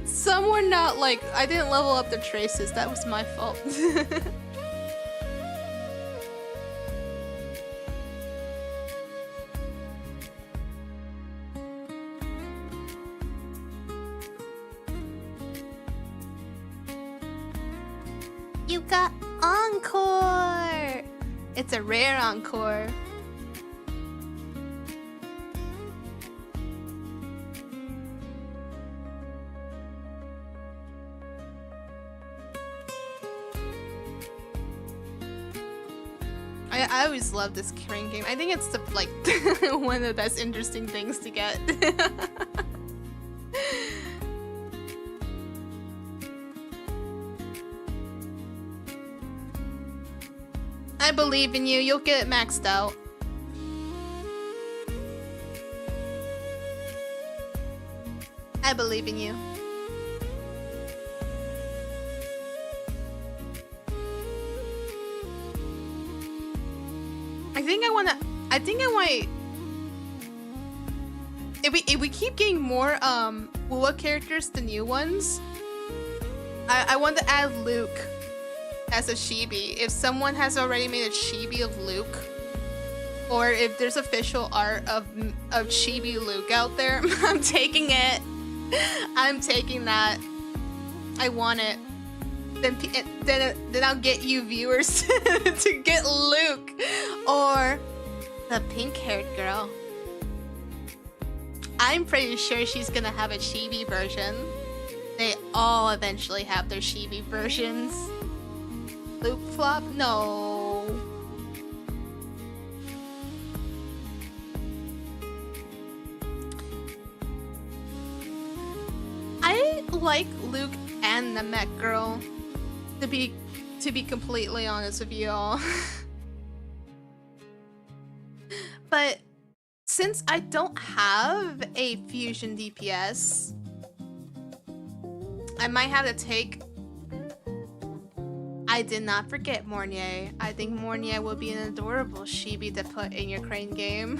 Some were not, like... I didn't level up the traces. That was my fault. You got Encore! It's a rare Encore. I always love this crane game. I think it's the, like one of the best interesting things to get. I believe in you. You'll get it maxed out. I believe in you. I think I might. If we keep getting more wuwa characters, the new ones, I want to add Luke as a chibi. If someone has already made a chibi of Luke, or if there's official art of chibi Luke out there, I'm taking it. I'm taking that. I want it. Then I'll get you viewers to get Luke or the pink-haired girl. I'm pretty sure she's gonna have a chibi version. They all eventually have their chibi versions. Luke flop? No. I like Luke and the mech girl. To be completely honest with you all. But since I don't have a fusion DPS, I might have to take... I did not forget Mornier. I think Mornier will be an adorable chibi to put in your crane game.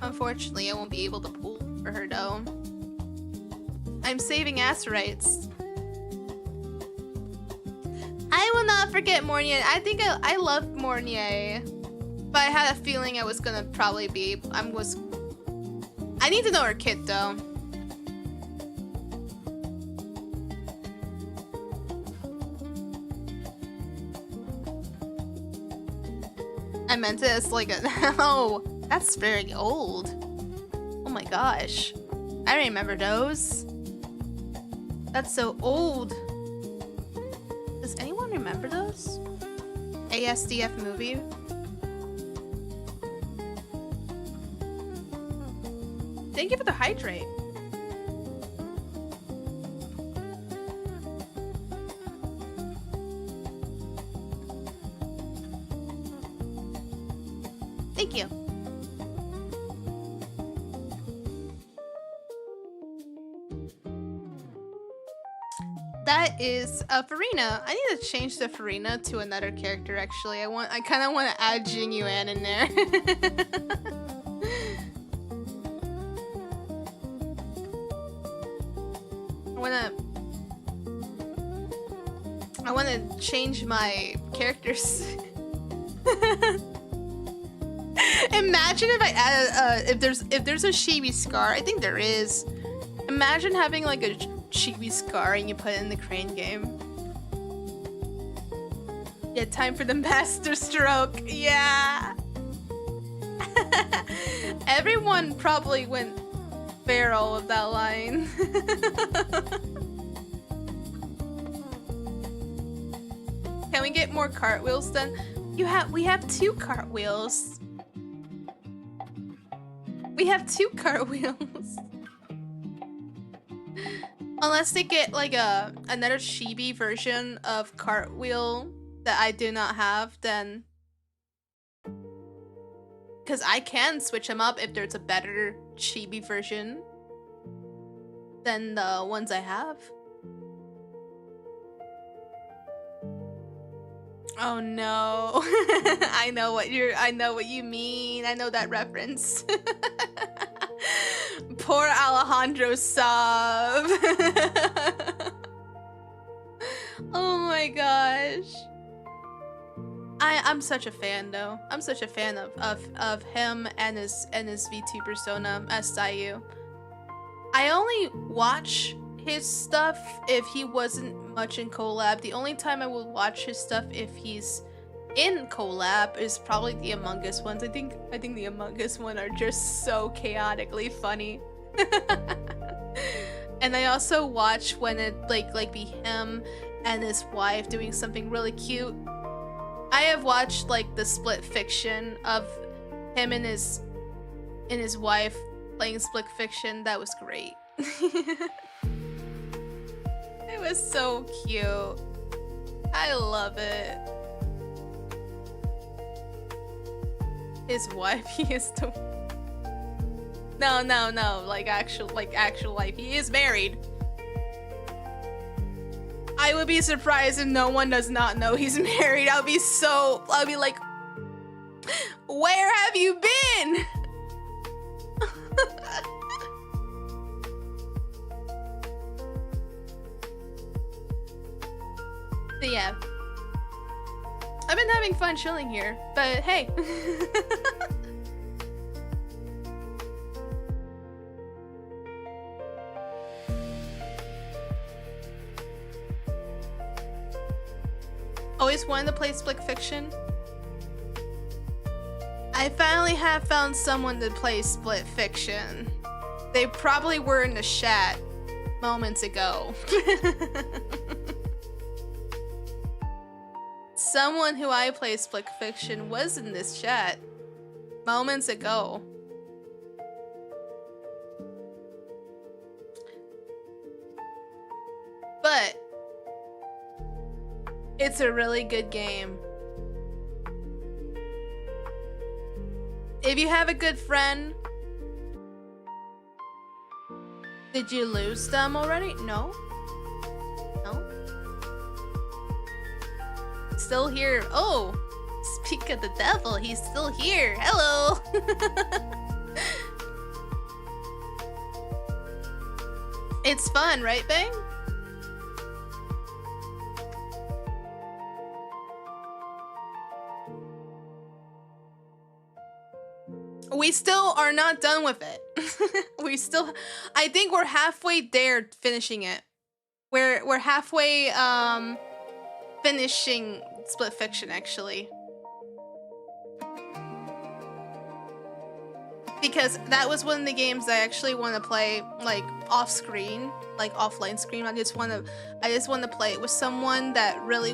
Unfortunately, I won't be able to pull for her though. I'm saving Acerrites. I will not forget Mornier. I think I loved Mornier. But I had a feeling I was gonna probably be... I need to know her kit though. I meant it as like a... Oh, that's very old. Oh my gosh. I remember those. That's so old. Does anyone remember those? ASDF movie? Thank you for the hydrate. Thank you. That is Farina. I need to change the Farina to another character actually. I kind of want to add Jinyuan in there. I want to change my characters. Imagine if I added if there's a chibi scar. I think there is. Imagine having like a chibi scar and you put it in the crane game. Yeah, time for the master stroke. Yeah. Everyone probably went feral with that line. Can we get more cartwheels then? We have 2 cartwheels. We have 2 cartwheels. Unless they get like another chibi version of cartwheel that I do not have, then... Because I can switch them up if there's a better chibi version than the ones I have. Oh no. I know what you mean. I know that reference. Poor Alejandro sob. Oh my gosh. I'm such a fan though. I'm such a fan of him and his VTuber persona as Sayu. I only watch his stuff if he wasn't much in collab. The only time I will watch his stuff if he's in collab is probably the Among Us ones. I think the Among Us one are just so chaotically funny. And I also watch when it like be him and his wife doing something really cute. I have watched like the split fiction of him and his wife playing split fiction. That was great. It was so cute. I love it. His wife, he is the... No, like actual life. He is married. I would be surprised if no one does not know he's married. I'll be like, where have you been? But yeah, I've been having fun chilling here, but hey. Always wanted to play Split Fiction. I finally have found someone to play Split Fiction. They probably were in the chat moments ago. Someone who I play Split Fiction was in this chat moments ago. But It's a really good game. If you have a good friend, did you lose them already? No. No. Still here. Oh, speak of the devil, he's still here. Hello. It's fun, right, Bang? We still are not done with it. I think we're halfway there finishing it. We're halfway finishing Split Fiction actually. Because that was one of the games I actually want to play like off screen, like offline screen. I just want to play it with someone that who really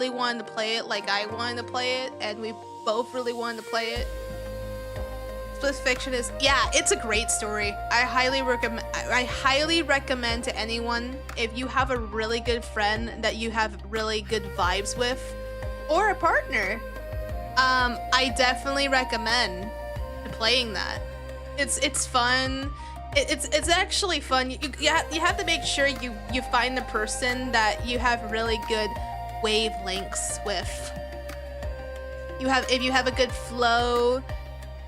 wanted to play it like I wanted to play it, and we both really wanted to play it. Split Fiction is, yeah, it's a great story. I highly recommend to anyone, if you have a really good friend that you have really good vibes with, or a partner, I definitely recommend playing that. It's fun. It's actually fun. You have to make sure you find the person that you have really good wavelengths with. If you have a good flow,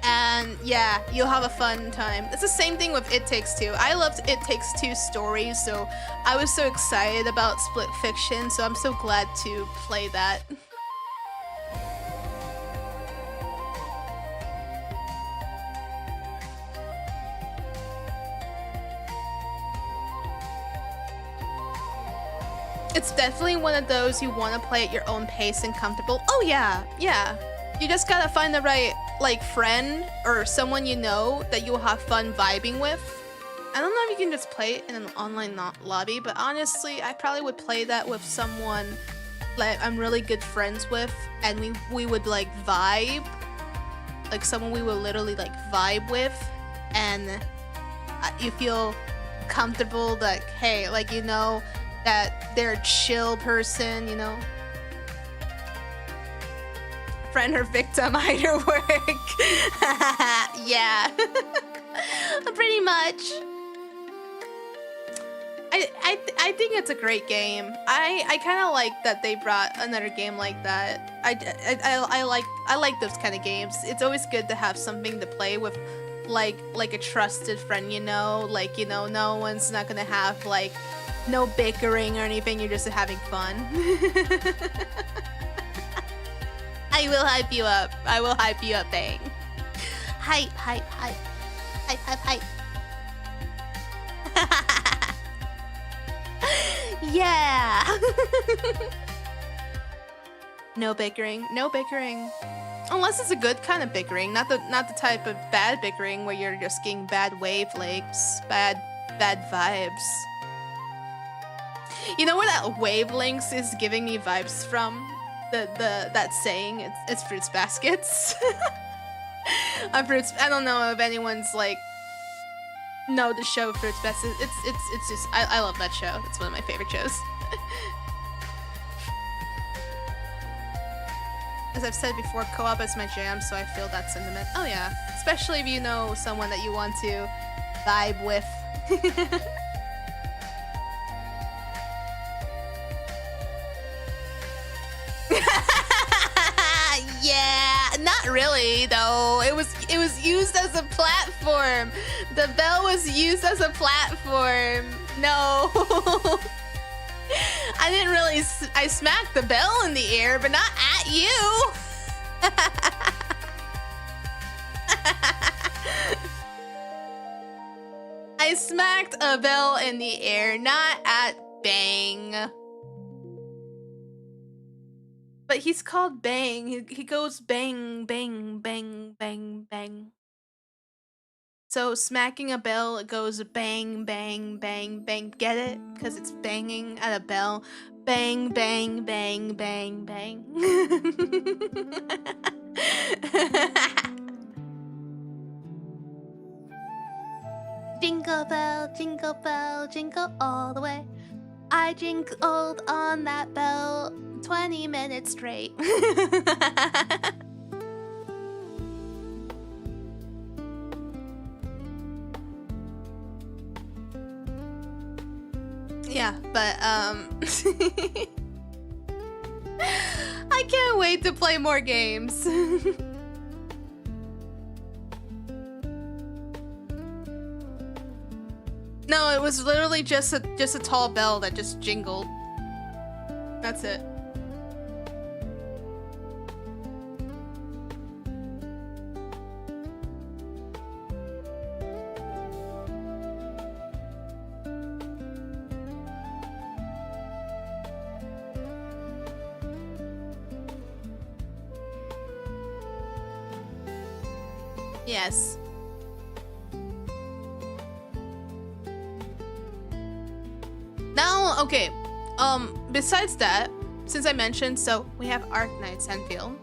and yeah, you'll have a fun time. It's the same thing with It Takes Two. I loved It Takes Two stories, so I was so excited about Split Fiction, so I'm so glad to play that. It's definitely one of those you want to play at your own pace and comfortable. Oh yeah, yeah. You just gotta find the right, like, friend or someone you know that you'll have fun vibing with. I don't know if you can just play it in an online lobby, but honestly, I probably would play that with someone like I'm really good friends with, and we would like vibe, like someone we would literally like vibe with, and you feel comfortable that, hey, like, you know, that they're a chill person, you know. Friend or victim, either work. Yeah. Pretty much. I think it's a great game. I kind of like that they brought another game like that. I like those kind of games. It's always good to have something to play with, like a trusted friend, you know, like, you know, no one's not gonna have like no bickering or anything. You're just having fun. I will hype you up. I will hype you up, Bang. Hype, hype, hype. Hype, hype, hype. Yeah. No bickering. No bickering. Unless it's a good kind of bickering, not the type of bad bickering where you're just getting bad wavelengths, bad vibes. You know where that wavelengths is giving me vibes from? That saying, it's Fruits Baskets. I don't know if anyone's like know the show Fruits Baskets. It's just I love that show. It's one of my favorite shows. As I've said before, co-op is my jam, so I feel that sentiment. Oh yeah, especially if you know someone that you want to vibe with. Yeah, not really though. It was used as a platform. The bell was used as a platform. No. I didn't really I smacked the bell in the air, but not at you. I smacked a bell in the air, not at Bang. But he's called Bang. He goes bang, bang, bang, bang, bang. So smacking a bell, it goes bang, bang, bang, bang. Get it? Because it's banging at a bell. Bang, bang, bang, bang, bang. Jingle bell, jingle all the way. I jingled on that bell 20 minutes straight. Yeah, but I can't wait to play more games. No, it was literally just a tall bell that just jingled. That's it. Yes. Now, okay. Besides that, since I mentioned, so we have Arknight Senfield.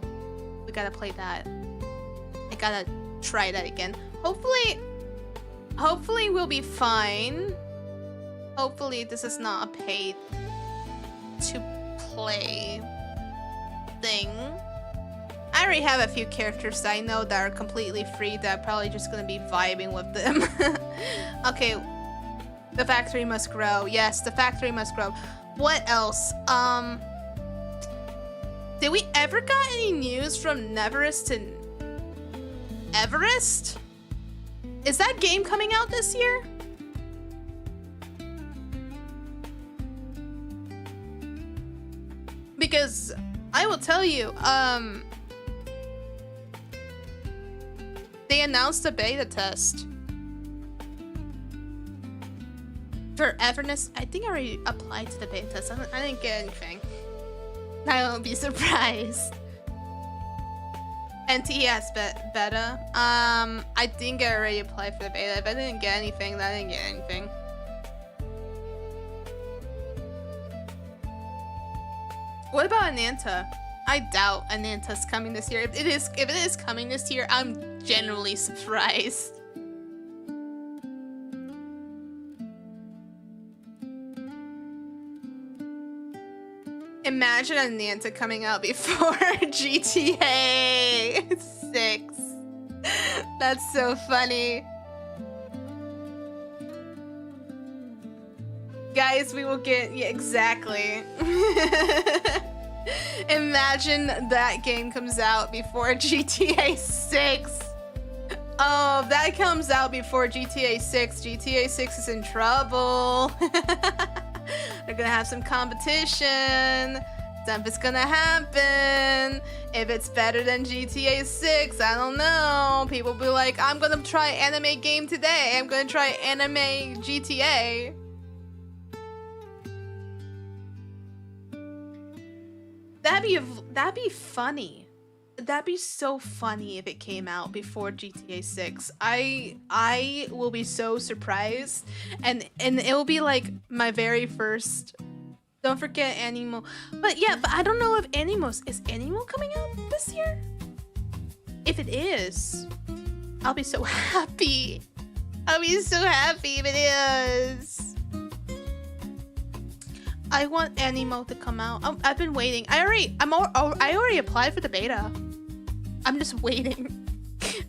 We gotta play that. I gotta try that again. Hopefully we'll be fine. Hopefully this is not a paid to play thing. I already have a few characters that I know that are completely free that I'm probably just gonna be vibing with them. Okay, the factory must grow. Yes, the factory must grow. What else? Did we ever got any news from Neverest and Everest? Is that game coming out this year? Because I will tell you, they announced a beta test for Everness. I think I already applied to the beta test. I didn't get anything. I won't be surprised. NTS beta. I think I already applied for the beta. If I didn't get anything, then I didn't get anything. What about Ananta? I doubt Ananta's coming this year. If it is coming this year, I'm genuinely surprised. Imagine Ananta coming out before GTA 6. That's so funny. Guys, we will get... Yeah, exactly. Imagine that game comes out before GTA 6. Oh, if that comes out before GTA 6, GTA 6 is in trouble. They're gonna have some competition. Something's gonna happen. If it's better than GTA 6, I don't know. People be like, I'm gonna try anime game today. I'm gonna try anime GTA. That'd be funny. That'd be so funny if it came out before GTA 6. I will be so surprised, and it will be like my very first. Don't forget Animo. But yeah, but I don't know if is Animo coming out this year? If it is, I'll be so happy. I'll be so happy if it is. I want Animo to come out. I've been waiting. I already applied for the beta. I'm just waiting.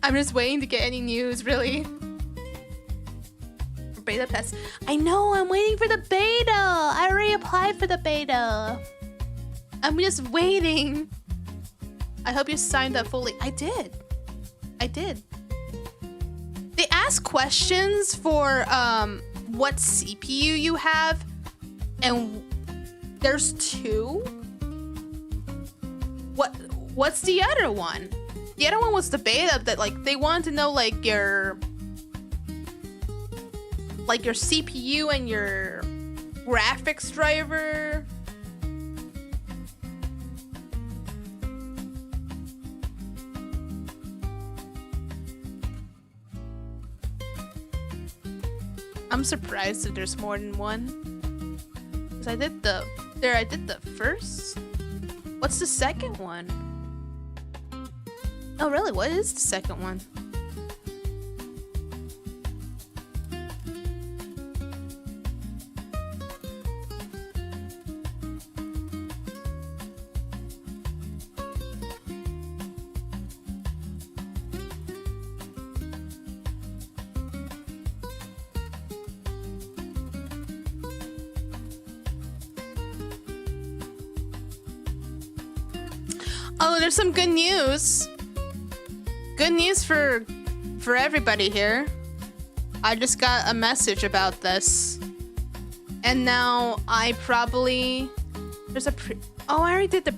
I'm just waiting to get any news, really. For beta test. I know, I'm waiting for the beta. I already applied for the beta. I'm just waiting. I hope you signed up fully. I did. They ask questions for what CPU you have, and there's 2. What's the other one? The other one was the beta that like they wanted to know like your CPU and your graphics driver. I'm surprised that there's more than one. 'Cause I did the first. What's the second one? Oh really? What is the second one? Oh, there's some good news. Good news for everybody here. I just got a message about this. And now I probably... There's a Oh, I already did the...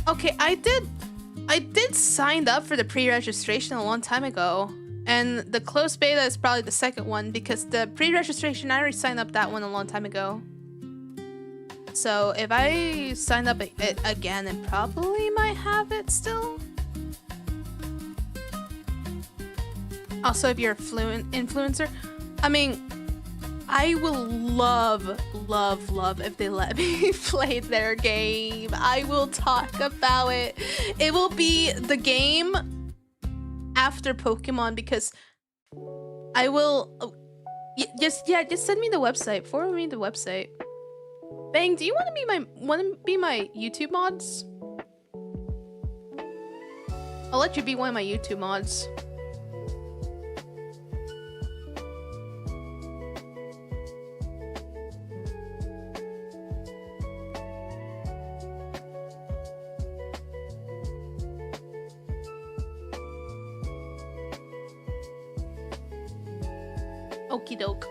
Okay, I did sign up for the pre-registration a long time ago. And the closed beta is probably the second one because the pre-registration, I already signed up that one a long time ago. So if I sign up it again, it probably might have it still. Also, if you're a fluent influencer, I mean, I will love if they let me play their game. I will talk about it. It will be the game after Pokemon because I will just send me the website. Forward me the website. Bang, do you want to be my YouTube mods? I'll let you be one of my YouTube mods. Okie doke.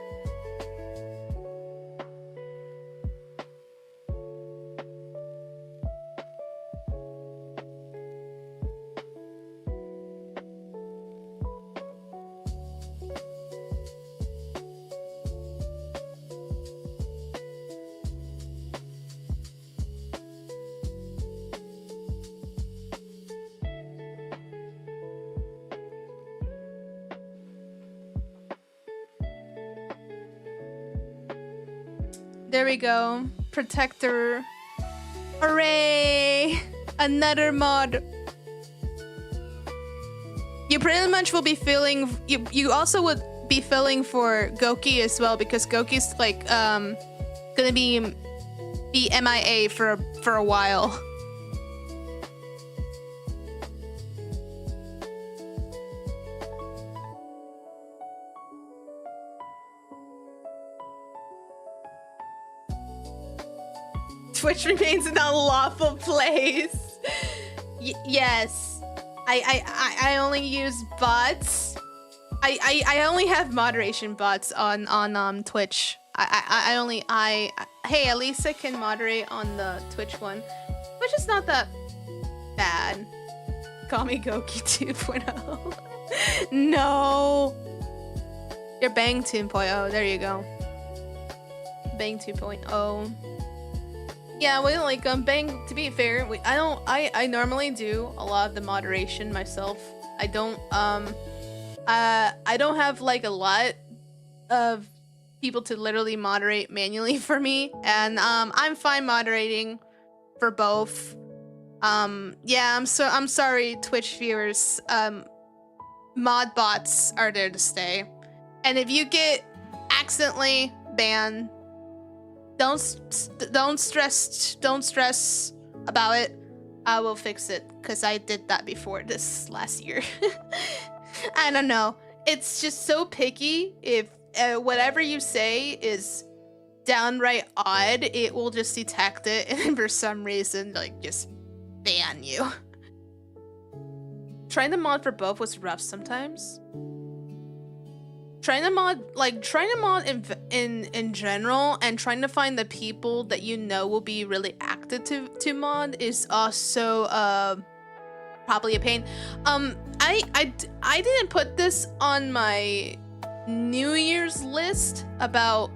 There we go. Protector. Hooray! Another mod. You pretty much will be feeling... You also would be feeling for Goki as well because Goki's like gonna be MIA for a while. Twitch remains an unlawful place. Yes, I only use bots. I only have moderation bots on Twitch. Hey, at least I can moderate on the Twitch one, which is not that bad. Call me Goki 2.0. No, you're Bang 2.0. There you go. Bang 2.0. Yeah, well, like Bang. To be fair, I normally do a lot of the moderation myself. I don't have like a lot of people to literally moderate manually for me, and I'm fine moderating for both. Yeah, I'm sorry, Twitch viewers. Mod bots are there to stay, and if you get accidentally banned, don't stress about it. I will fix it because I did that before this last year. I don't know. It's just so picky. If whatever you say is downright odd, it will just detect it and for some reason like just ban you. Trying to mod for both was rough sometimes. Trying to mod in general and trying to find the people that you know will be really active to mod is also probably a pain. I didn't put this on my New Year's list about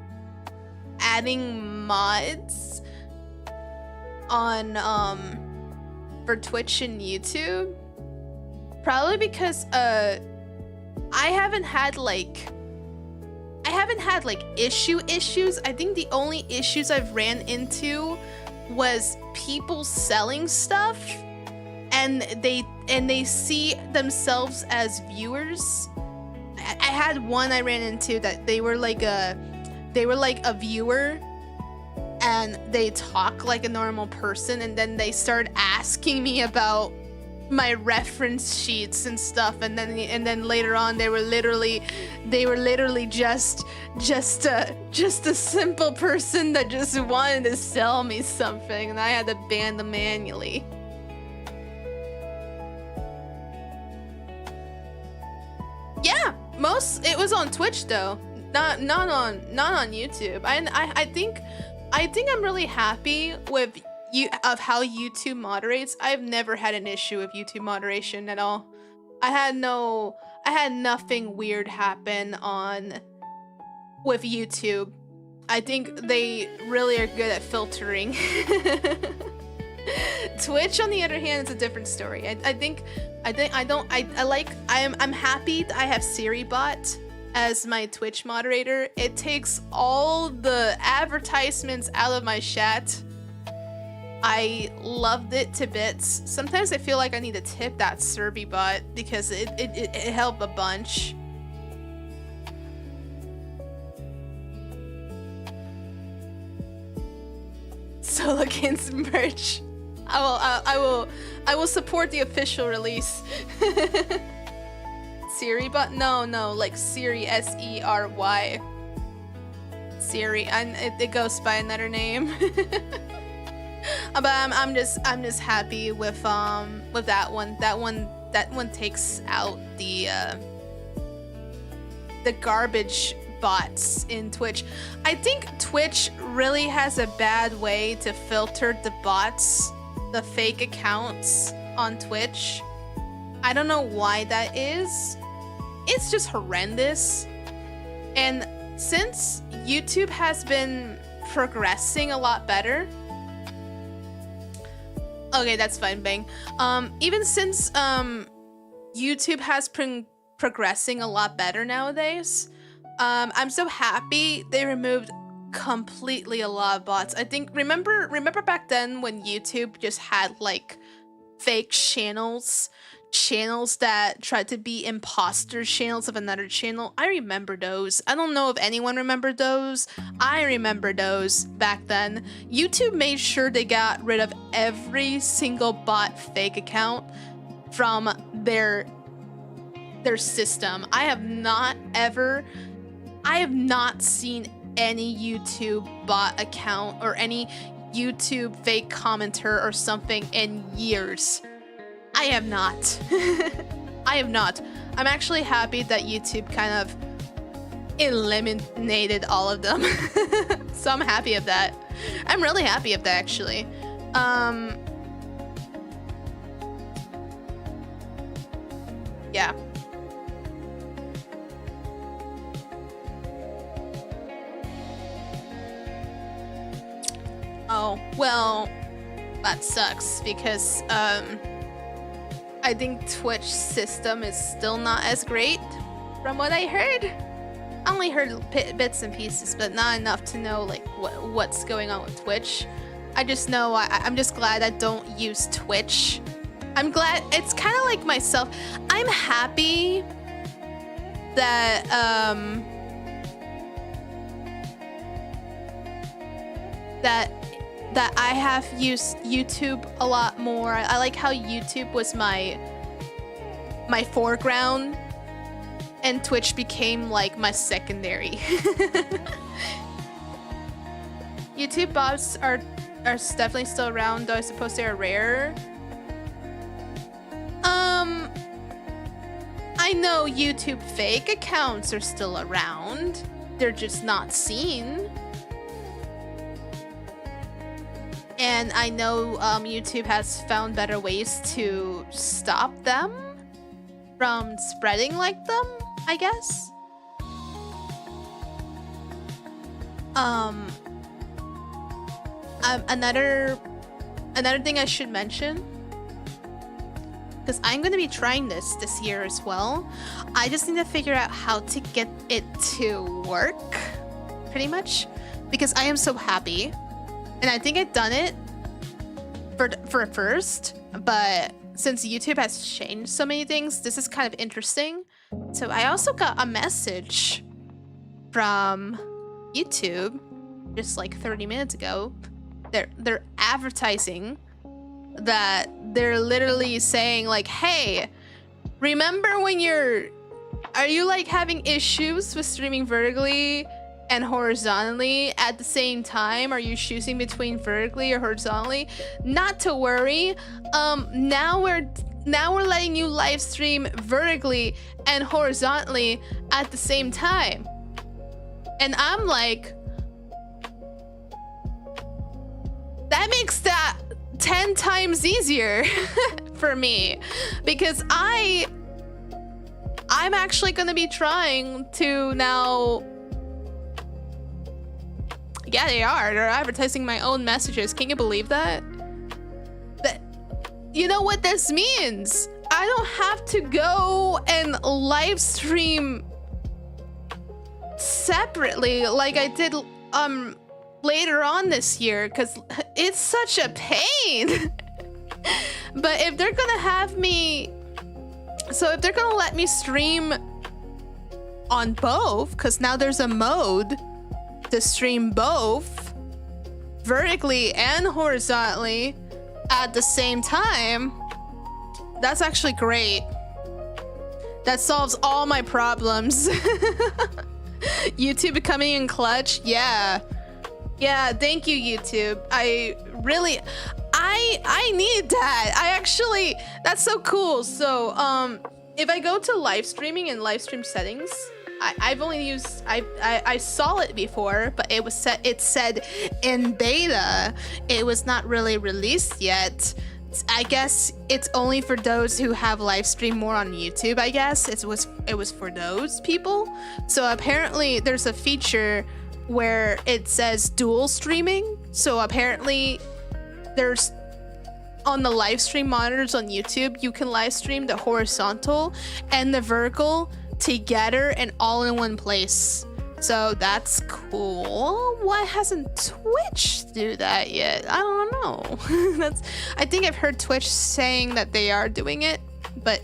adding mods on for Twitch and YouTube, probably because I haven't had issues. I think the only issues I've ran into was people selling stuff and they see themselves as viewers. I had one I ran into that they were like a viewer and they talk like a normal person, and then they started asking me about my reference sheets and stuff, and then later on they were literally just a simple person that just wanted to sell me something, and I had to ban them manually. was on Twitch though, not on YouTube. I think I'm really happy with of how YouTube moderates. I've never had an issue with YouTube moderation at all. I had nothing weird happen with YouTube. I think they really are good at filtering. Twitch, on the other hand, is a different story. I'm happy that I have SiriBot as my Twitch moderator. It takes all the advertisements out of my chat. I loved it to bits. Sometimes I feel like I need to tip that SiriBot because it helped a bunch. Solokins merch. I will support the official release. SiriBot? No, like Siri, S-E-R-Y. Siri, and it goes by another name. But I'm just happy with that one. That one takes out the garbage bots in Twitch. I think Twitch really has a bad way to filter the bots, the fake accounts on Twitch. I don't know why that is. It's just horrendous. And since YouTube has been progressing a lot better. Okay, that's fine, Bang. Even since YouTube has been progressing a lot better nowadays, I'm so happy they removed completely a lot of bots. I think remember back then when YouTube just had like fake channels that tried to be imposter channels of another channel. I remember those. I don't know if anyone remembered those. I remember those back then. YouTube made sure they got rid of every single bot fake account from their system. I have not seen any YouTube bot account or any YouTube fake commenter or something in years. I have not. I have not. I'm actually happy that YouTube kind of eliminated all of them. So I'm happy of that. I'm really happy of that, actually. Yeah. Oh, well, that sucks because I think Twitch system is still not as great from what I heard. I only heard bits and pieces, but not enough to know like what's going on with Twitch. I just know I'm just glad I don't use Twitch. I'm glad it's kind of like myself. I'm happy that that I have used YouTube a lot more. I like how YouTube was my foreground and Twitch became like my secondary. YouTube bots are definitely still around, though I suppose they are rare. I know YouTube fake accounts are still around. They're just not seen. And I know YouTube has found better ways to stop them from spreading like them, I guess. Another thing I should mention, because I'm going to be trying this year as well. I just need to figure out how to get it to work, pretty much, because I am so happy. And I think I've done it for first, but since YouTube has changed so many things, this is kind of interesting. So I also got a message from YouTube just like 30 minutes ago. They're advertising that they're literally saying like, hey, remember when are you like having issues with streaming vertically and horizontally at the same time? Are you choosing between vertically or horizontally? Not to worry. Now now we're letting you live stream vertically and horizontally at the same time. And I'm like, that makes that 10 times easier for me, because I'm actually going to be trying to now. Yeah, they're advertising my own messages. Can you believe that? You know what this means? I don't have to go and live stream separately like I did later on this year, because it's such a pain. But if they're gonna have me, so if they're gonna let me stream on both, because now there's a mode to stream both vertically and horizontally at the same time, that's actually great. That solves all my problems. YouTube coming in clutch. Yeah, thank you, YouTube. I need that. That's so cool. So if I go to live streaming and live stream settings, I've only used, I saw it before, but it said in beta. It was not really released yet. I guess it's only for those who have live stream more on YouTube. I guess it was for those people. So apparently there's a feature where it says dual streaming. So apparently there's, on the live stream monitors on YouTube, you can live stream the horizontal and the vertical together and all in one place. So that's cool. Why hasn't Twitch do that yet? I don't know. I think I've heard Twitch saying that they are doing it, but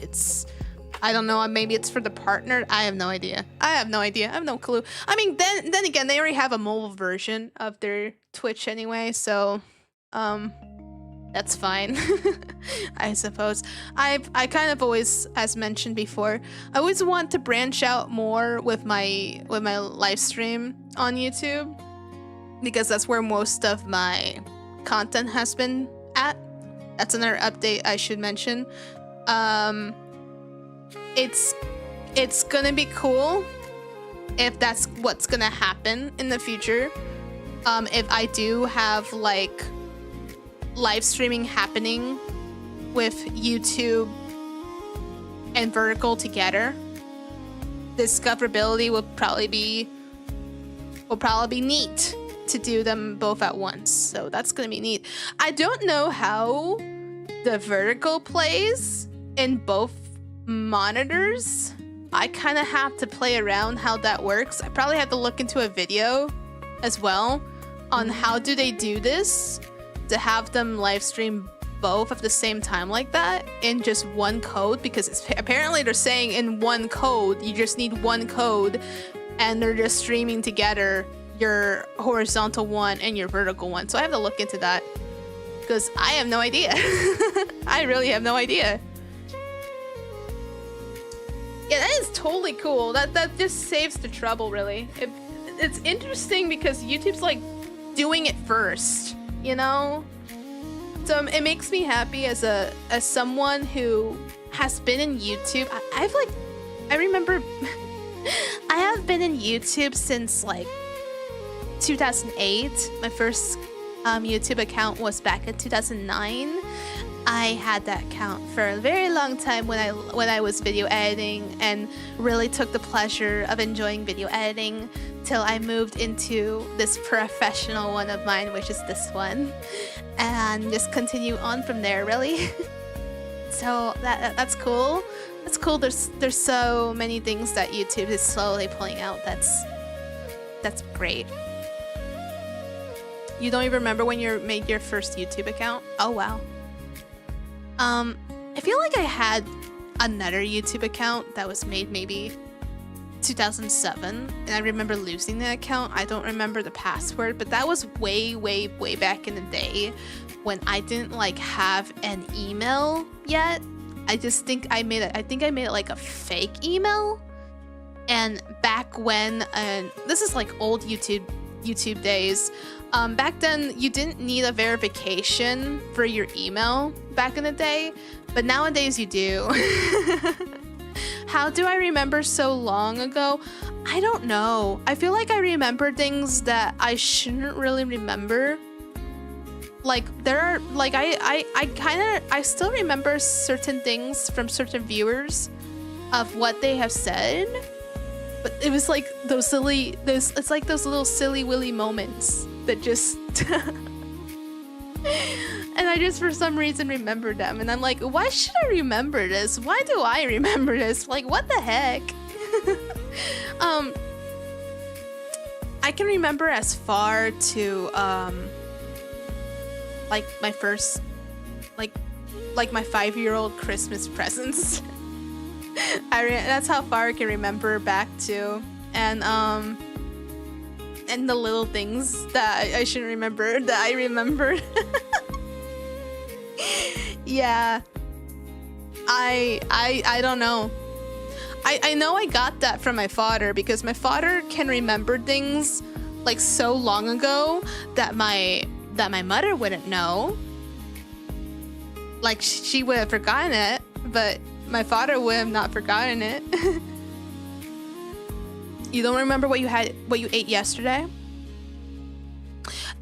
I don't know, maybe it's for the partner. I have no idea. I have no clue. I mean, then again, they already have a mobile version of their Twitch anyway, so that's fine. I suppose. I kind of always, as mentioned before, I always want to branch out more with my live stream on YouTube, because that's where most of my content has been at. That's another update I should mention. It's gonna be cool if that's what's gonna happen in the future. If I do have like live streaming happening with YouTube and vertical together, discoverability will probably be neat to do them both at once. So that's gonna be neat. I don't know how the vertical plays in both monitors. I kind of have to play around how that works. I probably have to look into a video as well on how do they do this to have them live stream both at the same time like that in just one code, because apparently they're saying in one code, you just need one code, and they're just streaming together your horizontal one and your vertical one. So I have to look into that, because I have no idea. I really have no idea. Yeah, that is totally cool. That just saves the trouble, really. It's interesting because YouTube's like doing it first, you know? So it makes me happy as someone who has been in YouTube. I remember I have been in YouTube since like 2008. My first YouTube account was back in 2009. I had that account for a very long time when I was video editing, and really took the pleasure of enjoying video editing till I moved into this professional one of mine, which is this one, and just continue on from there, really. So that's cool. That's cool. There's so many things that YouTube is slowly pulling out. That's great. You don't even remember when you made your first YouTube account? Oh wow. I feel like I had another YouTube account that was made maybe 2007, and I remember losing the account. I don't remember the password, but that was way back in the day when I didn't like have an email yet. I think I made it like a fake email. And back when, this is like old YouTube YouTube days. Back then, you didn't need a verification for your email back in the day, but nowadays you do. How do I remember so long ago? I don't know. I feel like I remember things that I shouldn't really remember. Like there are like I still remember certain things from certain viewers of what they have said, but it was like it's like those little silly willy moments that just and I just for some reason remember them, and I'm like, why should I remember this? Why do I remember this? Like, what the heck? I can remember as far to like my first like my 5-year-old Christmas presents. That's how far I can remember back to, and the little things that I shouldn't remember that I remembered. Yeah, I don't know. I know I got that from my father, because my father can remember things like so long ago that my mother wouldn't know. Like she would have forgotten it, but my father would have not forgotten it. You don't remember what you ate yesterday?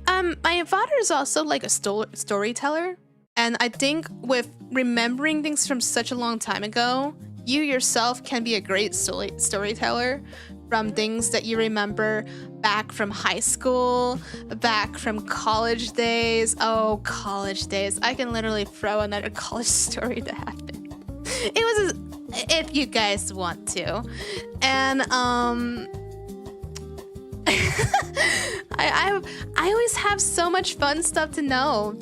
My father is also like a storyteller, and I think with remembering things from such a long time ago, you yourself can be a great storyteller from things that you remember back from high school, back from college days. Oh, college days. I can literally throw another college story that happened. It was if you guys want to. And I always have so much fun stuff to know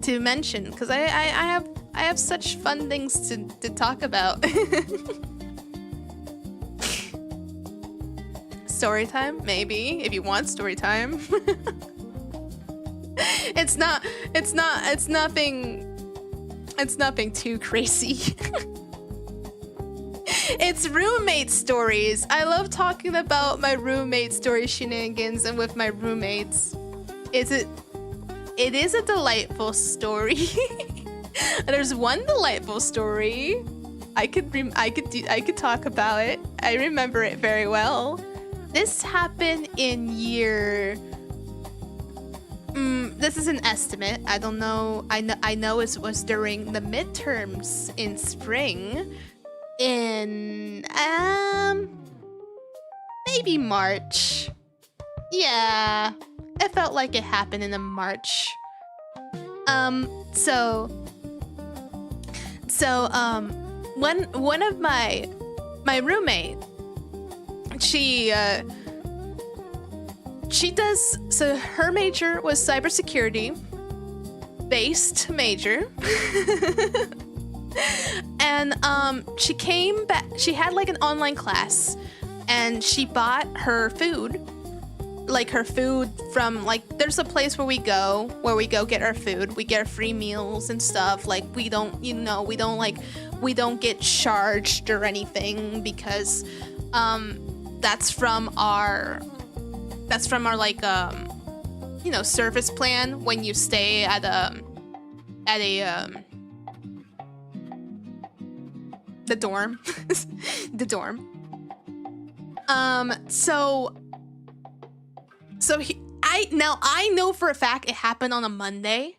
to mention, because I have such fun things to talk about. Story time, maybe, if you want story time. It's nothing too crazy. It's roommate stories. I love talking about my roommate story shenanigans and with my roommates. It is a delightful story. There's one delightful story. I could talk about it. I remember it very well. This happened in year. This is an estimate. I don't know. I know it was during the midterms in spring. In maybe March. Yeah, it felt like it happened in March. So one of my roommate, she does, so her major was cybersecurity based major. And she came back, she had like an online class, and she bought her food, like her food from, like, there's a place where we go get our food. We get our free meals and stuff. Like, we don't get charged or anything, because that's from our like service plan when you stay at the dorm. The dorm. I know for a fact it happened on a Monday.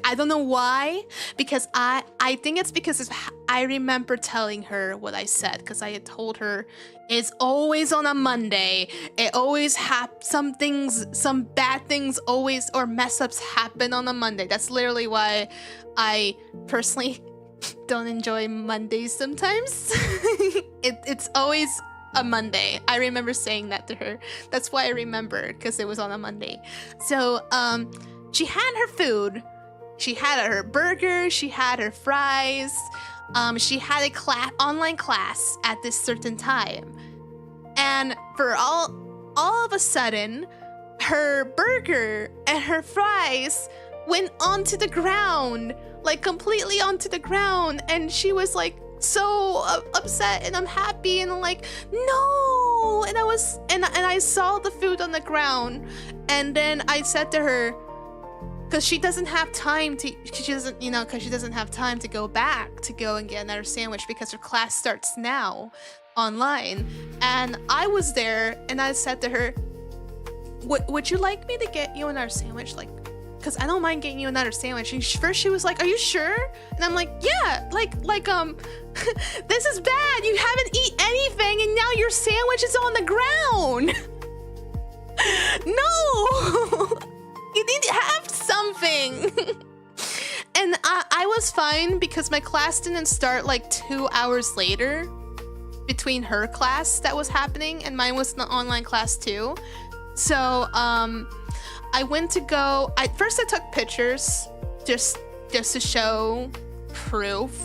I don't know why, because I think it's because I remember telling her what I said, because I had told her it's always on a Monday. It always some bad things always, or mess ups happen on a Monday. That's literally why I personally don't enjoy Mondays sometimes. It's always a Monday. I remember saying that to her. That's why I remember, because it was on a Monday. So she had her food. She had her burger. She had her fries. She had a online class at this certain time. And for all of a sudden, her burger and her fries went onto the ground, like completely onto the ground. And she was like so upset and unhappy, and I'm like, no, no. And I saw the food on the ground, and then I said to her, because she doesn't have time to, because she doesn't have time to go back to go and get another sandwich because her class starts now online. And I was there, and I said to her, would you like me to get you another sandwich? Like, because I don't mind getting you another sandwich. And first she was like, are you sure? And I'm like, yeah, like, this is bad. You haven't eaten anything, and now your sandwich is on the ground. No. You need to have something. And I was fine because my class didn't start like 2 hours later between her class that was happening and mine was the online class too. So I went to go, first I took pictures just to show proof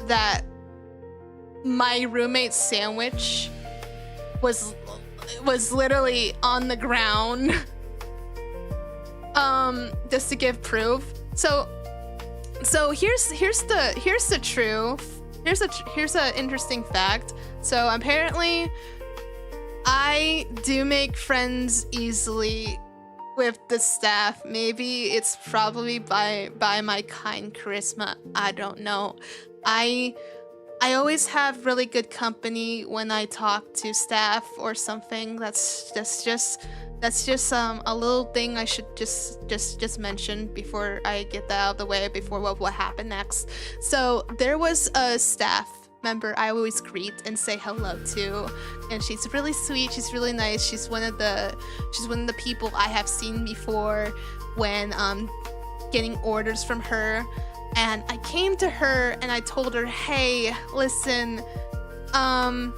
that my roommate's sandwich was literally on the ground. Just to give proof. So here's the truth. Here's a interesting fact. So apparently, I do make friends easily with the staff. Maybe it's probably by my kind charisma. I don't know. I always have really good company when I talk to staff or something. That's just a little thing I should just mention before I get that out of the way before what happened next. So there was a staff member I always greet and say hello to, and she's really sweet. She's really nice. She's one of the people I have seen before when getting orders from her. And I came to her and I told her, hey, listen, I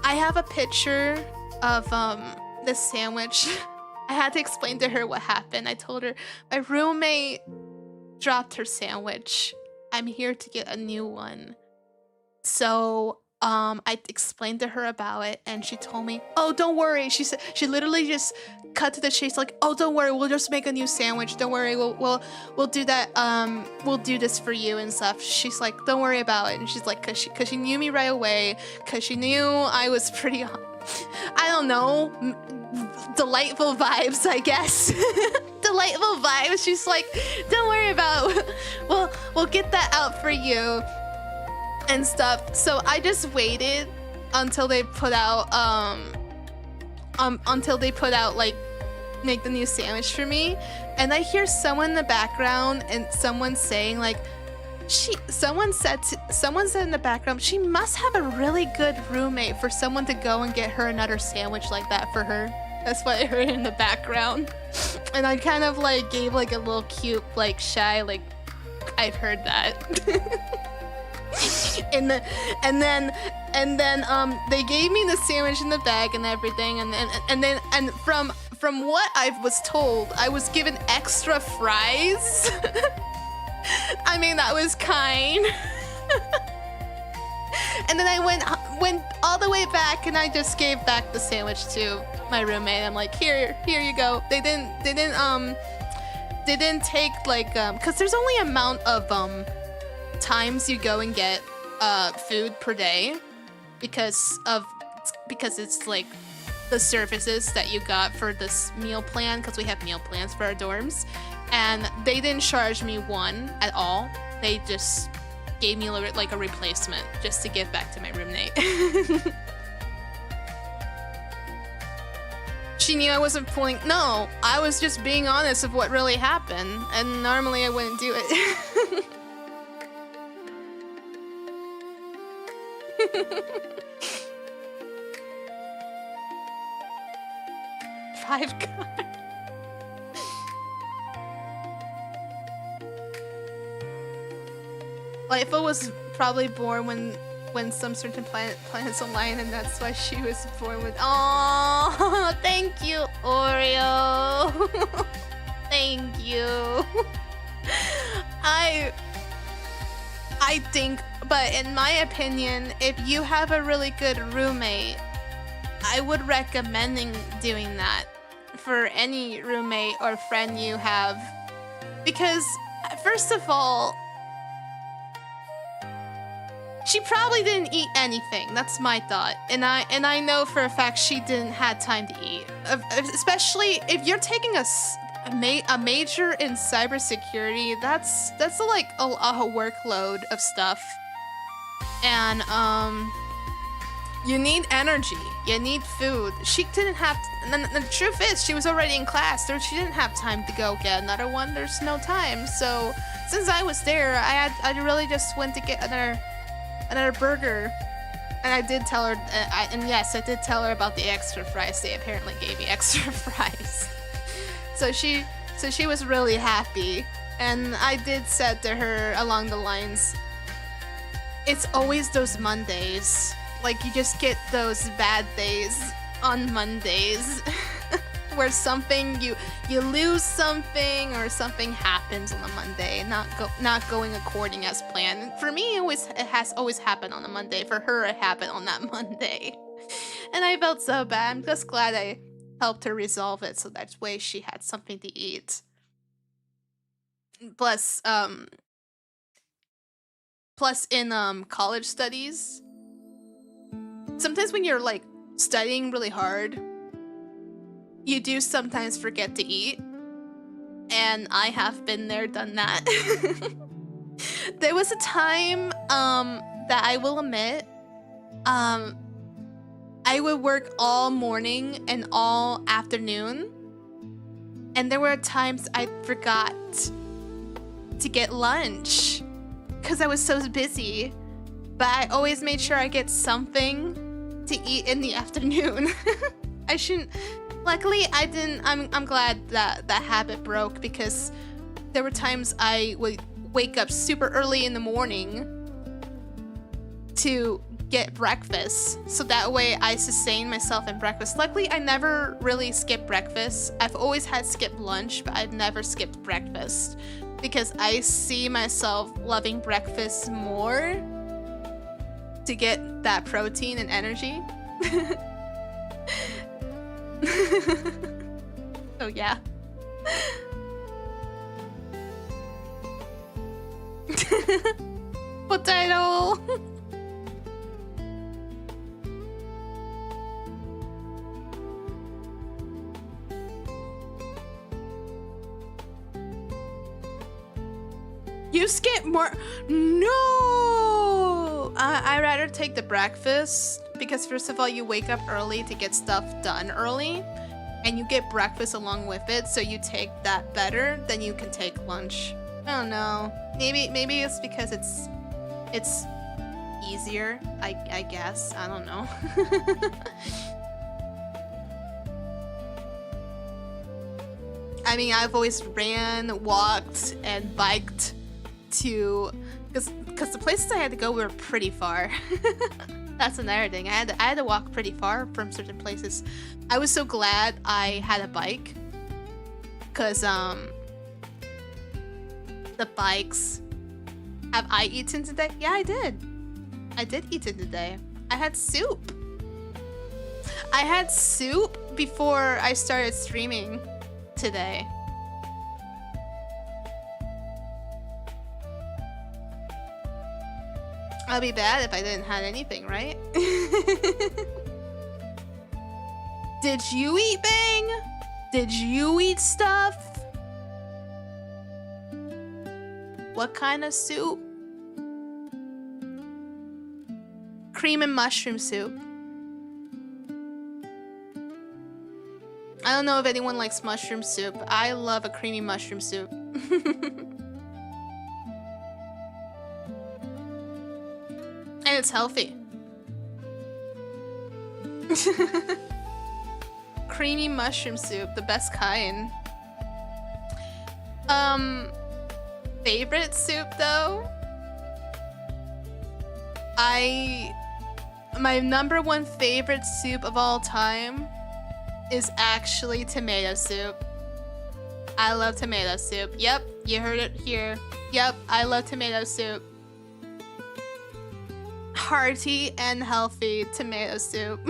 have a picture of the sandwich. I had to explain to her what happened. I told her my roommate dropped her sandwich. I'm here to get a new one. So I explained to her about it, and she told me, oh, don't worry. She said, she literally just cut to the chase, like, oh, don't worry, we'll just make a new sandwich. Don't worry, we'll do that. We'll do this for you and stuff. She's like, don't worry about it. And she's like, cause she knew me right away, cause she knew I was pretty, I don't know, delightful vibes, I guess. Delightful vibes. She's like, don't worry about it. We'll get that out for you and stuff. So I just waited until they put out like make the new sandwich for me, and I hear someone in the background and someone saying like someone said in the background, she must have a really good roommate for someone to go and get her another sandwich like that for her. That's what I heard in the background. And I kind of like gave like a little cute like shy like I've heard that. and then they gave me the sandwich in the bag and everything, and from what I was told, I was given extra fries. I mean, that was kind. And then I went all the way back, and I just gave back the sandwich to my roommate. I'm like, here you go. They didn't take like because there's only amount of times you go and get food per day because it's like the services that you got for this meal plan, because we have meal plans for our dorms, and they didn't charge me one at all. They just gave me like a replacement just to give back to my roommate. She knew I wasn't pulling. No, I was just being honest of what really happened, and normally I wouldn't do it. Five cards. Lightful was probably born when some certain planets align, and that's why she was born with. Oh, thank you, Oreo. Thank you. I think, but in my opinion, if you have a really good roommate, I would recommend doing that for any roommate or friend you have, because first of all, She probably didn't eat anything. That's my thought. And I know for a fact she didn't have time to eat. Especially if you're taking a major in cybersecurity, that's like a workload of stuff. And you need energy. You need food. She didn't have. The truth is, she was already in class. She didn't have time to go get another one. There's no time. So since I was there, I really just went to get another burger. And I did tell her. And yes, I did tell her about the extra fries. They apparently gave me extra fries. So she was really happy. And I did said to her along the lines, it's always those Mondays. Like, you just get those bad days on Mondays where something you lose something or something happens on a Monday, not going according as planned. For me, it has always happened on a Monday. For her, it happened on that Monday, and I felt so bad. I'm just glad I helped her resolve it, so that way she had something to eat. Plus in college studies, sometimes when you're like studying really hard, you do sometimes forget to eat. And I have been there, done that. There was a time that I will admit, I would work all morning and all afternoon. And there were times I forgot to get lunch because I was so busy. But I always made sure I get something to eat in the afternoon. I shouldn't. Luckily, I didn't. I'm glad that habit broke, because there were times I would wake up super early in the morning to get breakfast, so that way I sustain myself in breakfast. Luckily, I never really skipped breakfast. I've always had skipped lunch, but I've never skipped breakfast because I see myself loving breakfast more to get that protein and energy. So yeah. Potato. You skip more. No, I rather take the breakfast, because first of all, you wake up early to get stuff done early, and you get breakfast along with it, so you take that better than you can take lunch. I don't know. Maybe it's because it's easier. I guess. I don't know. I mean, I've always ran, walked, and biked to, because the places I had to go were pretty far. That's another thing. I had to walk pretty far from certain places. I was so glad I had a bike, because the bikes. Have I eaten today? Yeah, I did. I did eat it today. I had soup. I had soup before I started streaming today. I'd be bad if I didn't have anything, right? Did you eat, Bang? Did you eat stuff? What kind of soup? Cream and mushroom soup. I don't know if anyone likes mushroom soup. I love a creamy mushroom soup. And it's healthy. Creamy mushroom soup, the best kind. Favorite soup though? My number one favorite soup of all time is actually tomato soup. I love tomato soup. Yep, you heard it here. Yep, I love tomato soup. Hearty and healthy tomato soup.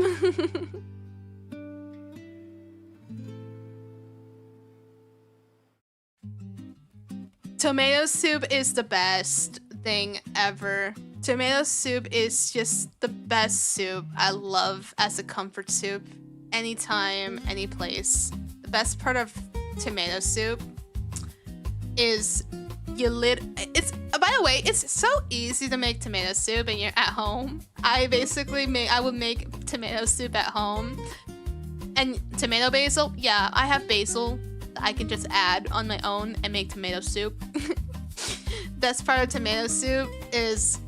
Tomato soup is the best thing ever. Tomato soup is just the best soup. I love as a comfort soup. Anytime, any place. The best part of tomato soup is it's by the way, it's so easy to make tomato soup and you're at home. I would make tomato soup at home. And tomato basil, yeah, I have basil that I can just add on my own and make tomato soup. Best part of tomato soup is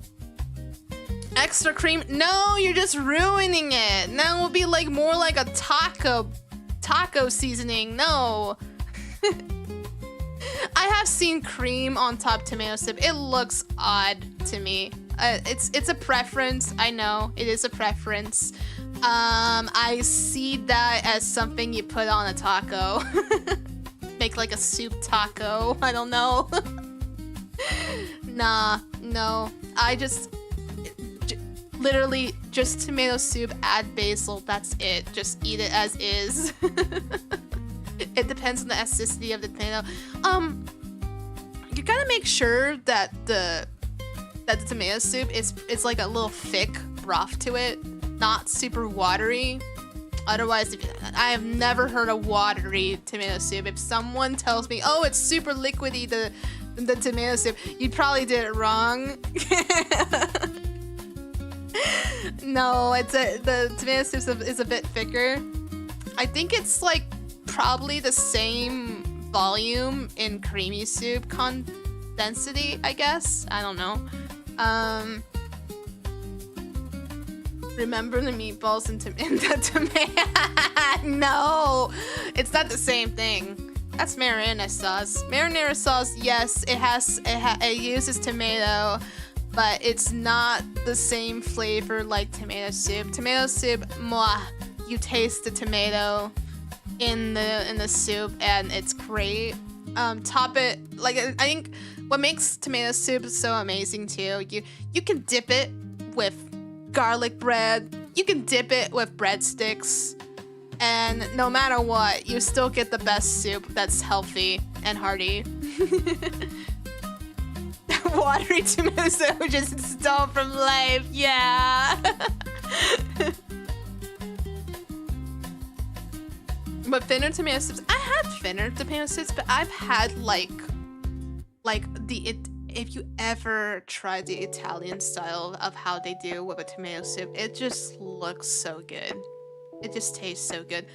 extra cream. No, you're just ruining it. Now it will be like more like a taco seasoning. No. I have seen cream on top tomato soup. It looks odd to me. It's a preference. I know it is a preference. I see that as something you put on a taco. Make like a soup taco. I don't know. Nah, no. I just literally just tomato soup, add basil. That's it. Just eat it as is. It depends on the acidity of the tomato. You gotta make sure that the tomato soup is like a little thick broth to it, not super watery. Otherwise, I have never heard a watery tomato soup. If someone tells me, "Oh, it's super liquidy," the tomato soup, you probably did it wrong. No, the tomato soup is a bit thicker. I think it's like probably the same volume in creamy soup density, I guess. I don't know. Remember the meatballs in the tomato? No, it's not the same thing. That's marinara sauce. Marinara sauce, yes, it uses tomato, but it's not the same flavor like tomato soup. Tomato soup, mwah, you taste the tomato in the soup and it's great. Top it, like, I think what makes tomato soup so amazing too, you can dip it with garlic bread, you can dip it with breadsticks, and no matter what, you still get the best soup that's healthy and hearty. Watery tomato soup just stole from life, yeah. But thinner tomato soups, I had thinner tomato soups, but I've had like if you ever try the Italian style of how they do with a tomato soup, it just looks so good. It just tastes so good.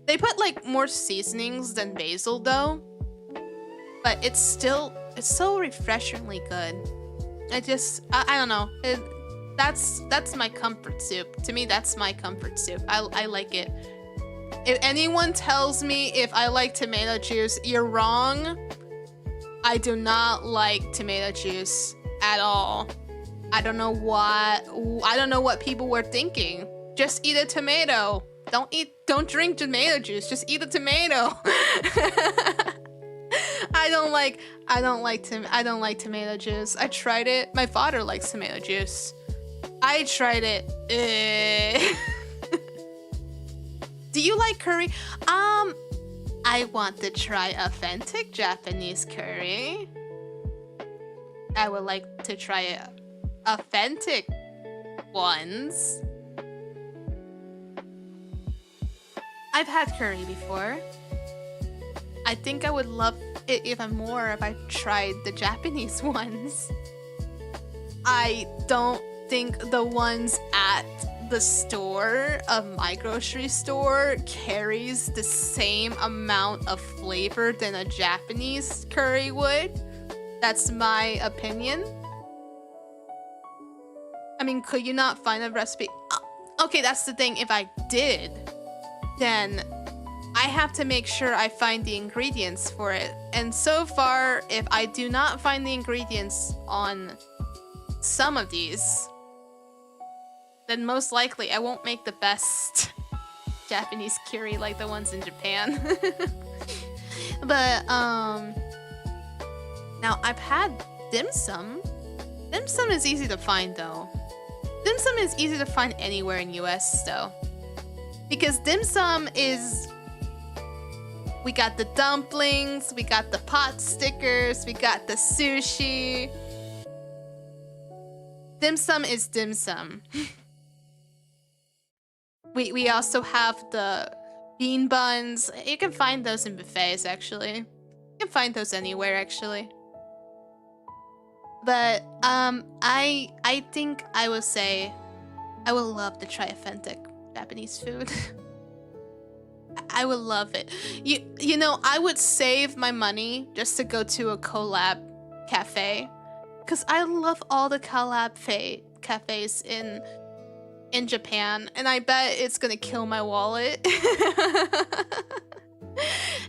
They put like more seasonings than basil though, but it's so refreshingly good. I don't know. That's my comfort soup. To me, that's my comfort soup. I like it. If anyone tells me if I like tomato juice, you're wrong. I do not like tomato juice at all. I don't know what people were thinking. Just eat a tomato. Don't drink tomato juice. Just eat a tomato. I don't like tomato juice. I tried it. My father likes tomato juice. I tried it. Do you like curry? I want to try authentic Japanese curry. I would like to try authentic ones. I've had curry before. I think I would love it even more if I tried the Japanese ones. I don't think the ones at the store of my grocery store carries the same amount of flavor than a Japanese curry would. That's my opinion. I mean, could you not find a recipe? Okay, that's the thing. If I did, then I have to make sure I find the ingredients for it. And so far, if I do not find the ingredients on some of these, then most likely I won't make the best Japanese curry like the ones in Japan. But now I've had dim sum. Dim sum is easy to find though. Dim sum is easy to find anywhere in US though. Because dim sum is, we got the dumplings, we got the pot stickers, we got the sushi. dim sum is dim sum. We also have the bean buns. You can find those in buffets, actually. You can find those anywhere, actually. But I think I will say I would love to try authentic Japanese food. I would love it. You know, I would save my money just to go to a collab cafe, because I love all the collab cafes in Japan, and I bet it's gonna kill my wallet.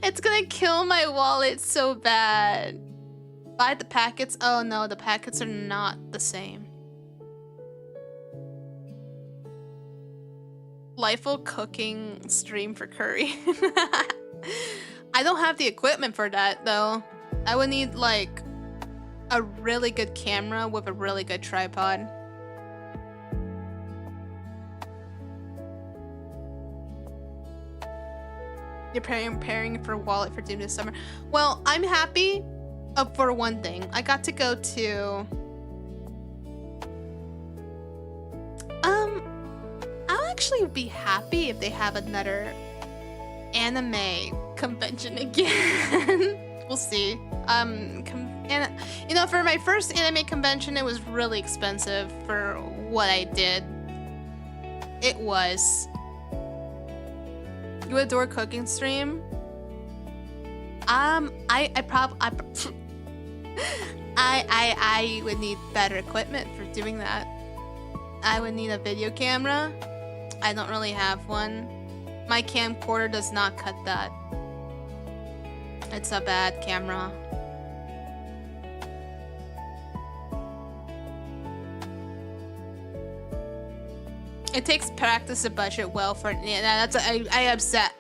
It's gonna kill my wallet so bad. Buy the packets. Oh no, the packets are not the same. Lightful cooking stream for curry. I don't have the equipment for that though. I would need like a really good camera with a really good tripod. You're preparing for a wallet for doing this summer. Well, I'm happy for one thing. I got to go to I'll actually be happy if they have another anime convention again. We'll see. You know, for my first anime convention, it was really expensive for what I did. It was. You adore cooking stream? I would need better equipment for doing that. I would need a video camera. I don't really have one. My camcorder does not cut that. It's a bad camera. It takes practice to budget well for it. Yeah, I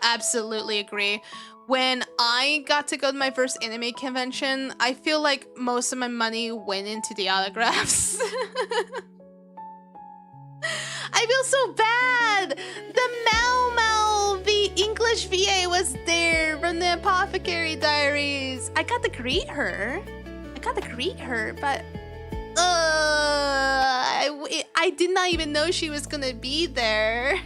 absolutely agree. When I got to go to my first anime convention, I feel like most of my money went into the autographs. I feel so bad. The Mau, the English VA was there from the Apothecary Diaries. I got to greet her, but I did not even know she was gonna be there.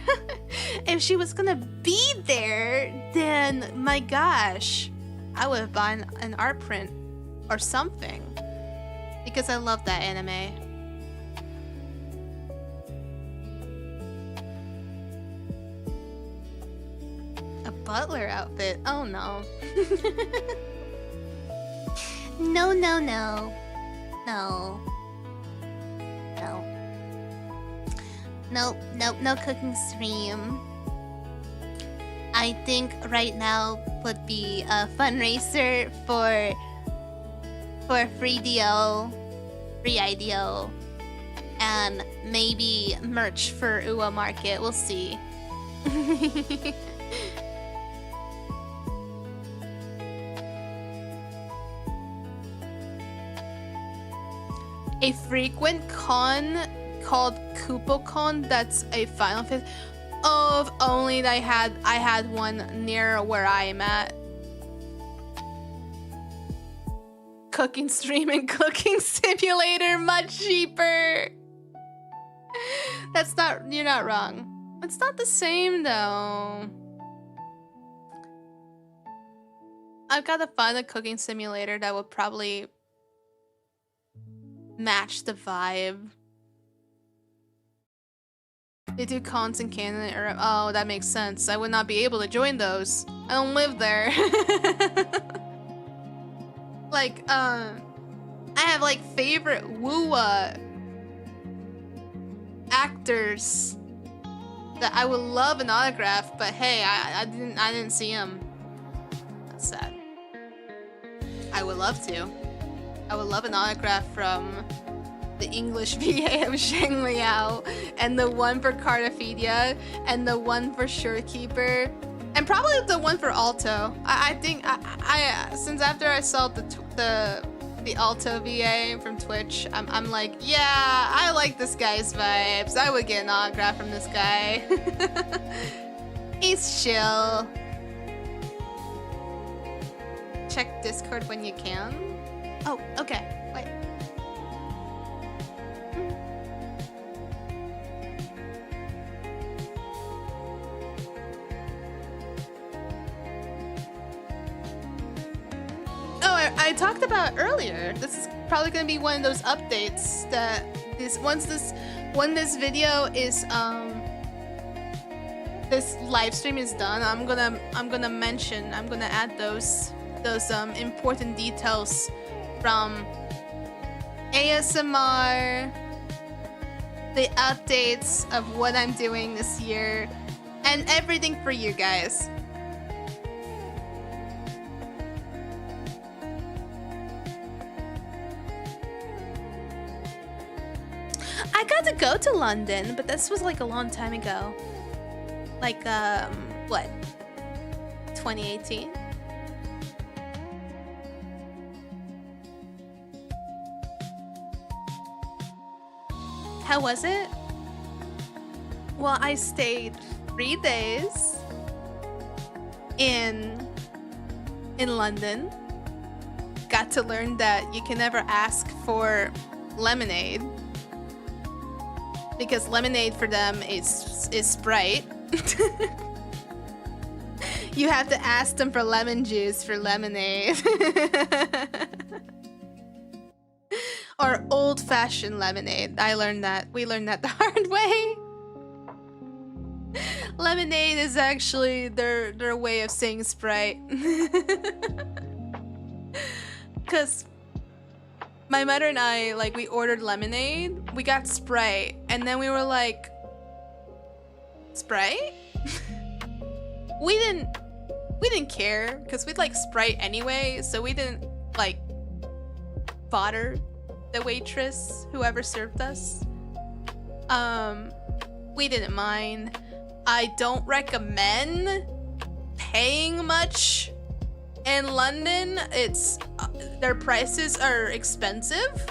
If she was gonna be there, then my gosh, I would have bought an art print or something, because I love that anime. A butler outfit? Oh no. No. No cooking stream. I think right now would be a fundraiser for free IDO, and maybe merch for Uwa Market. We'll see. A frequent con called KupoCon, that's a Final Fantasy. Oh, if only I had one near where I am at. Cooking stream and cooking simulator, much cheaper. That's not, you're not wrong. It's not the same though. I've got to find a cooking simulator that would probably match the vibe. They do cons in Canada, or oh, that makes sense. I would not be able to join those. I don't live there. Like, I have like favorite wuwa actors that I would love an autograph, but hey, I didn't see them. That's sad. I would love to. I would love an autograph from the English VA of Shang Liao, and the one for Cartophilia, and the one for Surekeeper, and probably the one for Alto. I think I since after I saw the Alto VA from Twitch, I'm like, yeah, I like this guy's vibes. I would get an autograph from this guy. He's chill. Check Discord when you can. Oh, okay. Wait. I talked about earlier. This is probably gonna be one of those updates that when this video is this live stream is done, I'm gonna add those important details from ASMR, the updates of what I'm doing this year, and everything for you guys. I got to go to London, but this was like a long time ago. Like, what? 2018? How was it? Well, I stayed 3 days in London. Got to learn that you can never ask for lemonade, because lemonade for them is Sprite. You have to ask them for lemon juice for lemonade. Or old-fashioned lemonade. We learned that the hard way. Lemonade is actually their way of saying Sprite. Cause my mother and I, like, we ordered lemonade, we got Sprite, and then we were like, Sprite? we didn't care, because we'd like Sprite anyway, so we didn't like bother the waitress, whoever served us. We didn't mind. I don't recommend paying much in London. It's their prices are expensive.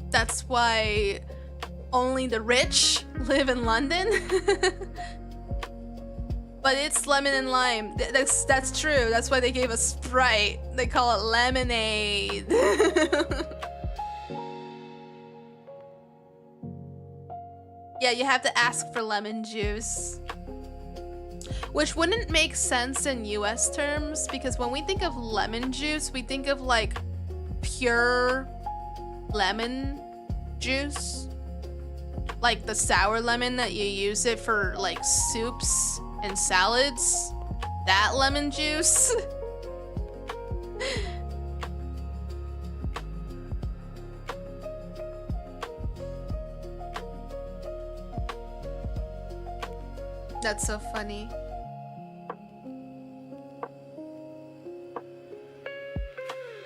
That's why only the rich live in London. But it's lemon and lime. That's true. That's why they gave us Sprite. They call it lemonade. Yeah, you have to ask for lemon juice. Which wouldn't make sense in US terms, because when we think of lemon juice, we think of like pure lemon juice. Like the sour lemon that you use it for like soups and salads. That lemon juice. That's so funny.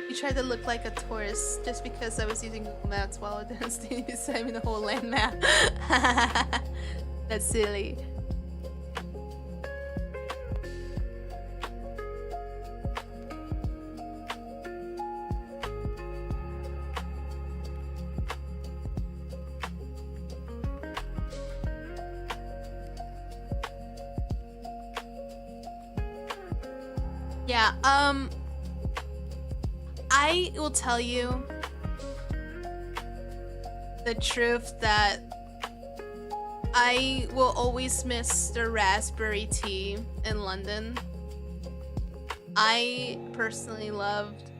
You tried to look like a tourist just because I was using Google Maps while it didn't stay beside me the whole land map. That's silly. Yeah, I will tell you the truth that I will always miss the raspberry tea in London. I personally loved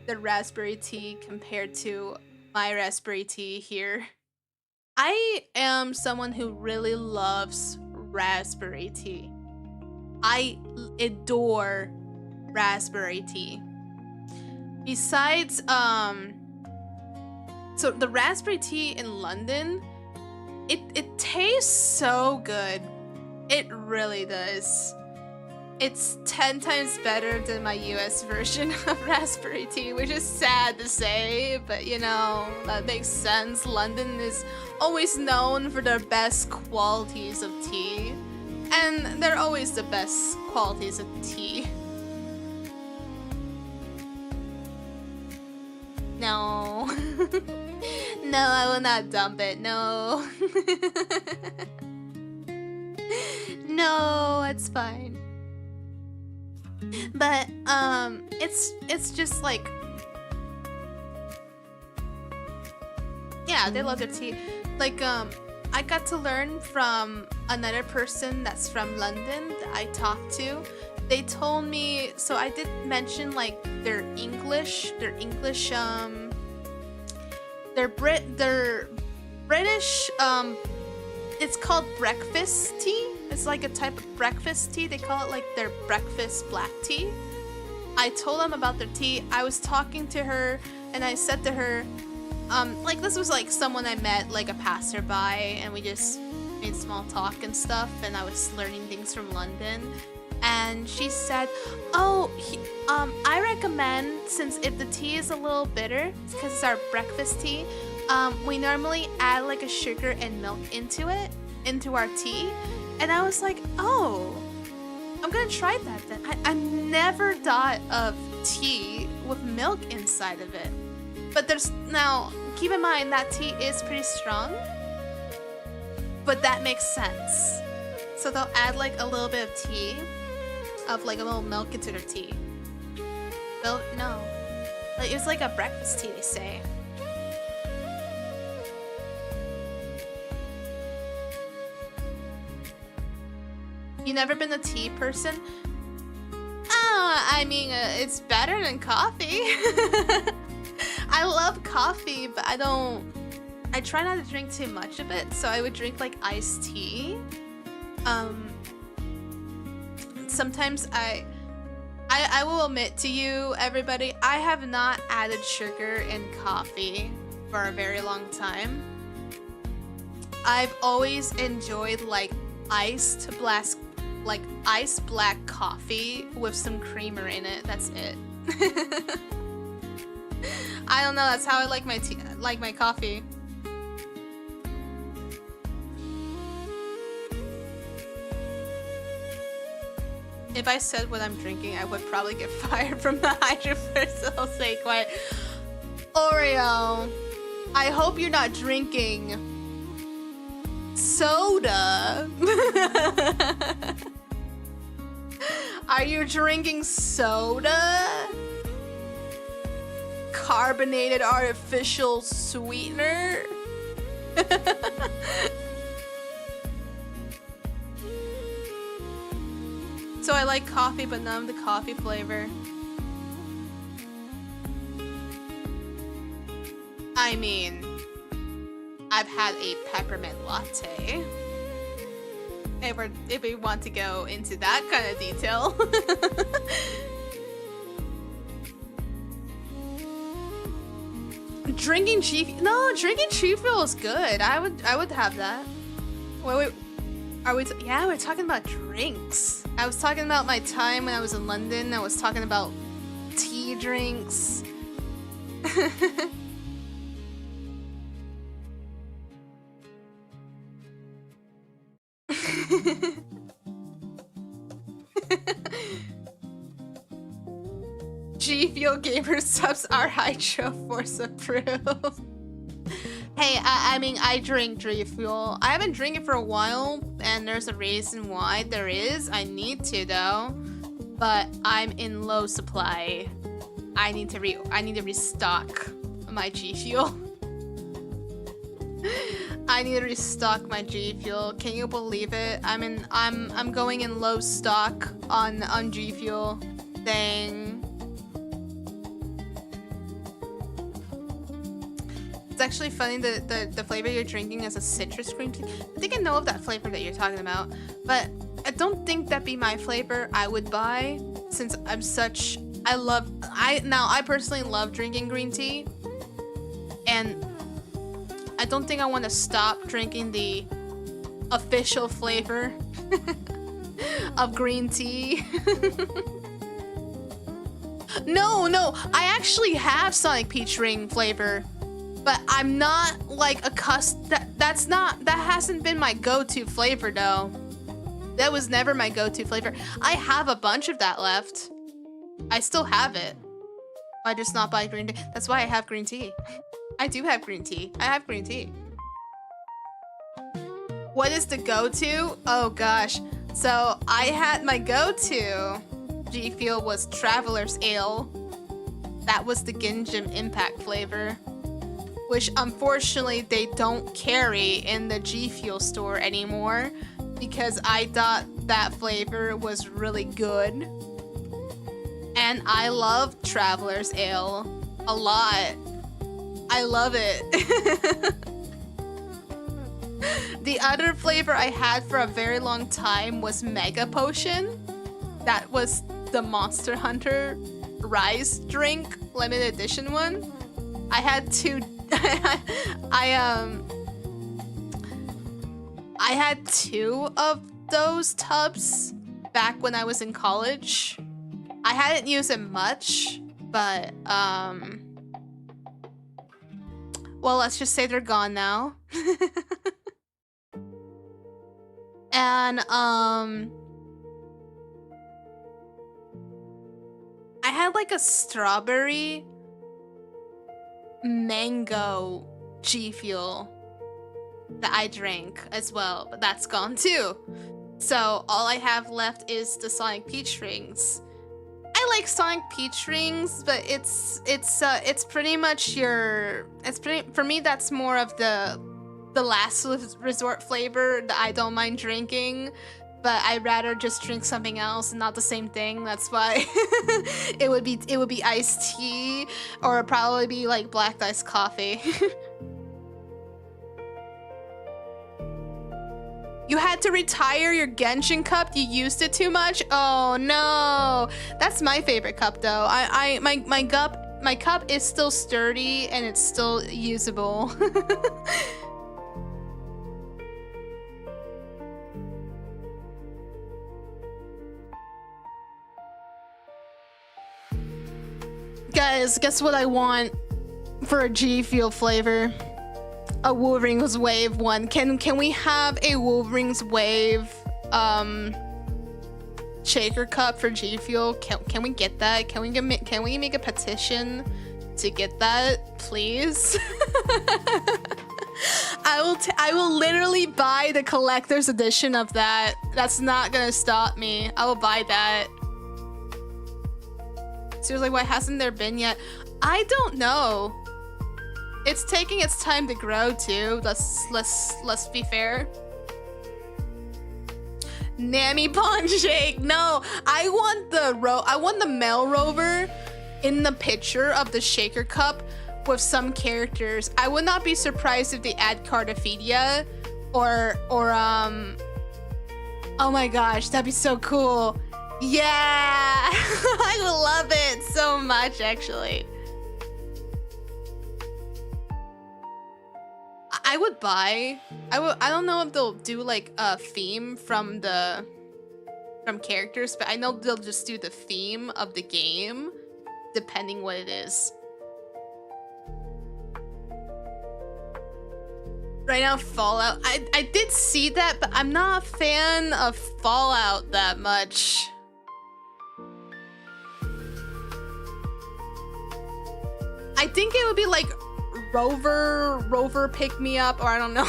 the raspberry tea compared to my raspberry tea here. I am someone who really loves raspberry tea. I adore raspberry tea. Besides, so the raspberry tea in London, it tastes so good. It really does. It's 10 times better than my US version of raspberry tea, which is sad to say, but you know, that makes sense. London is always known for their best qualities of tea. And they're always the best qualities of tea. No. No, I will not dump it. No. No, it's fine. But it's just like, yeah, they love their tea. Like I got to learn from another person that's from London that I talked to. They told me, so I did mention like their British, it's called breakfast tea. It's like a type of breakfast tea. They call it like their breakfast black tea. I told them about their tea. I was talking to her and I said to her, like this was like someone I met, like a passerby, and we just made small talk and stuff, and I was learning things from London. And she said, oh, I recommend, since if the tea is a little bitter, because it's our breakfast tea, we normally add like a sugar and milk into our tea. And I was like, oh, I'm gonna try that then. I never thought of tea with milk inside of it. But now, keep in mind that tea is pretty strong, but that makes sense. So they'll add like a little bit of tea, of like a little milk into their tea. No, like, it's like a breakfast tea, they say. You never been a tea person? I mean, it's better than coffee. I love coffee, but I try not to drink too much of it, so I would drink like iced tea. Sometimes I will admit to you, everybody, I have not added sugar in coffee for a very long time. I've always enjoyed like iced black coffee with some creamer in it. That's it. I don't know, that's how I like my tea, like my coffee. If I said what I'm drinking, I would probably get fired from the hydroverse, so I'll stay quiet. Oreo, I hope you're not drinking soda. Are you drinking soda? Carbonated artificial sweetener? So I like coffee, but none of the coffee flavor. I mean, I've had a peppermint latte. If we want to go into that kind of detail. Drinking G Fuel is good. I would have that. Wait, yeah, we're talking about drinks. I was talking about my time when I was in London. I was talking about tea drinks. G Fuel Gamer subs are Hydro Force approved. Hey, I mean, I drink G Fuel. I haven't drank it for a while, and there's a reason why. There is. I need to though, but I'm in low supply. I need to restock my G Fuel. I need to restock my G Fuel. Can you believe it? I'm going in low stock on G Fuel. Dang. It's actually funny the flavor you're drinking is a citrus green tea. I think I know of that flavor that you're talking about, but I don't think that'd be my flavor I would buy, since I personally love drinking green tea, and I don't think I want to stop drinking the official flavor of green tea. No, I actually have Sonic Peach Ring flavor. But I'm not like that hasn't been my go-to flavor though. That was never my go-to flavor. I have a bunch of that left. I still have it. I just not buy green tea. That's why I have green tea. I do have green tea. I have green tea. What is the go-to? Oh gosh. So I had my go-to G Fuel was Traveler's Ale. That was the Ginjam Impact flavor. which unfortunately they don't carry in the G Fuel store anymore because I thought that flavor was really good. And I love Traveler's Ale a lot. I love it. The other flavor I had for a very long time was Mega Potion. That was the Monster Hunter Rise drink, limited edition one. I had two. I had two of those tubs back when I was in college. I hadn't used it much, but well, let's just say they're gone now. And I had like a strawberry mango G Fuel that I drank as well, but that's gone too. So all I have left is the Sonic Peach rings. I like Sonic Peach rings, but it's pretty much for me that's more of the last resort flavor that I don't mind drinking, but I'd rather just drink something else and not the same thing. That's why it would be iced tea, or it'd probably be like black iced coffee. You had to retire your Genshin cup? You used it too much? Oh no. That's my favorite cup though. My cup is still sturdy and it's still usable. Guys, guess what I want for a G Fuel flavor? A Wolverine's Wave one. Can we have a Wolverine's Wave shaker cup for G Fuel? Can we get that? Can we make a petition to get that, please? I will literally buy the collector's edition of that. That's not gonna stop me. I will buy that. Seriously, why hasn't there been yet? I don't know. It's taking its time to grow too. Let's be fair. Nami Pond Shake. No, I want the Mel Rover in the picture of the shaker cup with some characters. I would not be surprised if they add Cardiphidia or oh my gosh, that'd be so cool. Yeah, I would love it so much actually. I would buy. I don't know if they'll do like a theme from characters, but I know they'll just do the theme of the game, depending what it is. Right now, Fallout. I did see that, but I'm not a fan of Fallout that much. I think it would be like Rover pick me up, or I don't know.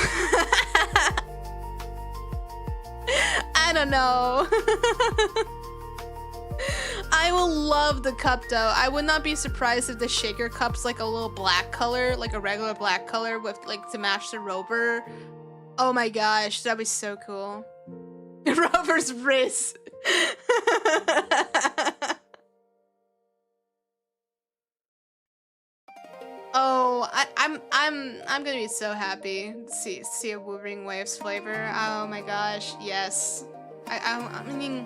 I don't know. I will love the cup though. I would not be surprised if the shaker cup's like a little black color, like a regular black color with like to match the Rover. Oh my gosh, that'd be so cool. Rover's wrist. Oh, I'm gonna be so happy to see a Wolverine Waves flavor. Oh my gosh, yes. I mean,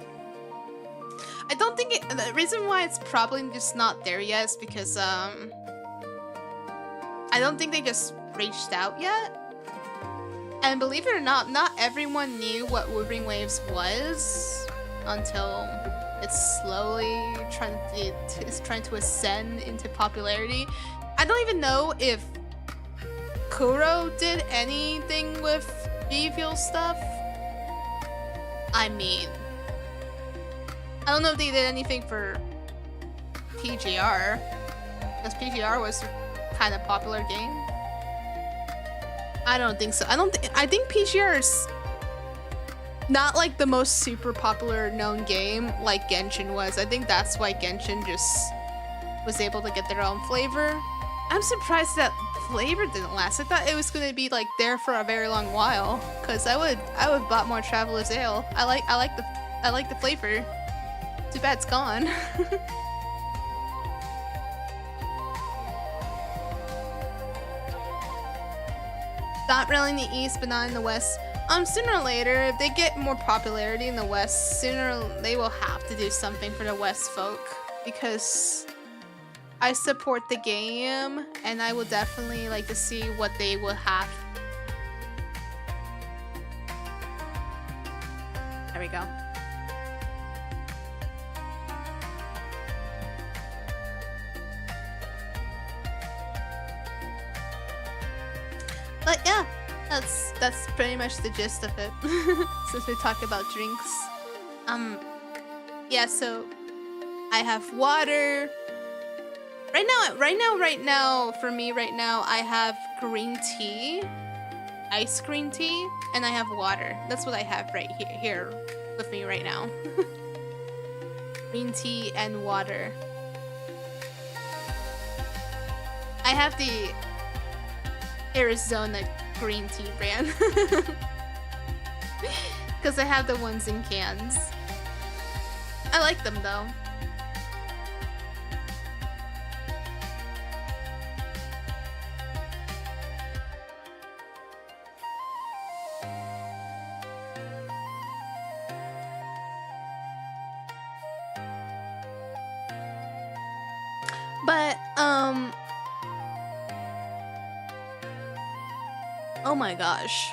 I don't think the reason why it's probably just not there yet is because I don't think they just reached out yet. And believe it or not everyone knew what Wolverine Waves was until it's slowly trying to ascend into popularity. I don't even know if Kuro did anything with G Fuel stuff. I mean, I don't know if they did anything for PGR, because PGR was a kind of popular game. I don't think so. I think PGR is not like the most super popular known game like Genshin was. I think that's why Genshin just was able to get their own flavor. I'm surprised that flavor didn't last. I thought it was gonna be like there for a very long while. Cause I would bought more Traveler's Ale. I like the flavor. Too bad it's gone. Not really in the East, but not in the West. Sooner or later, if they get more popularity in the West, sooner they will have to do something for the West folk, because I support the game and I will definitely like to see what they will have. There we go. But yeah, that's pretty much the gist of it. Since we talk about drinks. Yeah, so I have water. Right now, for me right now, I have green tea, ice green tea, and I have water. That's what I have right here with me right now. Green tea and water. I have the Arizona green tea brand. Because I have the ones in cans. I like them though. But, oh my gosh.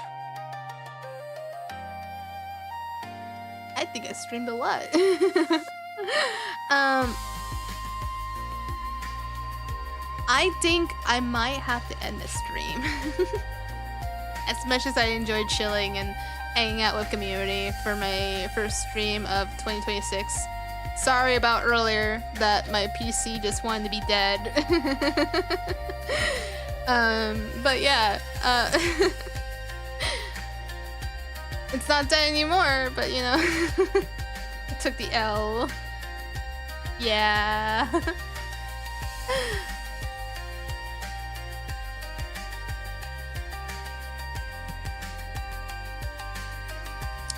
I think I streamed a lot. I think I might have to end the stream. As much as I enjoyed chilling and hanging out with community for my first stream of 2026. Sorry about earlier that my PC just wanted to be dead. But yeah, it's not dead anymore, but you know, I took the L. Yeah.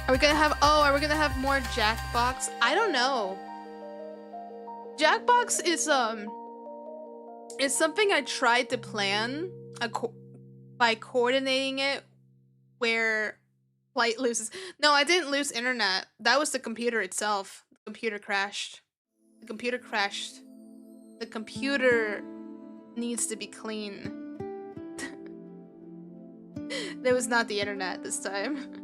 Are we gonna have more Jackbox? I don't know. Jackbox is something I tried to plan by coordinating it where Light loses. No, I didn't lose internet. That was the computer itself. The computer crashed. The computer crashed. The computer needs to be clean. There was not the internet this time.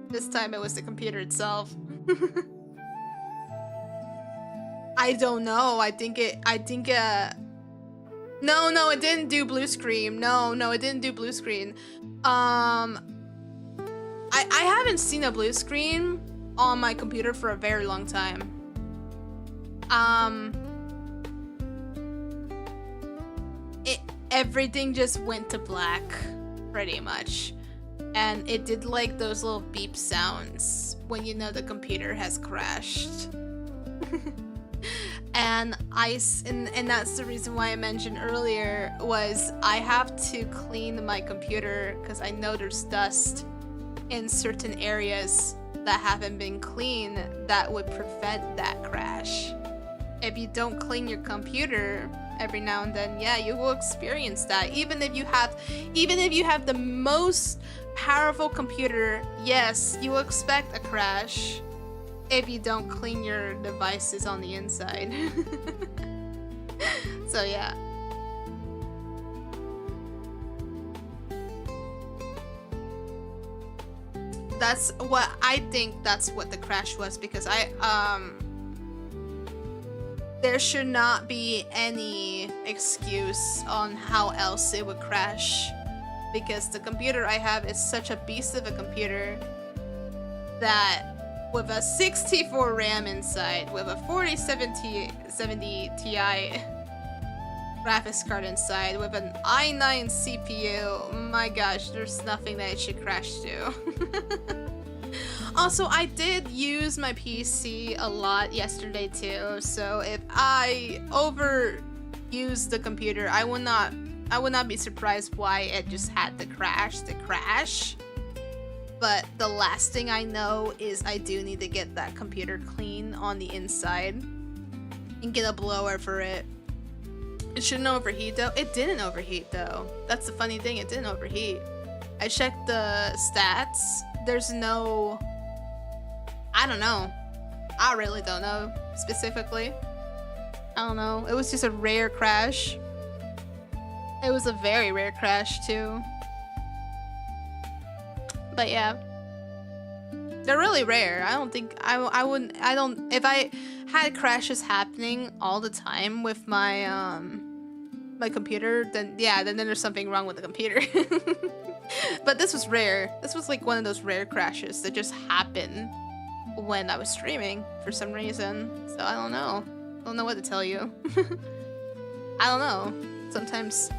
This time it was the computer itself. I don't know. No, it didn't do blue screen. No, it didn't do blue screen. I haven't seen a blue screen on my computer for a very long time. Everything just went to black, pretty much. And it did like those little beep sounds when you know the computer has crashed. And and that's the reason why I mentioned earlier was I have to clean my computer because I know there's dust in certain areas that haven't been cleaned that would prevent that crash. If you don't clean your computer every now and then, yeah, you will experience that. Even if you have the most powerful computer, yes, you will expect a crash if you don't clean your devices on the inside. So yeah. That's what I think. That's what the crash was, because there should not be any excuse on how else it would crash, because the computer I have is such a beast of a computer that with a 64 RAM inside, with a 4070 Ti graphics card inside, with an i9 CPU, my gosh, there's nothing that it should crash to. Also, I did use my PC a lot yesterday too, so if I overuse the computer, I will not I would not be surprised why it just had to crash. But the last thing I know is I do need to get that computer clean on the inside and get a blower for it. It shouldn't overheat though. It didn't overheat though. That's the funny thing, it didn't overheat. I checked the stats. There's no... I don't know. I really don't know specifically. I don't know. It was just a rare crash. It was a very rare crash too. But yeah. They're really rare. I don't think I wouldn't if I had crashes happening all the time with my my computer, then yeah, then there's something wrong with the computer. But this was rare. This was like one of those rare crashes that just happened when I was streaming for some reason. So I don't know. I don't know what to tell you. I don't know. Sometimes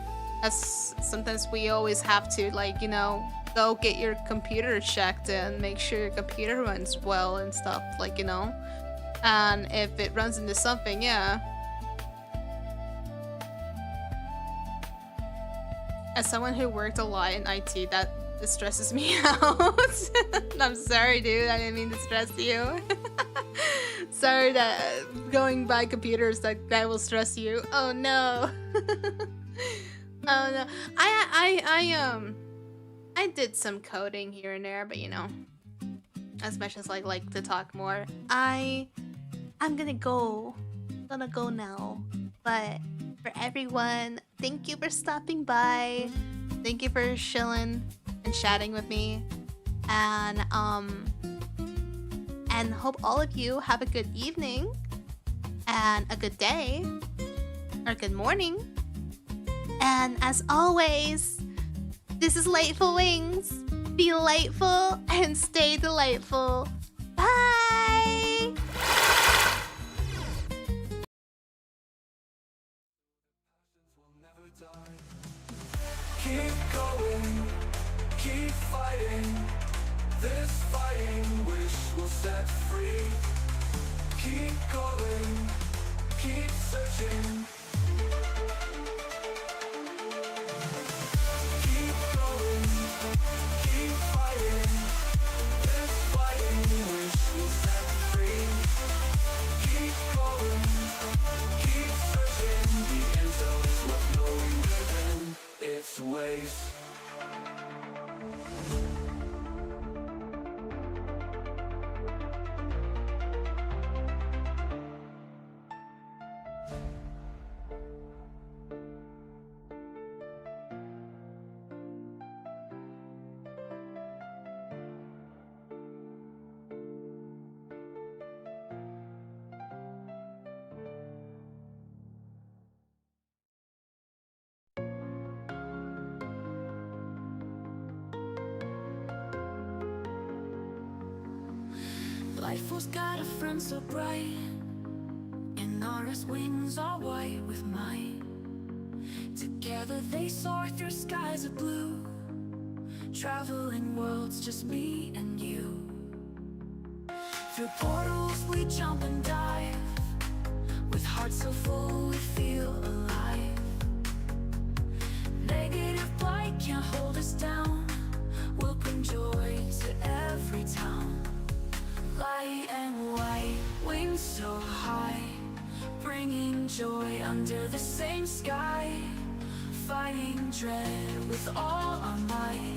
we always have to, like, you know, go get your computer checked and make sure your computer runs well and stuff, like, you know. And if it runs into something, yeah. As someone who worked a lot in IT, that stresses me out. I'm sorry, dude. I didn't mean to stress you. Sorry that going by computers that will stress you. Oh no. Oh no. I did some coding here and there, but you know, as much as I like to talk more, I'm gonna go now. But for everyone, thank you for stopping by. Thank you for chilling and chatting with me. And hope all of you have a good evening and a good day or good morning. And as always, this is Lightful Wings. Be delightful and stay delightful. Bye! Keep going, keep fighting. This fighting wish will set free. Keep going, keep searching. Keep going, keep fighting. This fighting wish will set free. Keep going, keep searching. The answer is what knowing within its ways. Lightful's got a friend so bright, and Nara's wings are white with mine. Together they soar through skies of blue, traveling worlds, just me and you. Through portals we jump and dive, with hearts so full we feel alive. Negative blight can't hold us down, we'll bring joy to every town. Light and white, wings so high, bringing joy under the same sky. Fighting dread with all our might,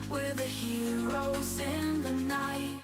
we're the heroes in the night.